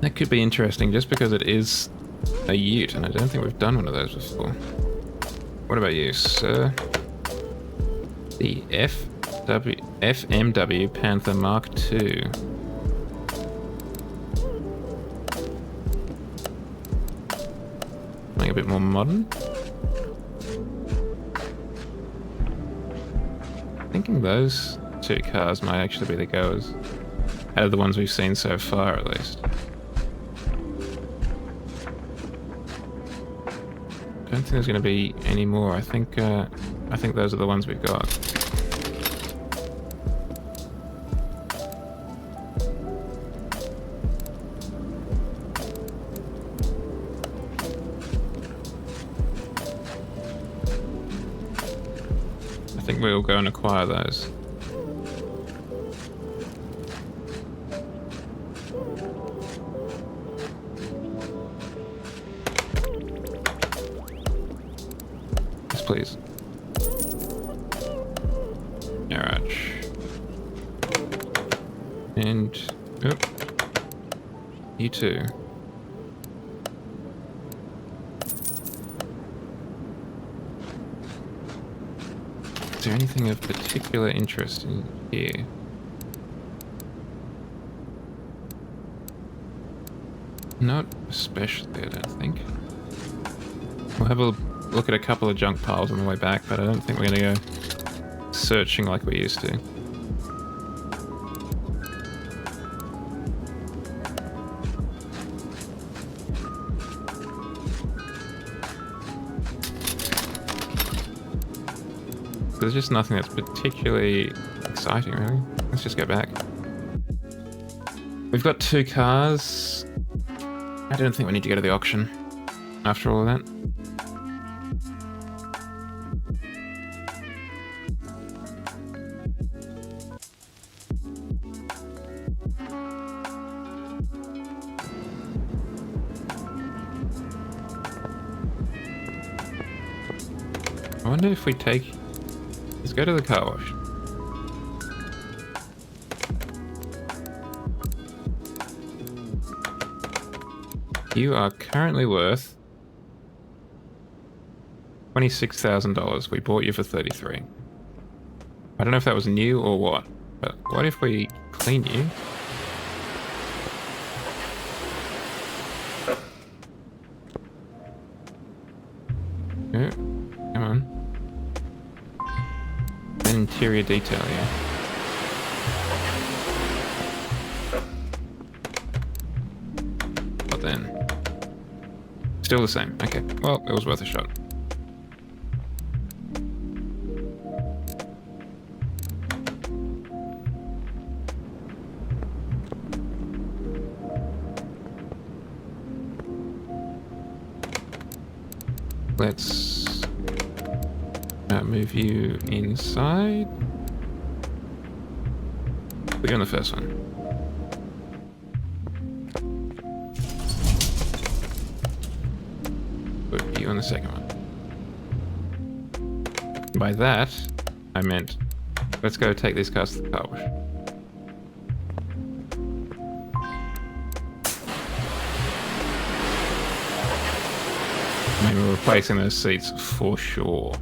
That could be interesting just because it is a ute, and I don't think we've done one of those before. What about you, sir? The FMW Panther Mark II. Something a bit more modern. thinking those two cars might actually be the goers. Out of the ones we've seen so far, at least. I don't think there's going to be any more. I think those are the ones we've got. I think we'll go and acquire those. Yes, please. Alright. And... oh. You too. Is there anything of particular interest in here? Not especially, I don't think. We'll have a look at a couple of junk piles on the way back, but I don't think we're going to go searching like we used to. There's just nothing that's particularly exciting, really. Let's just go back. We've got 2 cars. I don't think we need to go to the auction after all of that. I wonder if we take... let's go to the car wash. You are currently worth $26,000. We bought you for $33,000. I don't know if that was new or what, but what if we clean you? Oh, come on. An interior detail, yeah. What then? Still the same. Okay, well, it was worth a shot. Let's move you inside. Put you on the first one. Put you on the second one. By that, I meant, let's go take these cars to the car wash. I mean, we're replacing those seats for sure.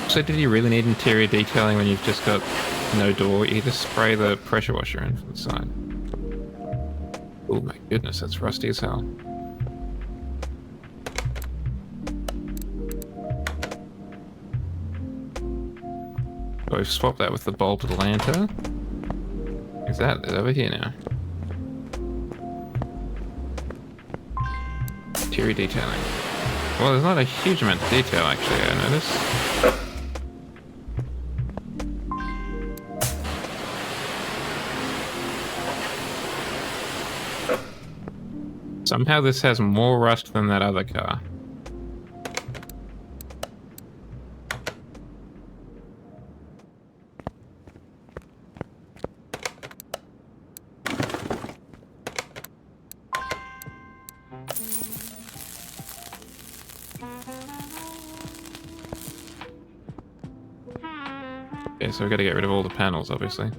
So did you really need interior detailing when you've just got no door? You just spray the pressure washer in from the side. Oh my goodness, that's rusty as hell. So we've swapped that with the bolted lantern. Is that it's over here now? Interior detailing. Well, there's not a huge amount of detail actually, I notice. Somehow this has more rust than that other car. Okay, so we've got to get rid of all the panels, obviously.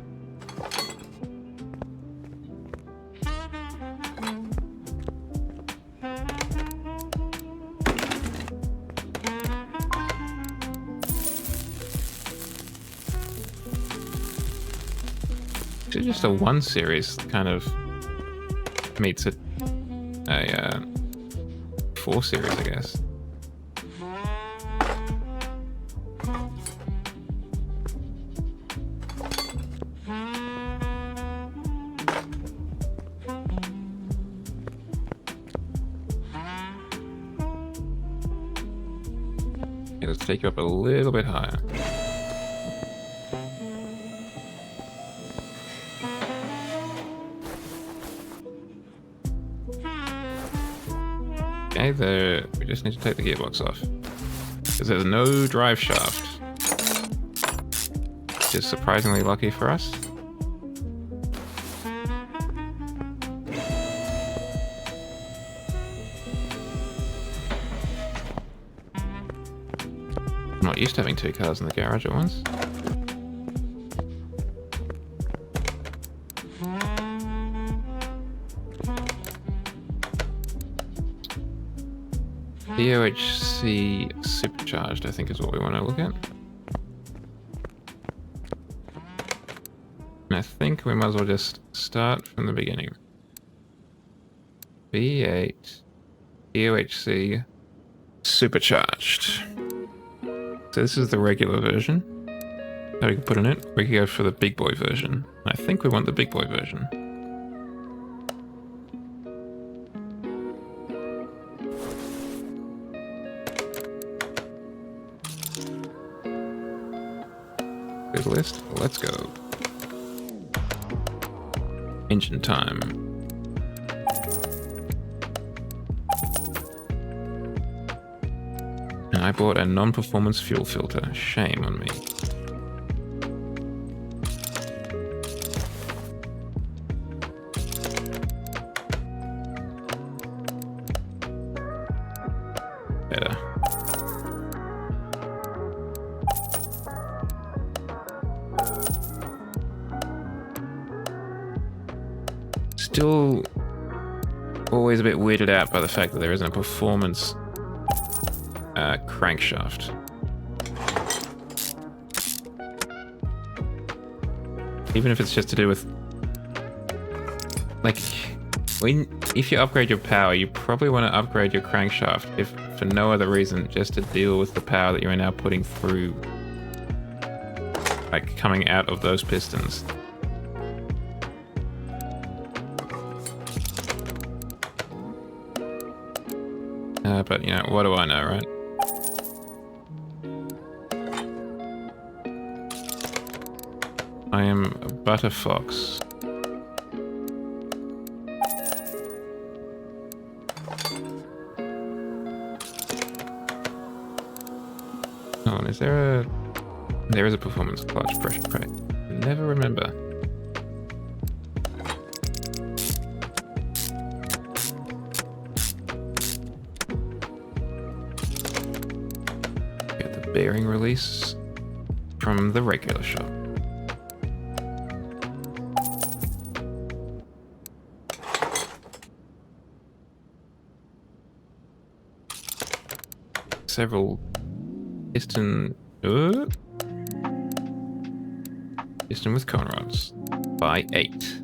Just a 1 series kind of meets a 4 series, I guess. Okay, let's take you up a little bit higher. Okay, there. We just need to take the gearbox off. Because there's no drive shaft. Which is surprisingly lucky for us. I'm not used to having 2 cars in the garage at once. DOHC supercharged, I think, is what we want to look at. And I think we might as well just start from the beginning. V8 DOHC supercharged. So this is the regular version that we can put in it. We can go for the big boy version. I think we want the big boy version. Good list. Let's go. Engine time. And I bought a non-performance fuel filter. Shame on me. Better. Still always a bit weirded out by the fact that there isn't a performance crankshaft. Even if it's just to do with, like, if you upgrade your power, you probably want to upgrade your crankshaft, if for no other reason, just to deal with the power that you're now putting through, like, coming out of those pistons. But, you know, what do I know, right? I am a butterfox. Oh, and is there a... There is a performance clutch pressure brake. Never remember. Bearing release from the regular shop. Several piston with cone rods by 8.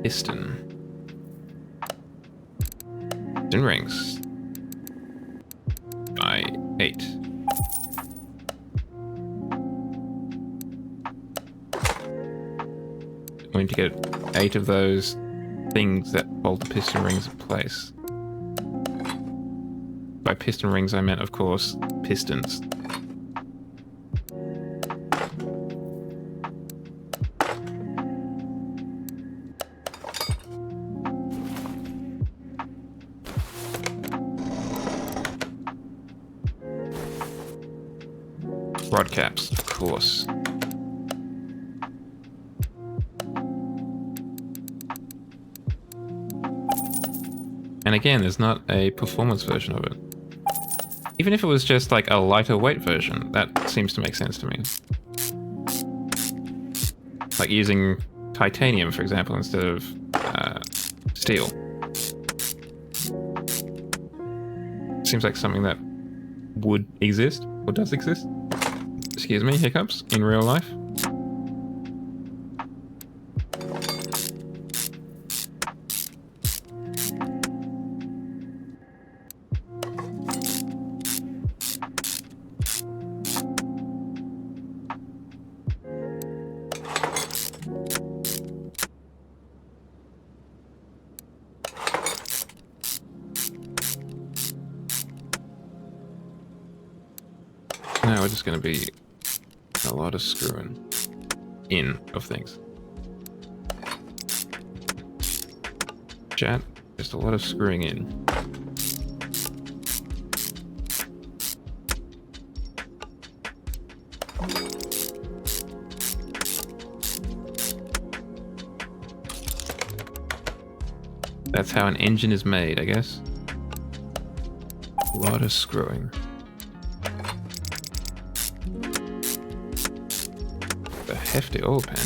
Piston rings by 8. We need to get 8 of those things that hold the piston rings in place. By piston rings, I meant, of course, pistons. Rod caps, of course. And again, there's not a performance version of it. Even if it was just like a lighter weight version, that seems to make sense to me. Like using titanium, for example, instead of steel. Seems like something that would exist, or does exist. Excuse me, hiccups in real life. we're just going to be a lot of screwing in of things. Chat, just a lot of screwing in. That's how an engine is made, I guess. A lot of screwing. A hefty oil pan.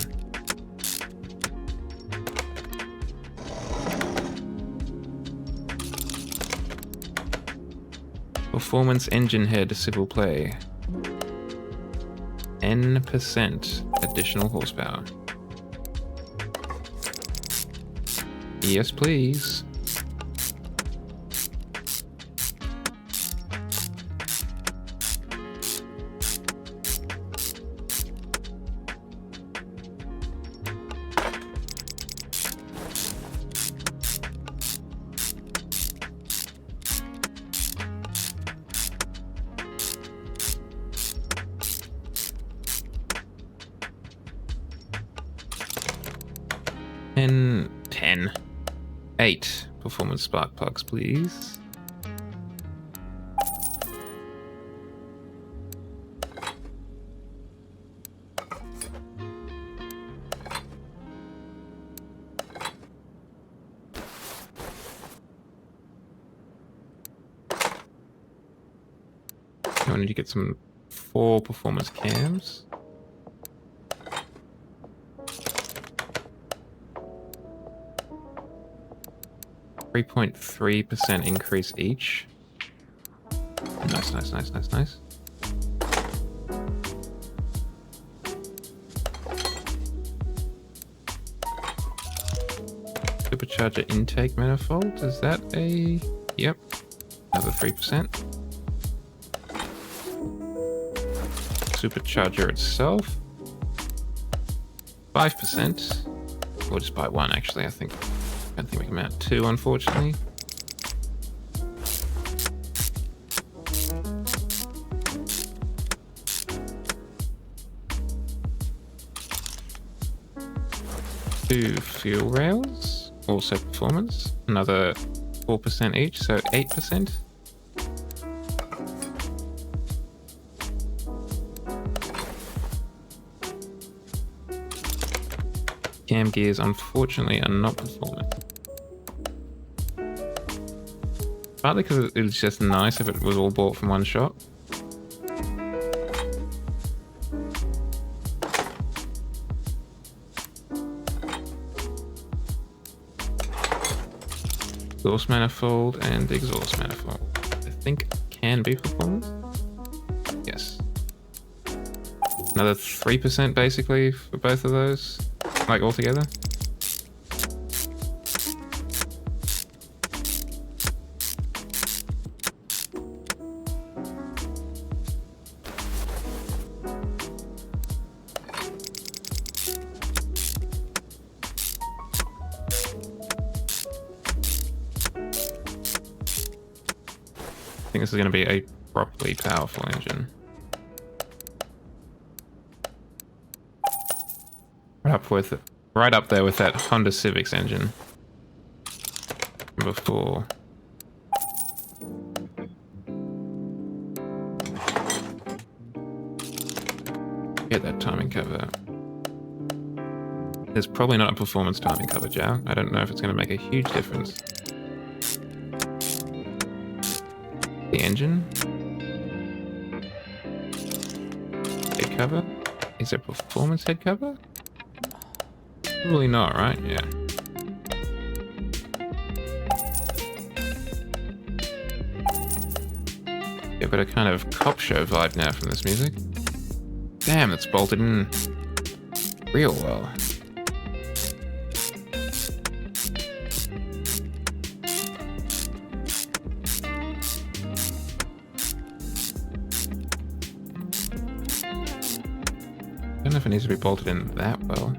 Performance engine head civil play. N% additional horsepower. Yes, please. And 10. 8 performance spark plugs, please. I need to get some 4 performance cams. 3.3% increase each. Nice, nice, nice, nice, nice. Supercharger intake manifold, is that a... Yep, another 3%. Supercharger itself, 5%. We'll just buy 1 actually, I think. I don't think we can mount 2, unfortunately. Two fuel rails, also performance, another 4% each, so 8%. Cam gears, unfortunately, are not performant. Partly because it was just nice if it was all bought from one shop. Exhaust manifold and exhaust manifold, I think can be performant. Yes. Another 3% basically for both of those, like all together. I think this is going to be a properly powerful engine. Right up there with that Honda Civic's engine before. Get that timing cover. There's probably not a performance timing cover, Jow. I don't know if it's going to make a huge difference. The engine. Head cover. Is there performance head cover? Probably not, right? Yeah. I've got a kind of cop show vibe now from this music. Damn, it's bolted in real well. I don't know if it needs to be bolted in that well.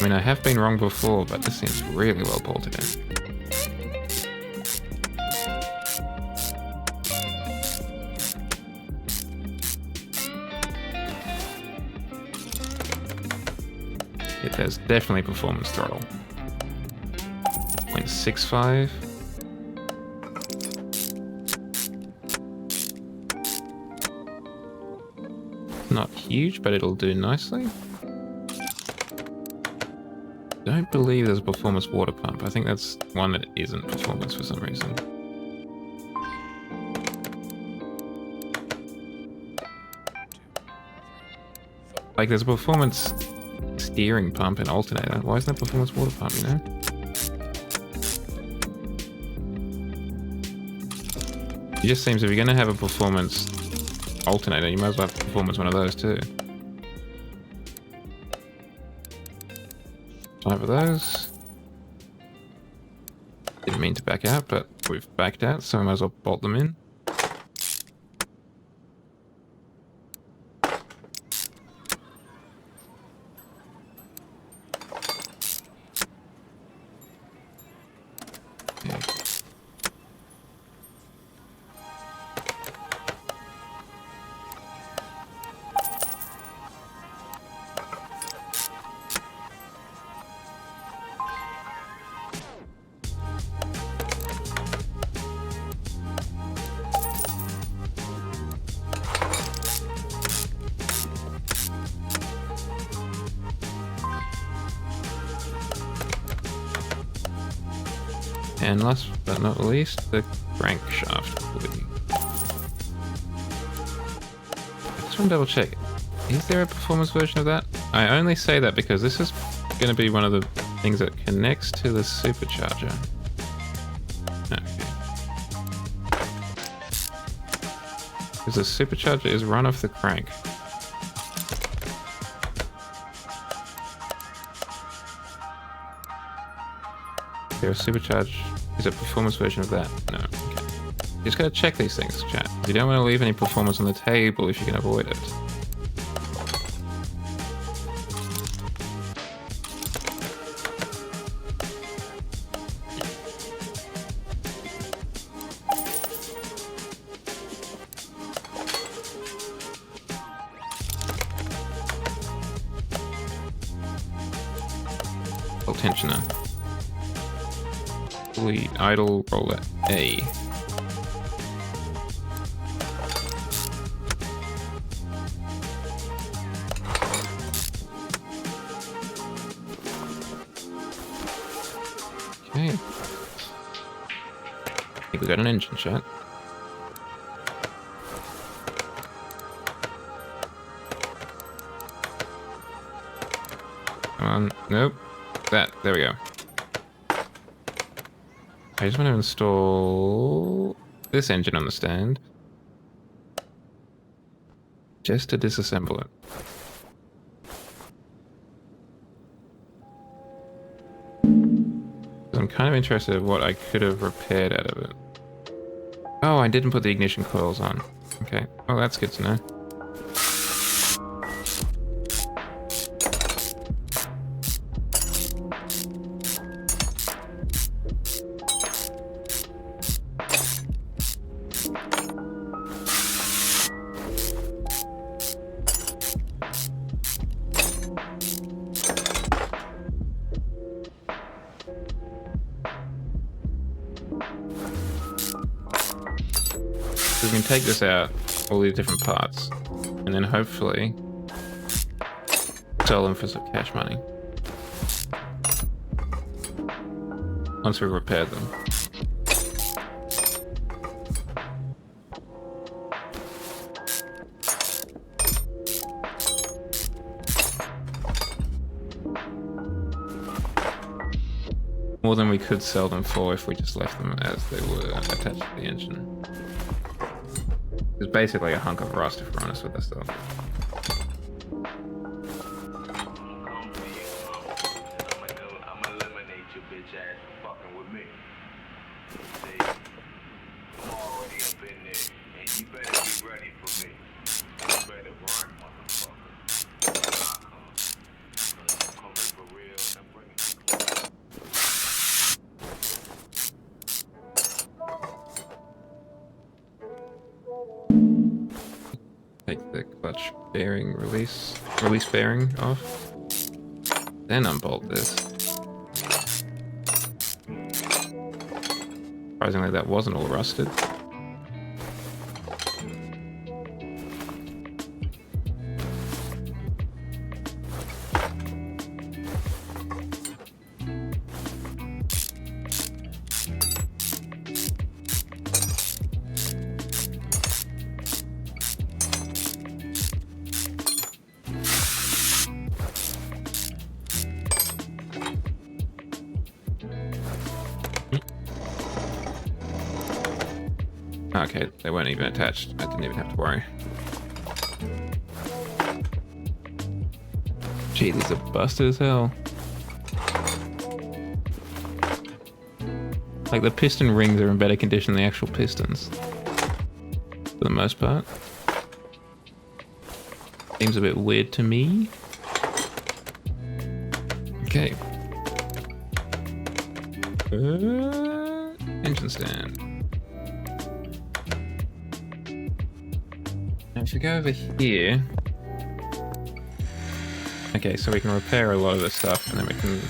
I mean, I have been wrong before, but this seems really well bolted in. Yeah, there's definitely performance throttle. 0.65. Not huge, but it'll do nicely. Don't believe there's a performance water pump. I think that's one that isn't performance for some reason. Like, there's a performance steering pump and alternator. Why isn't there a performance water pump, you know? It just seems if you're going to have a performance alternator, you might as well have performance one of those too. Time for those. Didn't mean to back out, but we've backed out, so we might as well bolt them in. And last but not least, the crankshaft pulley. I just want to double check. Is there a performance version of that? I only say that because this is going to be one of the things that connects to the supercharger. Okay. Because the supercharger is run off the crank. There a supercharge? Is a performance version of that? No. Okay. You just gotta check these things, chat. You don't want to leave any performance on the table if you can avoid it. Full tensioner. Idle roller A. Okay. I think we got an engine shot. Come on. Nope. That. There we go. I just want to install this engine on the stand. Just to disassemble it. I'm kind of interested in what I could have repaired out of it. Oh, I didn't put the ignition coils on. Okay, well that's good to know. We can take this out, all these different parts, and then hopefully sell them for some cash money. Once we've repaired them. More than we could sell them for if we just left them as they were attached to the engine. It's basically a hunk of rust if we're honest with this stuff. Take the clutch bearing release bearing off. Then unbolt this. Surprisingly, that wasn't all rusted. Okay, they weren't even attached. I didn't even have to worry. Gee, these are busted as hell. Like, the piston rings are in better condition than the actual pistons. For the most part. Seems a bit weird to me. Okay. Engine stand. Now if we go over here... Okay, so we can repair a lot of this stuff and then we can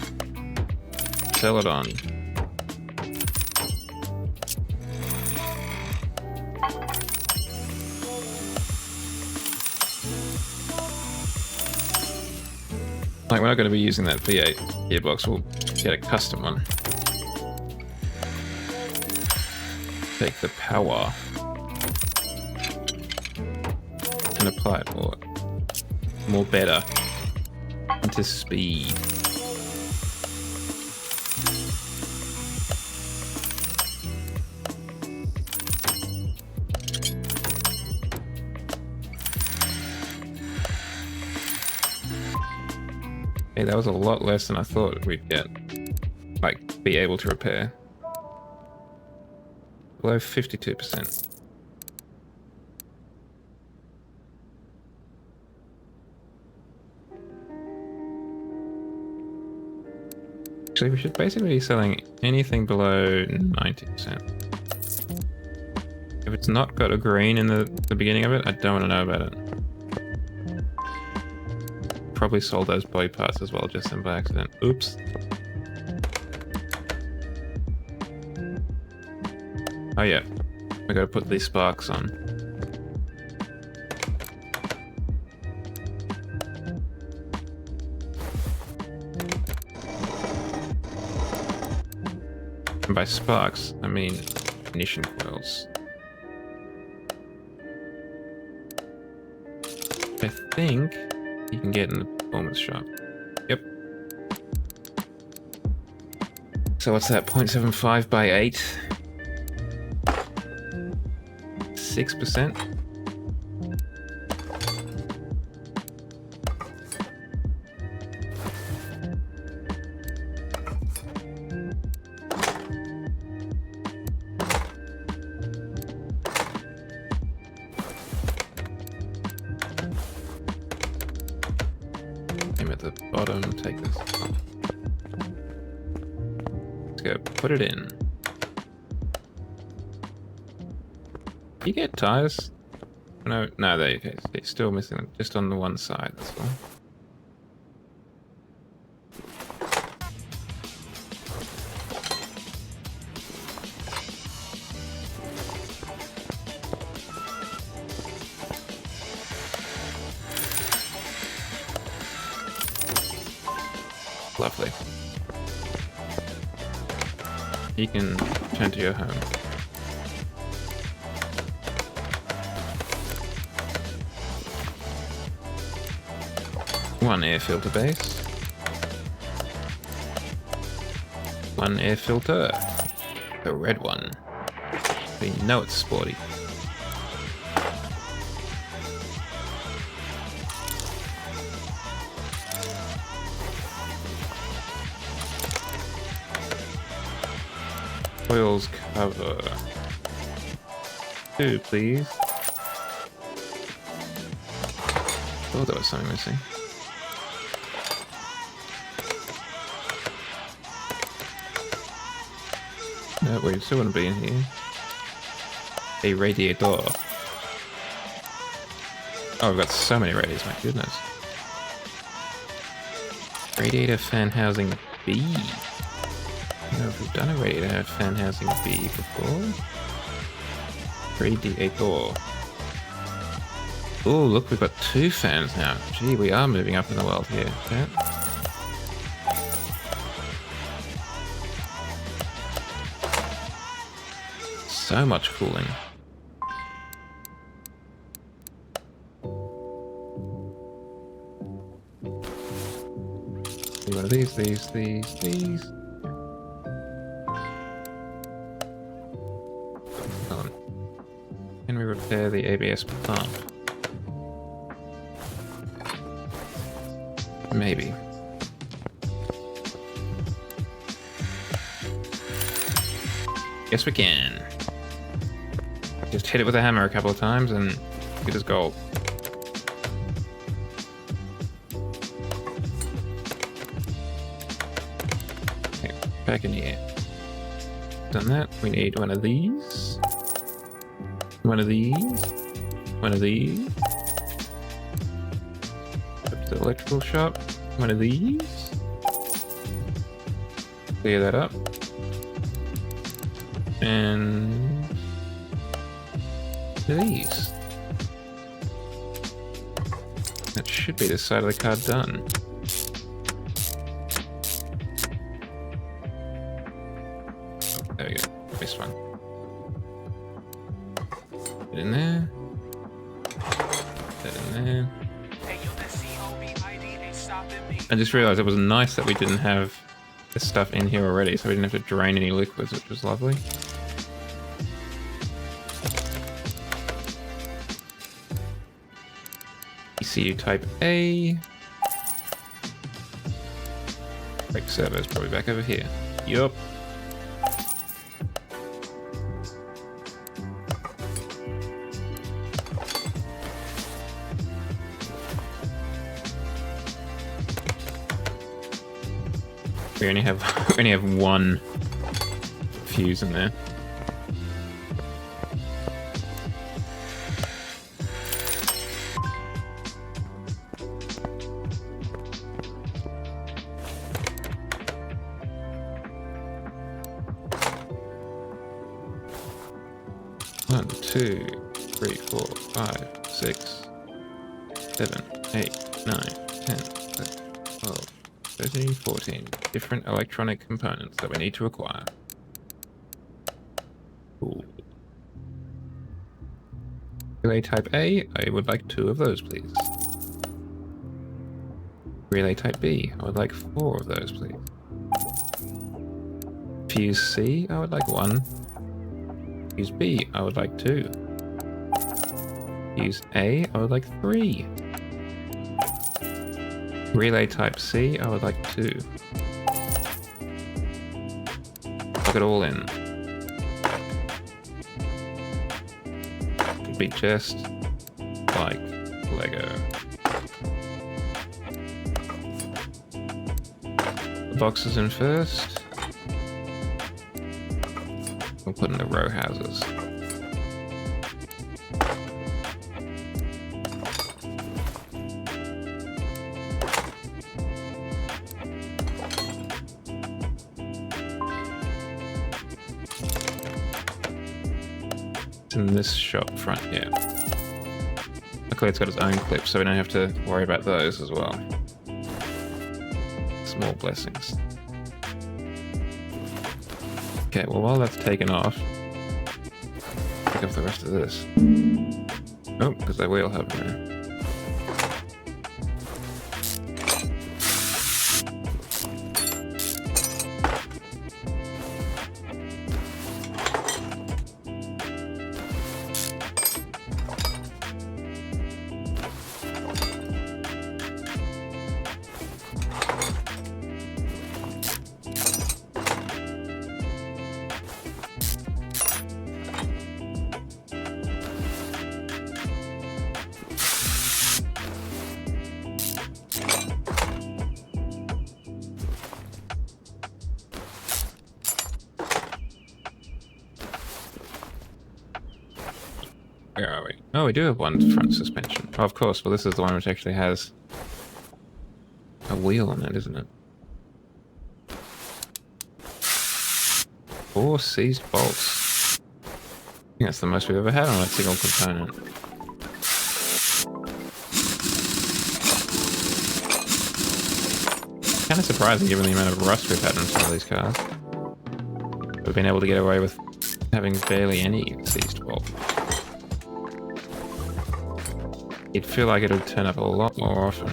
sell it on. Like, we're not going to be using that V8 gearbox, we'll get a custom one. Take the power and apply it more better into speed. Hey, that was a lot less than I thought we'd get. Like, be able to repair. Below 52%. Actually, we should basically be selling anything below 90%. If it's not got a green in the beginning of it, I don't want to know about it. Probably sold those body parts as well, just in by accident. Oops. Oh yeah, I gotta put these sparks on. And by sparks, I mean ignition coils. I think you can get in the performance shop. Yep. So what's that? 0.75 by 8? 6%? At the bottom, take this off. Let's go put it in. You get tires? No, there you go. It's still missing them, just on the one side, that's all. Lovely. You can return to your home. One air filter base. One air filter. The red one. We know it's sporty. Oils cover. 2, please. Oh, there was something missing. No, we still wouldn't be in here. A radiator. Oh, we've got so many radiators, my goodness. Radiator fan housing B. I don't know if we've done a radiator fan housing B before. 3D8 door. Oh, look, we've got 2 fans now. Gee, we are moving up in the world here. Yeah. So much cooling. One of these. Hold on. Can we repair the ABS pump? Maybe. Yes, we can. Just hit it with a hammer a couple of times and it is gold. Okay, back in here. Done that. We need one of these. One of these. One of these. Up to the electrical shop. One of these. Clear that up. And these. That should be this side of the card done. Oh, there we go. Missed one. Get in there. Get in there. I just realized it was nice that we didn't have this stuff in here already, so we didn't have to drain any liquids, which was lovely. ECU type A. Brake servo is probably back over here. Yup. We only have one fuse in there. One, 2, 3, 4, 5, 6, 7, 8, 9, 10, 12, 13, 14 different electronic components that we need to acquire. Cool. Relay type A, I would like 2 of those, please. Relay type B, I would like 4 of those, please. Fuse C, I would like 1. Fuse B, I would like 2. Fuse A, I would like 3. Relay type C, I would like 2. Plug it all in. Could be just like Lego. The boxes in first. We'll put in the row houses. In this shop front here. Luckily it's got its own clips, so we don't have to worry about those as well. Small blessings. Okay, well while that's taken off, pick up the rest of this. Oh, there's that wheel hub in there. Where are we? Oh, we do have one front suspension. Oh, of course. Well, this is the one which actually has a wheel on it, isn't it? 4 seized bolts. I think that's the most we've ever had on a single component. Kind of surprising given the amount of rust we've had on some of these cars. We've been able to get away with having barely any seized bolts. You'd feel like it would turn up a lot more often.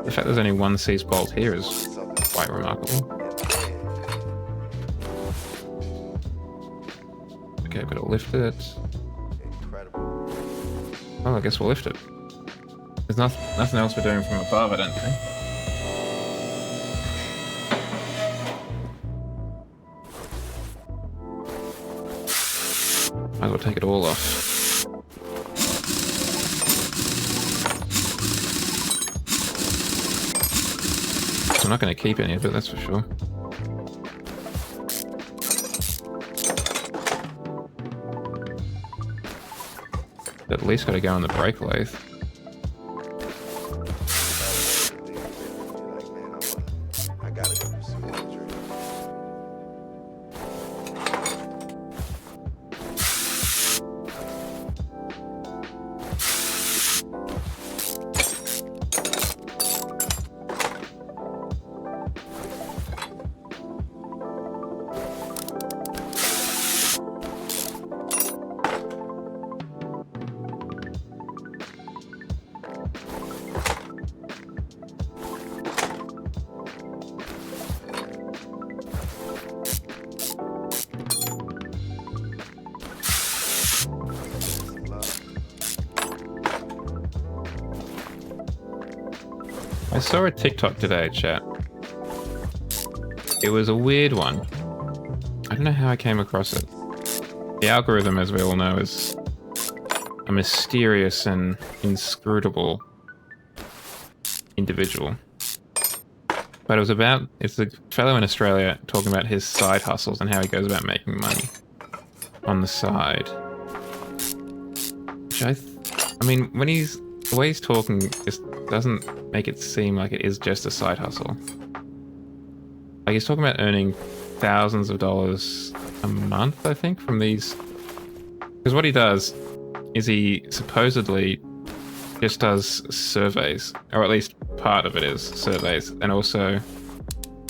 The fact there's only one seized bolt here is quite remarkable. Okay, gotta lift it. Oh, I guess we'll lift it. There's nothing else we're doing from above, I don't think. Might as well take it all off. I'm not going to keep any of it, that's for sure. At least got to go on the brake lathe. I saw a TikTok today, chat. It was a weird one. I don't know how I came across it. The algorithm, as we all know, is a mysterious and inscrutable individual. But it's a fellow in Australia talking about his side hustles and how he goes about making money on the side. Which I mean, the way he's talking just doesn't make it seem like it is just a side hustle. Like, he's talking about earning thousands of dollars a month, I think, from these. Because what he does is he supposedly just does surveys, or at least part of it is surveys, and also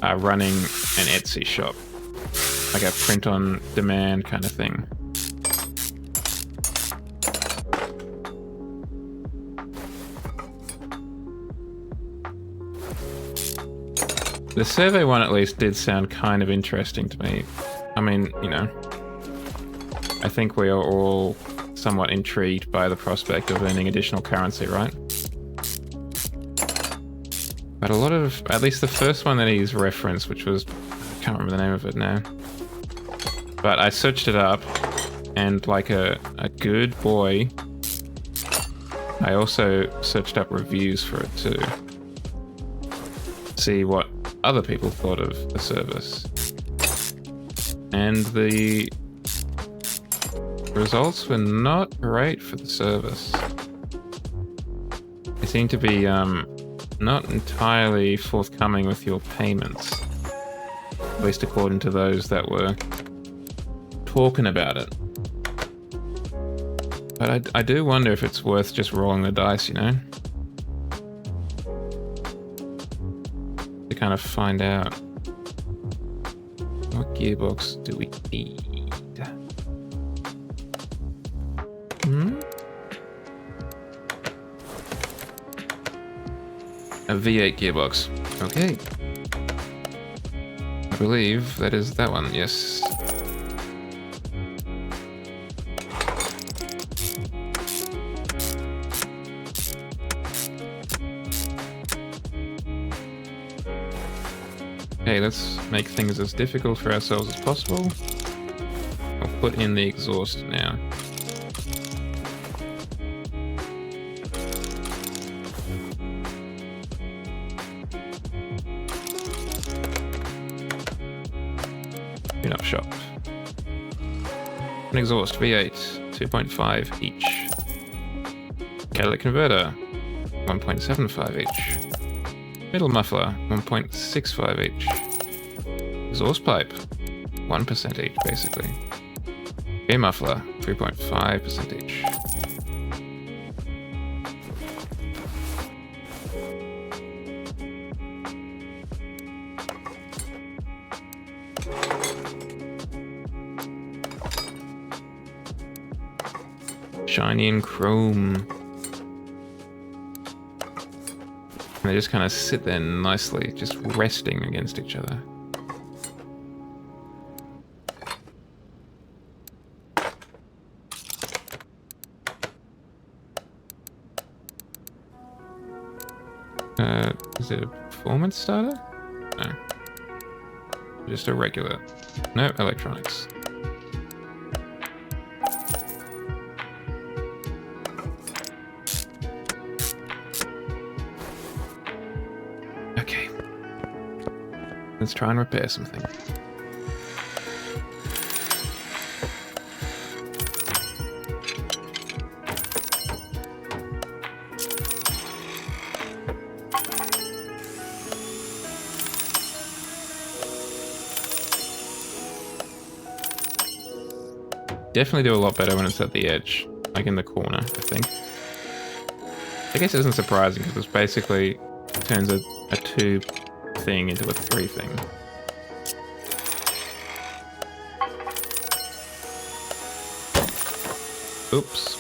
running an Etsy shop, like a print on demand kind of thing. The survey one at least did sound kind of interesting to me. I mean, you know, I think we are all somewhat intrigued by the prospect of earning additional currency, right? But a lot of, at least the first one that he's referenced, which was, I can't remember the name of it now, but I searched it up, and like a good boy, I also searched up reviews for it too. See what other people thought of the service. And the results were not great for the service. They seem to be not entirely forthcoming with your payments, at least according to those that were talking about it. But I do wonder if it's worth just rolling the dice, you know? To kind of find out what gearbox do we need. A V8 gearbox. Okay. I believe that is that one, yes. Okay, let's make things as difficult for ourselves as possible. I'll put in the exhaust now. Tune up shop. An exhaust V8, 2.5 each. Catalytic converter, 1.75 each. Middle muffler, 1.65 each. Exhaust pipe, 1% each basically. Gear muffler, 3.5% each. Shiny and chrome. And they just kind of sit there nicely, just resting against each other. Is it a performance starter? No. Just a regular. No electronics. Okay. Let's try and repair something. Definitely do a lot better when it's at the edge, like in the corner, I think. I guess it isn't surprising because it's basically turns a 2 thing into a 3 thing. Oops.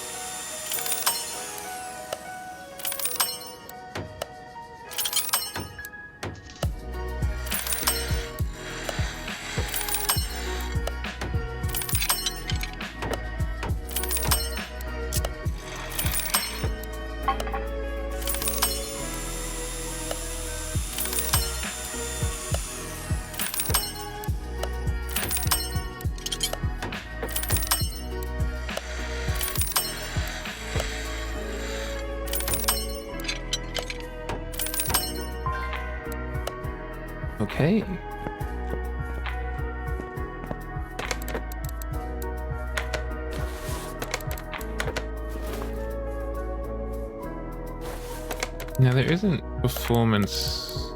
Okay. Now there isn't performance.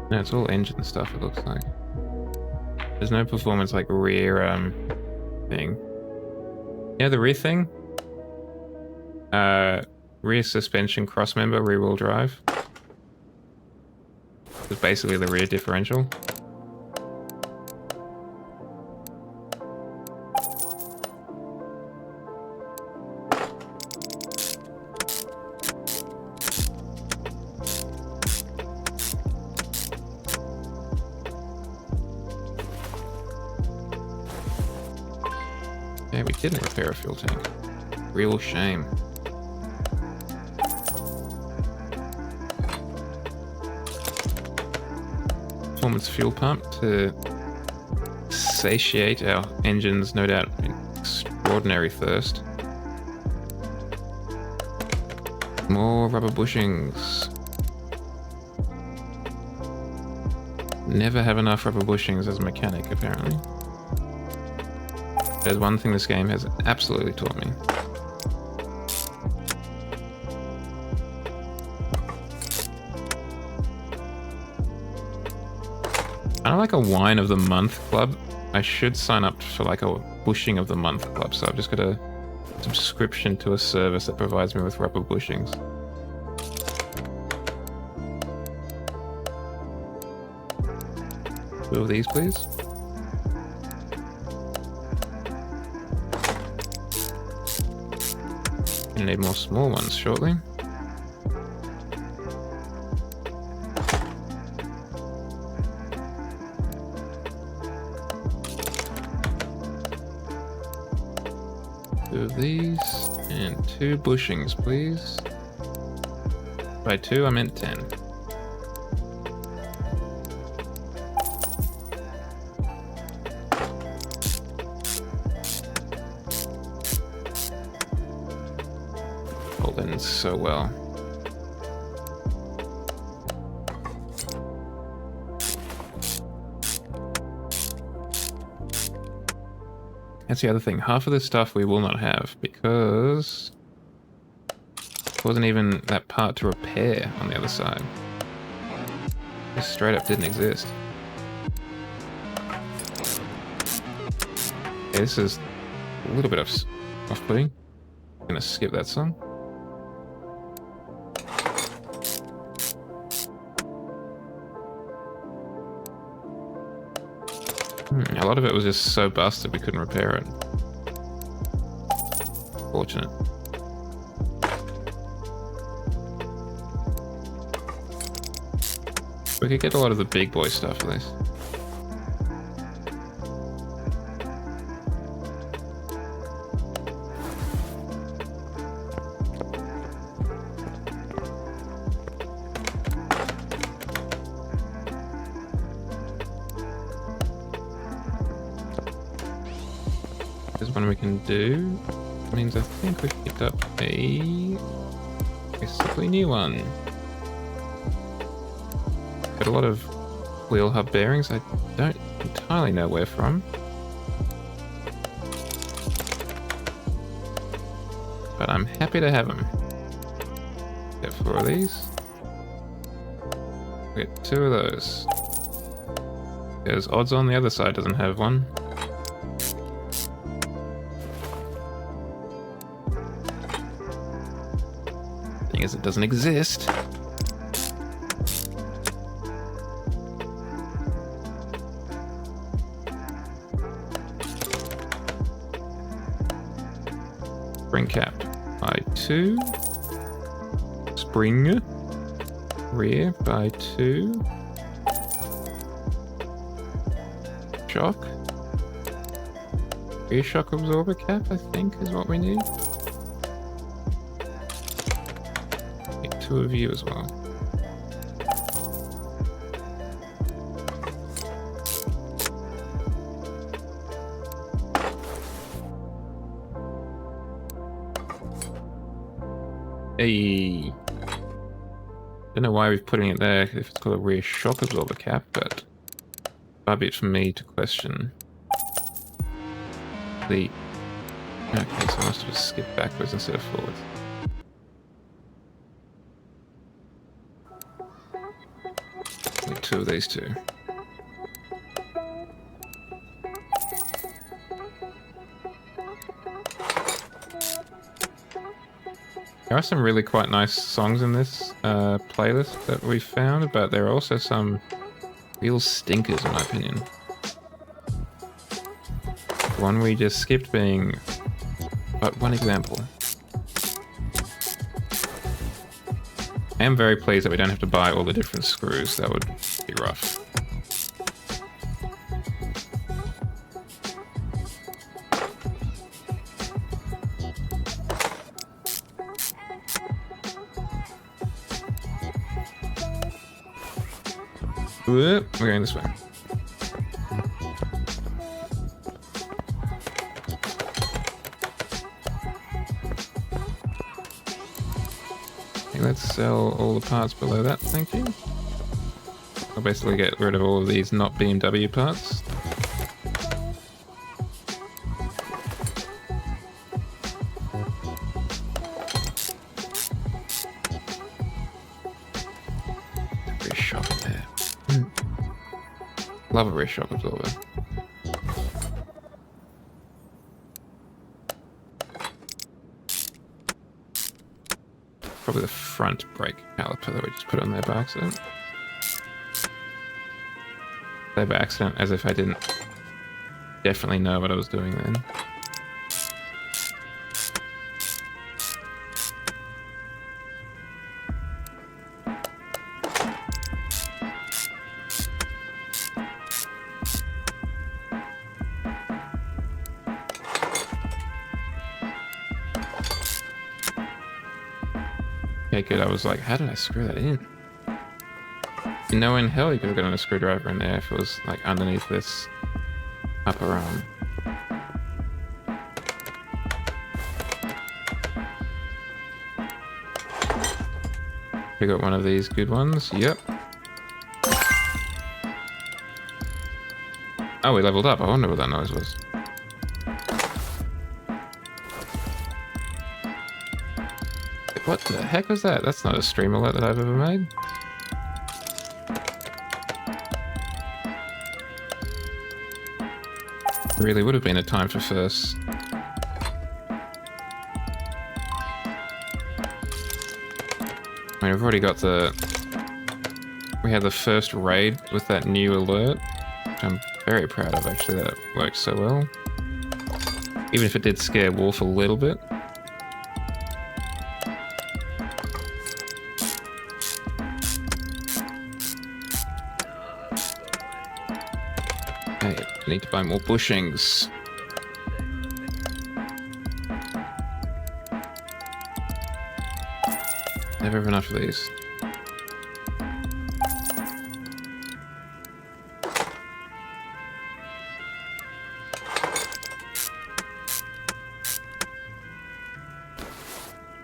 No, it's all engine stuff, it looks like. There's no performance like rear thing. Yeah, the rear thing? Rear suspension crossmember, rear wheel drive. It's basically the rear differential. Yeah, we didn't repair a fuel tank. Real shame. Performance fuel pump to satiate our engine's no doubt extraordinary thirst. More rubber bushings. Never have enough rubber bushings as a mechanic, apparently. There's one thing this game has absolutely taught me. Kind of like a wine of the month club. I should sign up for like a bushing of the month club, so I've just got a subscription to a service that provides me with rubber bushings. Two of these, please. Gonna need more small ones shortly. Two of these, and 2 bushings, please. By 2, I meant 10. all ends so well. That's the other thing. Half of this stuff we will not have because there wasn't even that part to repair on the other side. This straight up didn't exist. Yeah, this is a little bit off-putting. I'm gonna skip that song. A lot of it was just so busted we couldn't repair it. Fortunate. We could get a lot of the big boy stuff at least. There's one we can do. Means I think we've picked up a basically new one. Got a lot of wheel hub bearings. I don't entirely know where from. But I'm happy to have them. Get 4 of these. Get 2 of those. There's odds on the other side doesn't have one. Thing is, it doesn't exist. Spring cap by 2. Spring rear by 2. Shock. Rear shock absorber cap, I think, is what we need. Get 2 of you as well. Hey. Don't know why we're putting it there if it's called a rear shock absorber cap, but far be it from me to question the. Okay, so I must have just skipped backwards instead of forwards. Only 2 of these 2. There are some really quite nice songs in this playlist that we found, but there are also some real stinkers in my opinion. The one we just skipped being but one example. I am very pleased that we don't have to buy all the different screws. That would be rough. We're going this way. Okay, let's sell all the parts below that, thank you. I'll basically get rid of all of these not BMW parts. Love a rear shock absorber. Probably the front brake caliper that we just put on there by accident. Say by accident as if I didn't definitely know what I was doing then. Okay, good. I was like, how did I screw that in? No in hell you could have gotten a screwdriver in there if it was like underneath this upper arm. We got one of these good ones. Yep. Oh, we leveled up. I wonder what that noise was. What the heck was that? That's not a stream alert that I've ever made. It really would have been a time for first. I mean, we've already got the... We had the first raid with that new alert, which I'm very proud of, actually, that it worked so well. Even if it did scare Wolf a little bit. Hey, I need to buy more bushings. Never have enough of these.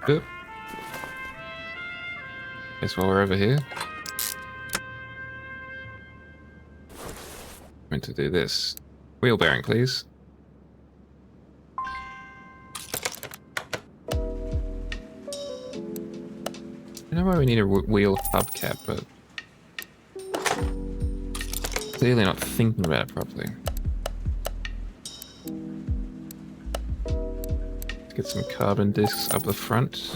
Oop. Guess while we're over here, meant to do this. Wheel bearing, please. I know why we need a wheel hubcap, but clearly not thinking about it properly. Let's get some carbon discs up the front.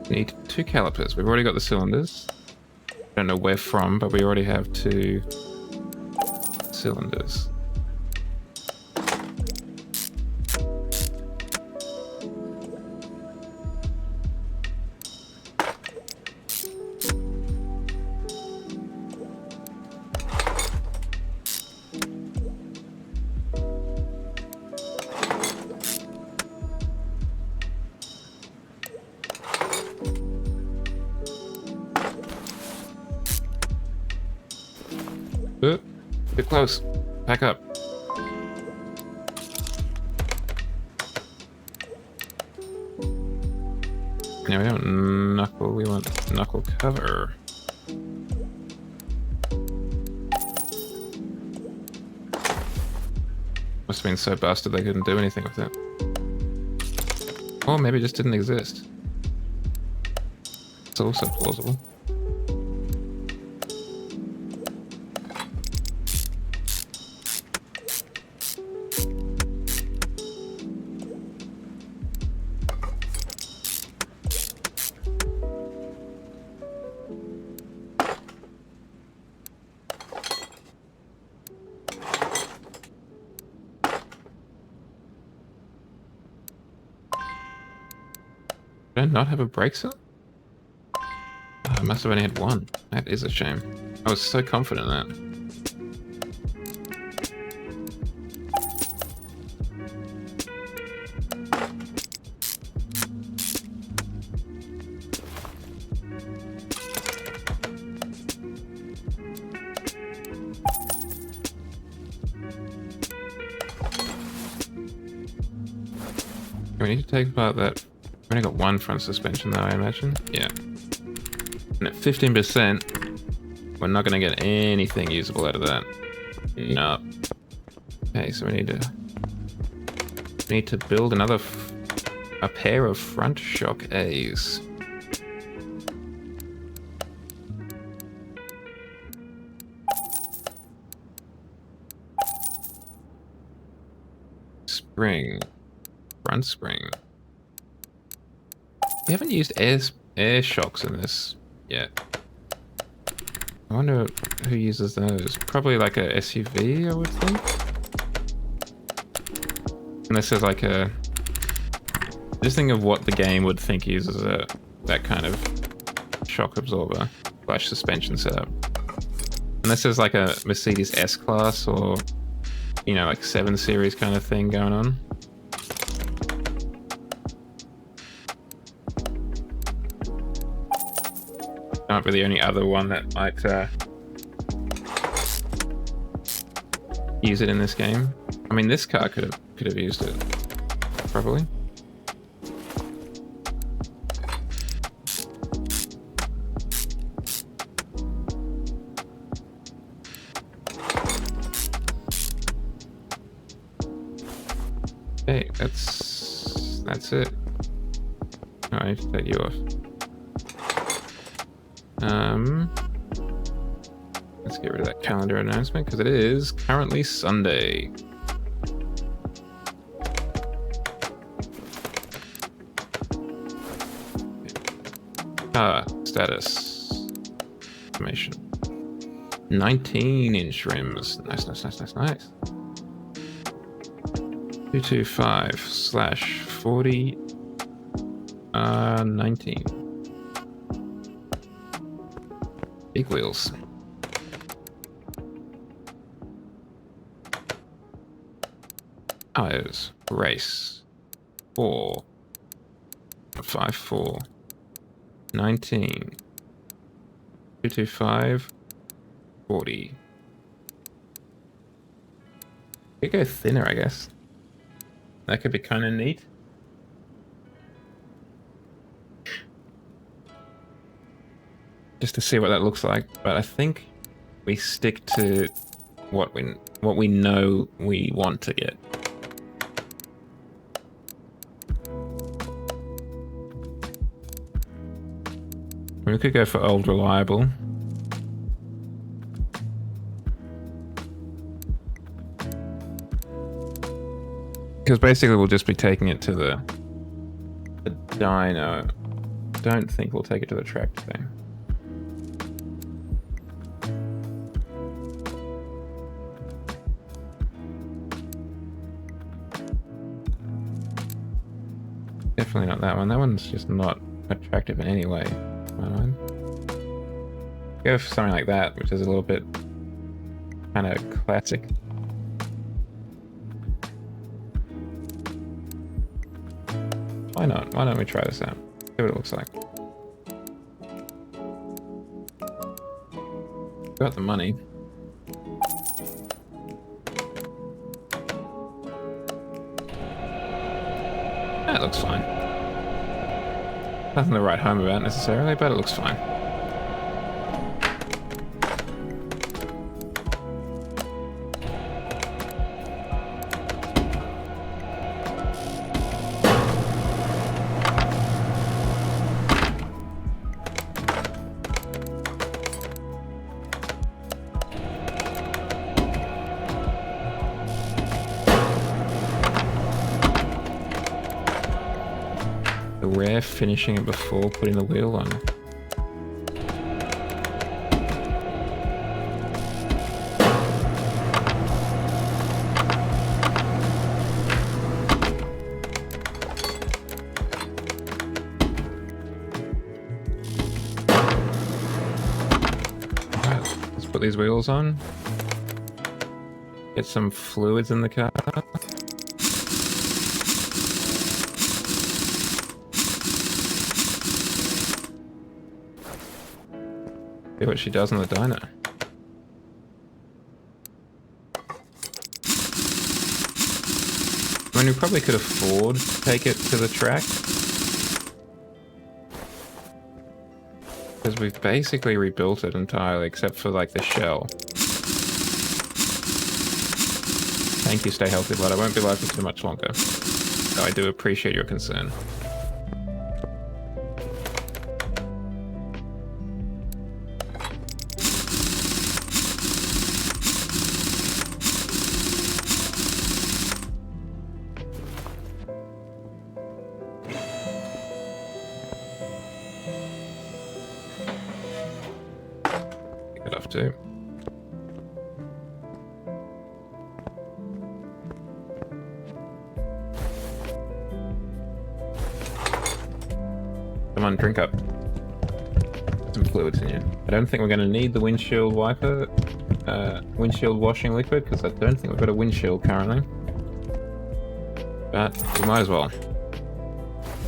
We need 2 calipers. We've already got the cylinders. Don't know where from, but we already have 2 cylinders. Get close. Back up. No, we don't knuckle. We want knuckle cover. Must have been so busted they couldn't do anything with it. Or maybe it just didn't exist. It's also plausible. Did I not have a brake set? Oh, I must have only had one. That is a shame. I was so confident in that. We need to take apart that. We've only got one front suspension though, I imagine. Yeah. And at 15%, we're not going to get anything usable out of that. No. Okay, so we need to build a pair of front shock A's. Spring. Front spring. We haven't used air shocks in this yet. I wonder who uses those. Probably like a SUV, I would think. Unless there's like a... Just think of what the game would think uses that kind of shock absorber / suspension setup. Unless there's like a Mercedes S-Class or, you know, like 7 Series kind of thing going on. Might be the only other one that might use it in this game. I mean, this car could have used it, probably. Okay, that's it. Alright, take you off. Let's get rid of that calendar announcement because it is currently Sunday. Status information. 19-inch rims. Nice. 225/40 19. Big wheels. Tires. Race. 4. 5/4. 19. 225/40. Could go thinner, I guess. That could be kind of neat. Just to see what that looks like, but I think we stick to what we know we want to get. We could go for old reliable. Because basically we'll just be taking it to the dyno. Don't think we'll take it to the track today. Definitely not that one. That one's just not attractive in any way. Go for something like that, which is a little bit kind of classic. Why not? Why don't we try this out? See what it looks like. Got the money. That looks fine. Nothing to write home about necessarily, but it looks fine. Finishing it before putting the wheel on. Alright, let's put these wheels on. Get some fluids in the car. See what she does on the dyno. I mean, we probably could afford to take it to the track. Because we've basically rebuilt it entirely, except for like the shell. Thank you, stay healthy, blood. I won't be live for too much longer. Though I do appreciate your concern. Too. Come on, drink up. Some fluids in you. I don't think we're going to need the windshield wiper, windshield washing liquid, because I don't think we've got a windshield currently. But we might as well.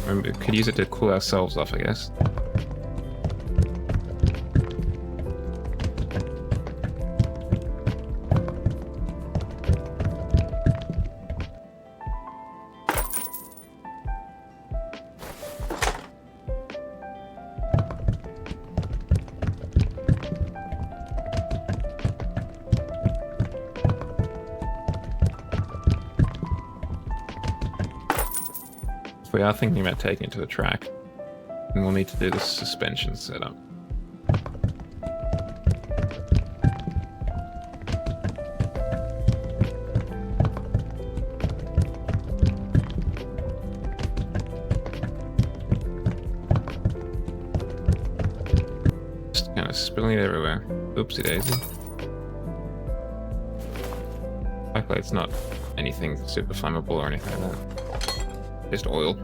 We could use it to cool ourselves off, I guess. We are thinking about taking it to the track, and we'll need to do the suspension setup. Just kind of spilling it everywhere. Oopsie daisy. Luckily it's not anything super flammable or anything like that. Just oil.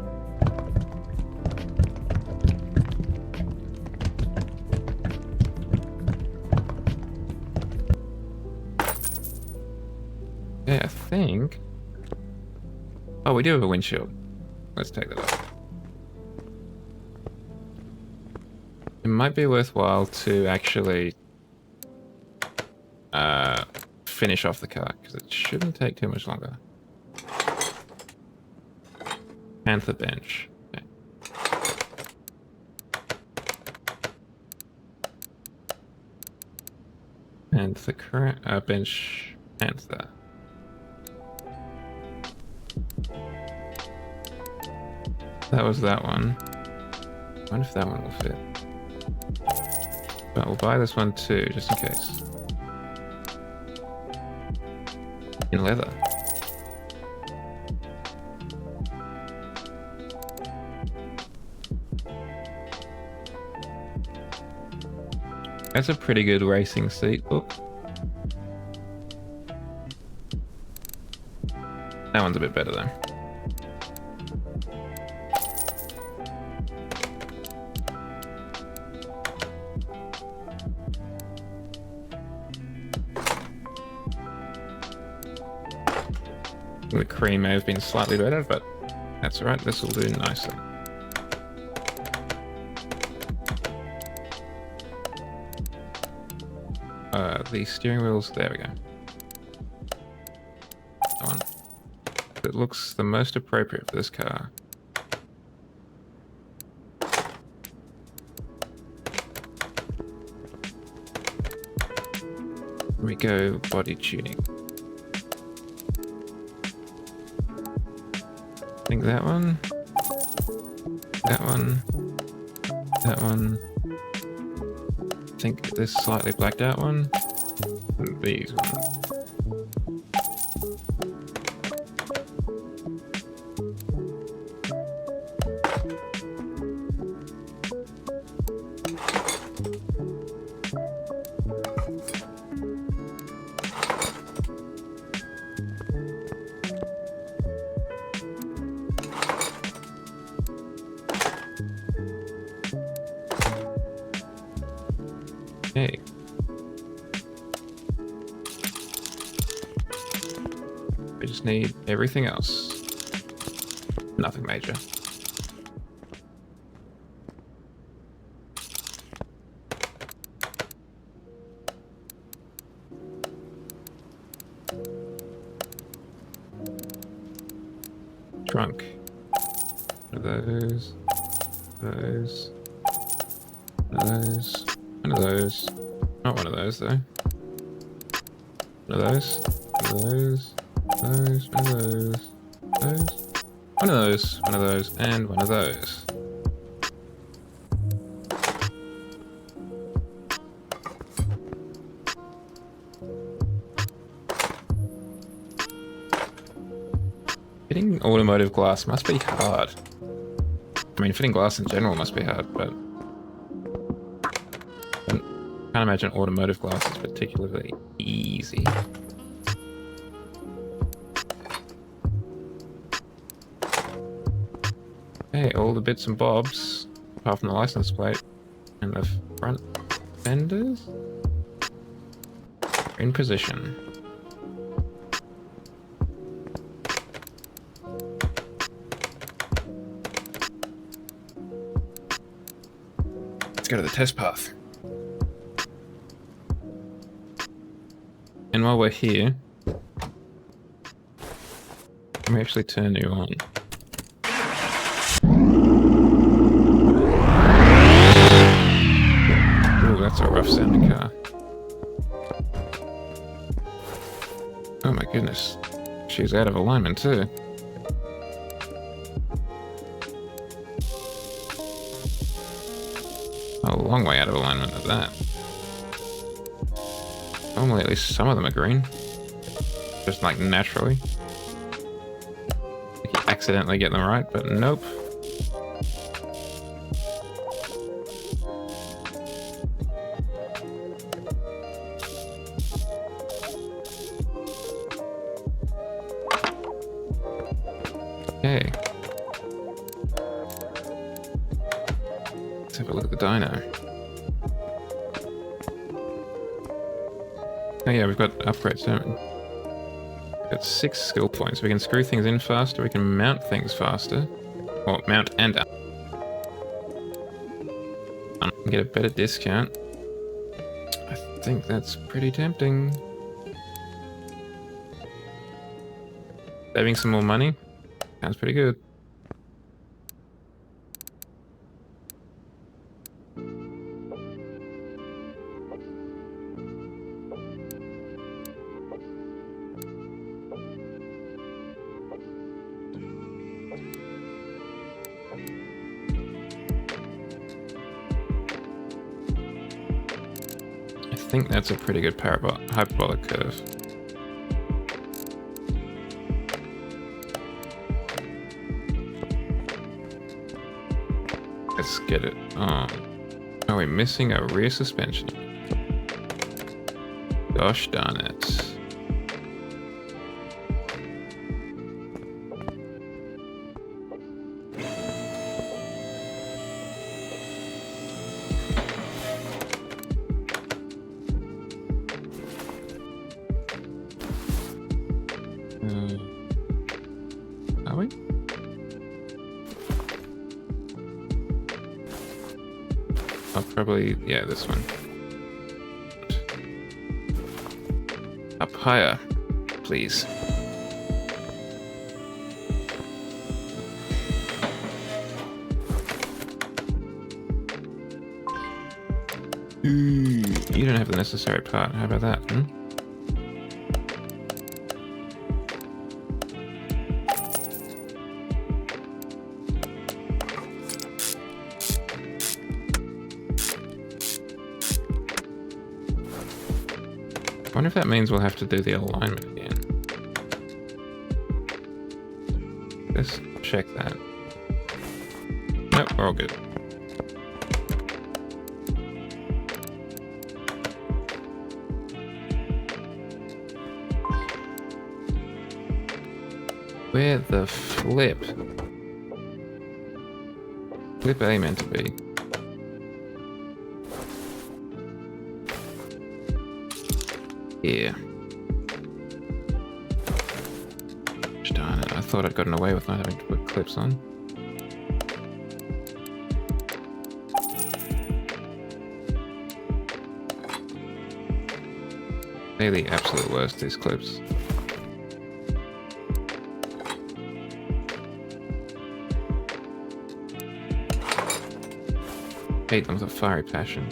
Yeah, I think... Oh, we do have a windshield. Let's take that off. It might be worthwhile to actually finish off the car, because it shouldn't take too much longer. Panther bench. Okay. And the current bench Panther. That was that one. I wonder if that one will fit. But we'll buy this one too, just in case. In leather. That's a pretty good racing seat. Oh. That one's a bit better though. The cream may have been slightly better, but that's alright, this will do nicely. The steering wheels, there we go. That one. It looks the most appropriate for this car. Here we go, body tuning. I think that one, that one, that one. I think this slightly blacked out one, and these ones. Okay. We just need everything else. Nothing major. Trunk. One of those. Those. Those. One of those. Not one of those, though. One of those. One of those. Those. One of those. Those. One of those. One of those. And one of those. Fitting automotive glass must be hard. I mean, fitting glass in general must be hard, but I can't imagine automotive glass is particularly easy. Okay, all the bits and bobs, apart from the license plate and the front fenders, are in position. Let's go to the test path. And while we're here, let me actually turn you on. Ooh, that's a rough sounding car. Oh my goodness. She's out of alignment too. A long way out of alignment of that. Normally at least some of them are green. Just like naturally. You accidentally get them right, but nope. Okay. Let's have a look at the dyno. Oh yeah, we've got upgrades, don't we? We've got 6 skill points. We can screw things in faster, we can mount things faster. Or mount and up. Get a better discount. I think that's pretty tempting. Saving some more money? Sounds pretty good. I think that's a pretty good hyperbolic curve. Let's get it on. Are we missing a rear suspension? Gosh darn it. Are we? Oh, probably, yeah, this one. Up higher, please. You don't have the necessary part. How about that? I wonder if that means we'll have to do the alignment again. Let's check that. Nope, we're all good. Where the flip? Flip A meant to be. Yeah. Darn it, I thought I'd gotten away with not having to put clips on. They're the absolute worst, these clips. Hate them with a fiery passion.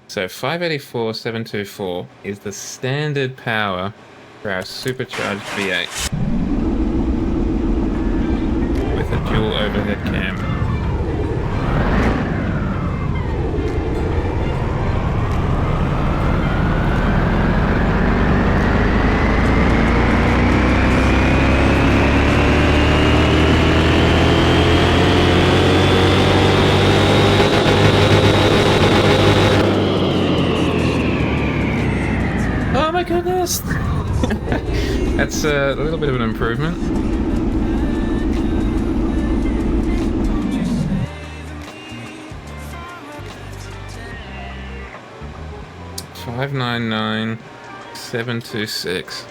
So 584-724 is the standard power for our supercharged V8 with a dual overhead cam. Goodness. That's a little bit of an improvement. $599,726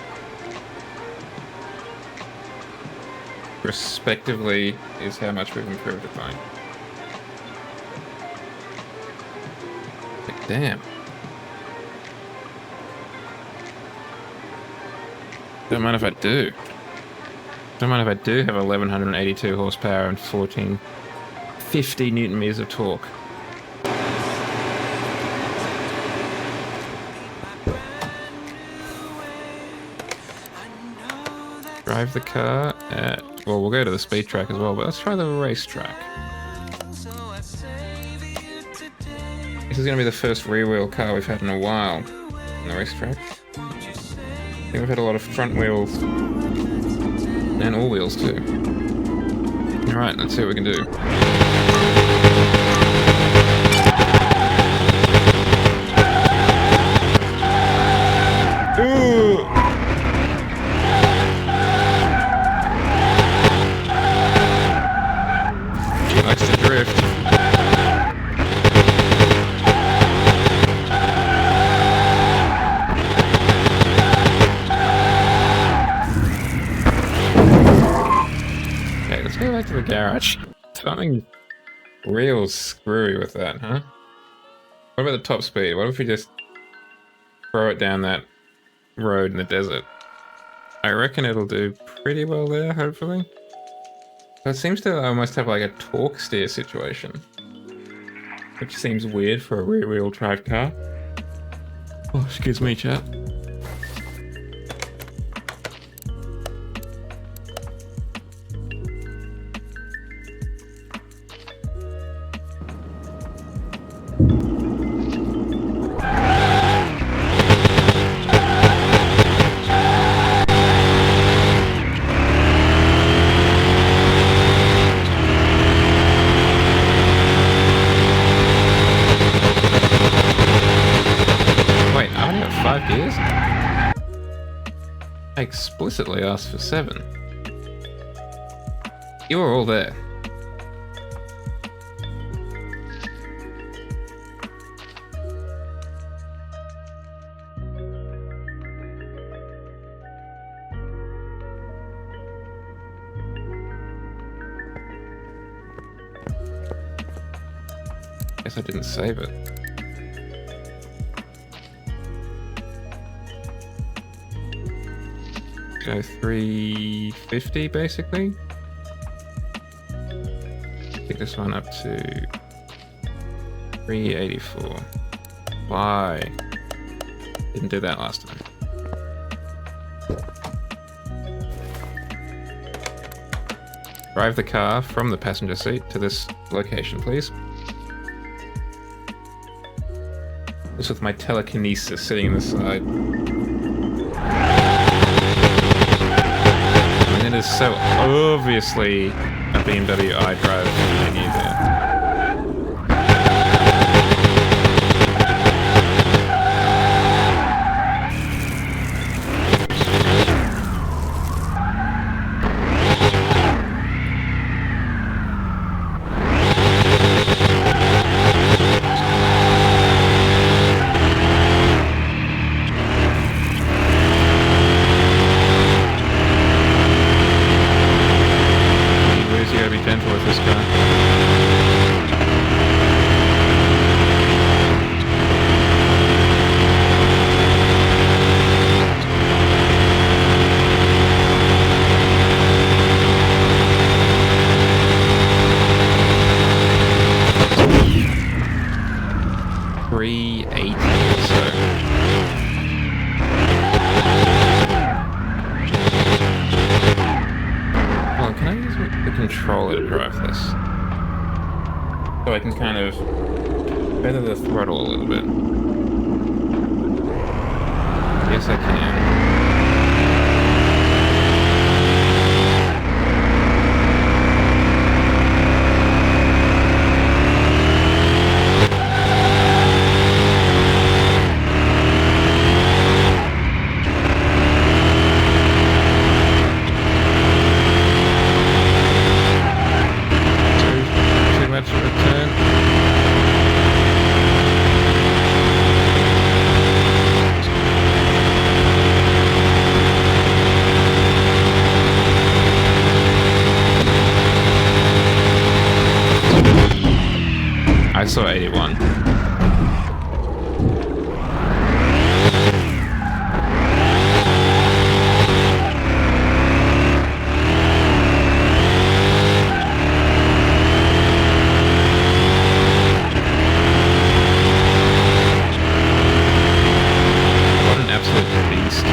respectively is how much we've improved it by. Like, damn. Don't mind if I do. Don't mind if I do have 1182 horsepower and 1450 newton meters of torque. Drive the car at Well, we'll go to the speed track as well, but let's try the racetrack. This is going to be the first rear-wheel car we've had in a while on the racetrack. I think we've had a lot of front wheels and all wheels too. Alright, let's see what we can do. Ooh! She likes to drift. Okay, let's go back to the garage. Something real screwy with that, huh? What about the top speed? What if we just throw it down that road in the desert? I reckon it'll do pretty well there, hopefully. But it seems to almost have like a torque steer situation, which seems weird for a rear-wheel drive car. Oh, excuse me, chat. I explicitly asked for 7. You were all there. Guess I didn't save it. Go 350 basically. Pick this one up to 384. Why? Didn't do that last time. Drive the car from the passenger seat to this location, please. This with my telekinesis sitting in the side. It is so obviously a BMW iDrive menu there. So I can kind of feather the throttle a little bit. Yes, I can. I saw 81. What an absolute beast.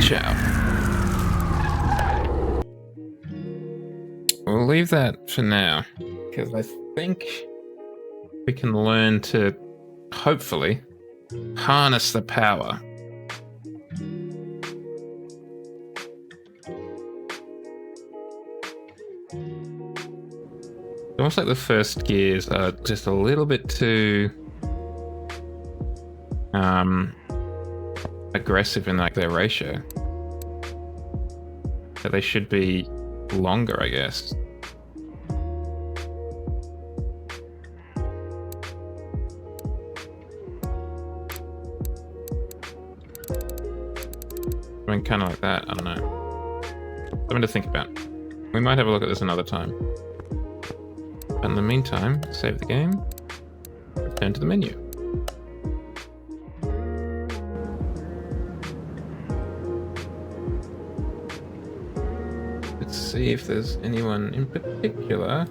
Ciao. We'll leave that for now, because I think we can learn to, hopefully, harness the power. It's almost like the first gears are just a little bit too aggressive in like their ratio. So they should be longer, I guess. I mean, kind of like that. I don't know. Something to think about. We might have a look at this another time. But in the meantime, save the game. Return to the menu. Let's see if there's anyone in particular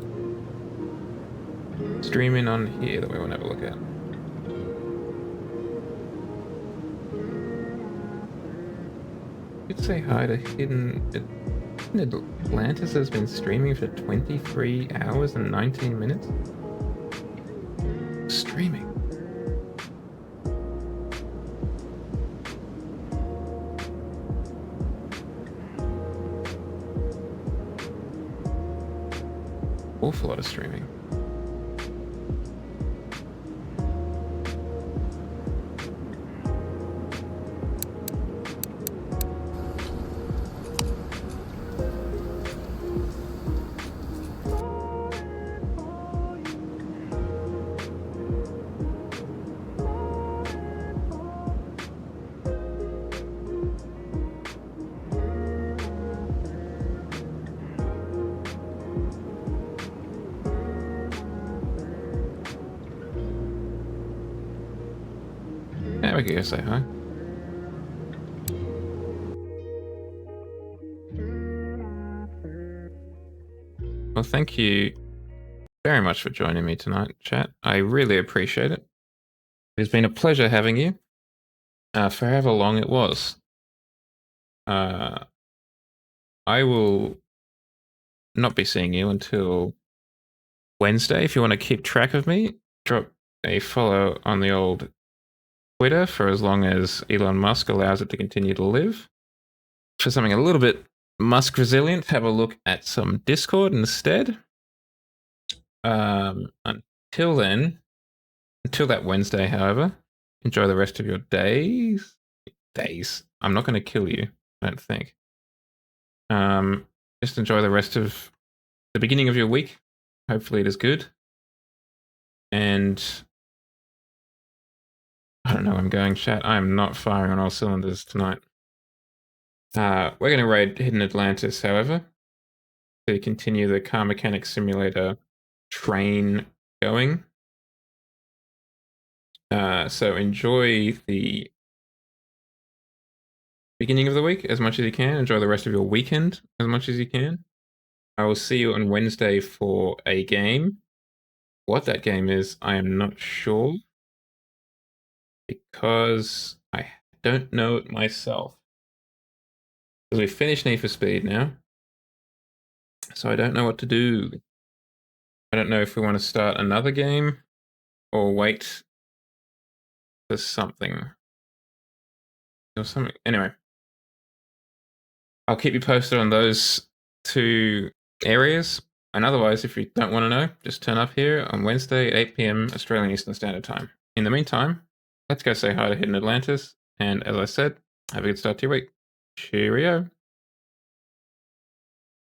streaming on here that we want to have a look at. Could say hi to Hidden Atlantis has been streaming for 23 hours and 19 minutes. Streaming. Awful lot of streaming. Yeah, we could go say hi. Well, thank you very much for joining me tonight, chat. I really appreciate it. It's been a pleasure having you for however long it was. I will not be seeing you until Wednesday. If you want to keep track of me, drop a follow on the old Twitter for as long as Elon Musk allows it to continue to live. For something a little bit Musk resilient, have a look at some Discord instead. Until then, until that Wednesday, however, enjoy the rest of your days. I'm not going to kill you, I don't think. Just enjoy the rest of the beginning of your week. Hopefully it is good. And I don't know where I'm going, chat. I am not firing on all cylinders tonight. We're going to raid Hidden Atlantis, however, to continue the Car Mechanic Simulator train going. So enjoy the beginning of the week as much as you can. Enjoy the rest of your weekend as much as you can. I will see you on Wednesday for a game. What that game is, I am not sure, because I don't know it myself. Because we finished Need for Speed now, so I don't know what to do. I don't know if we want to start another game or wait for something or something. Anyway, I'll keep you posted on those two areas. And otherwise, if you don't want to know, just turn up here on Wednesday at 8 PM Australian Eastern Standard Time. In the meantime, let's go say hi to Hidden Atlantis. And as I said, have a good start to your week. Cheerio.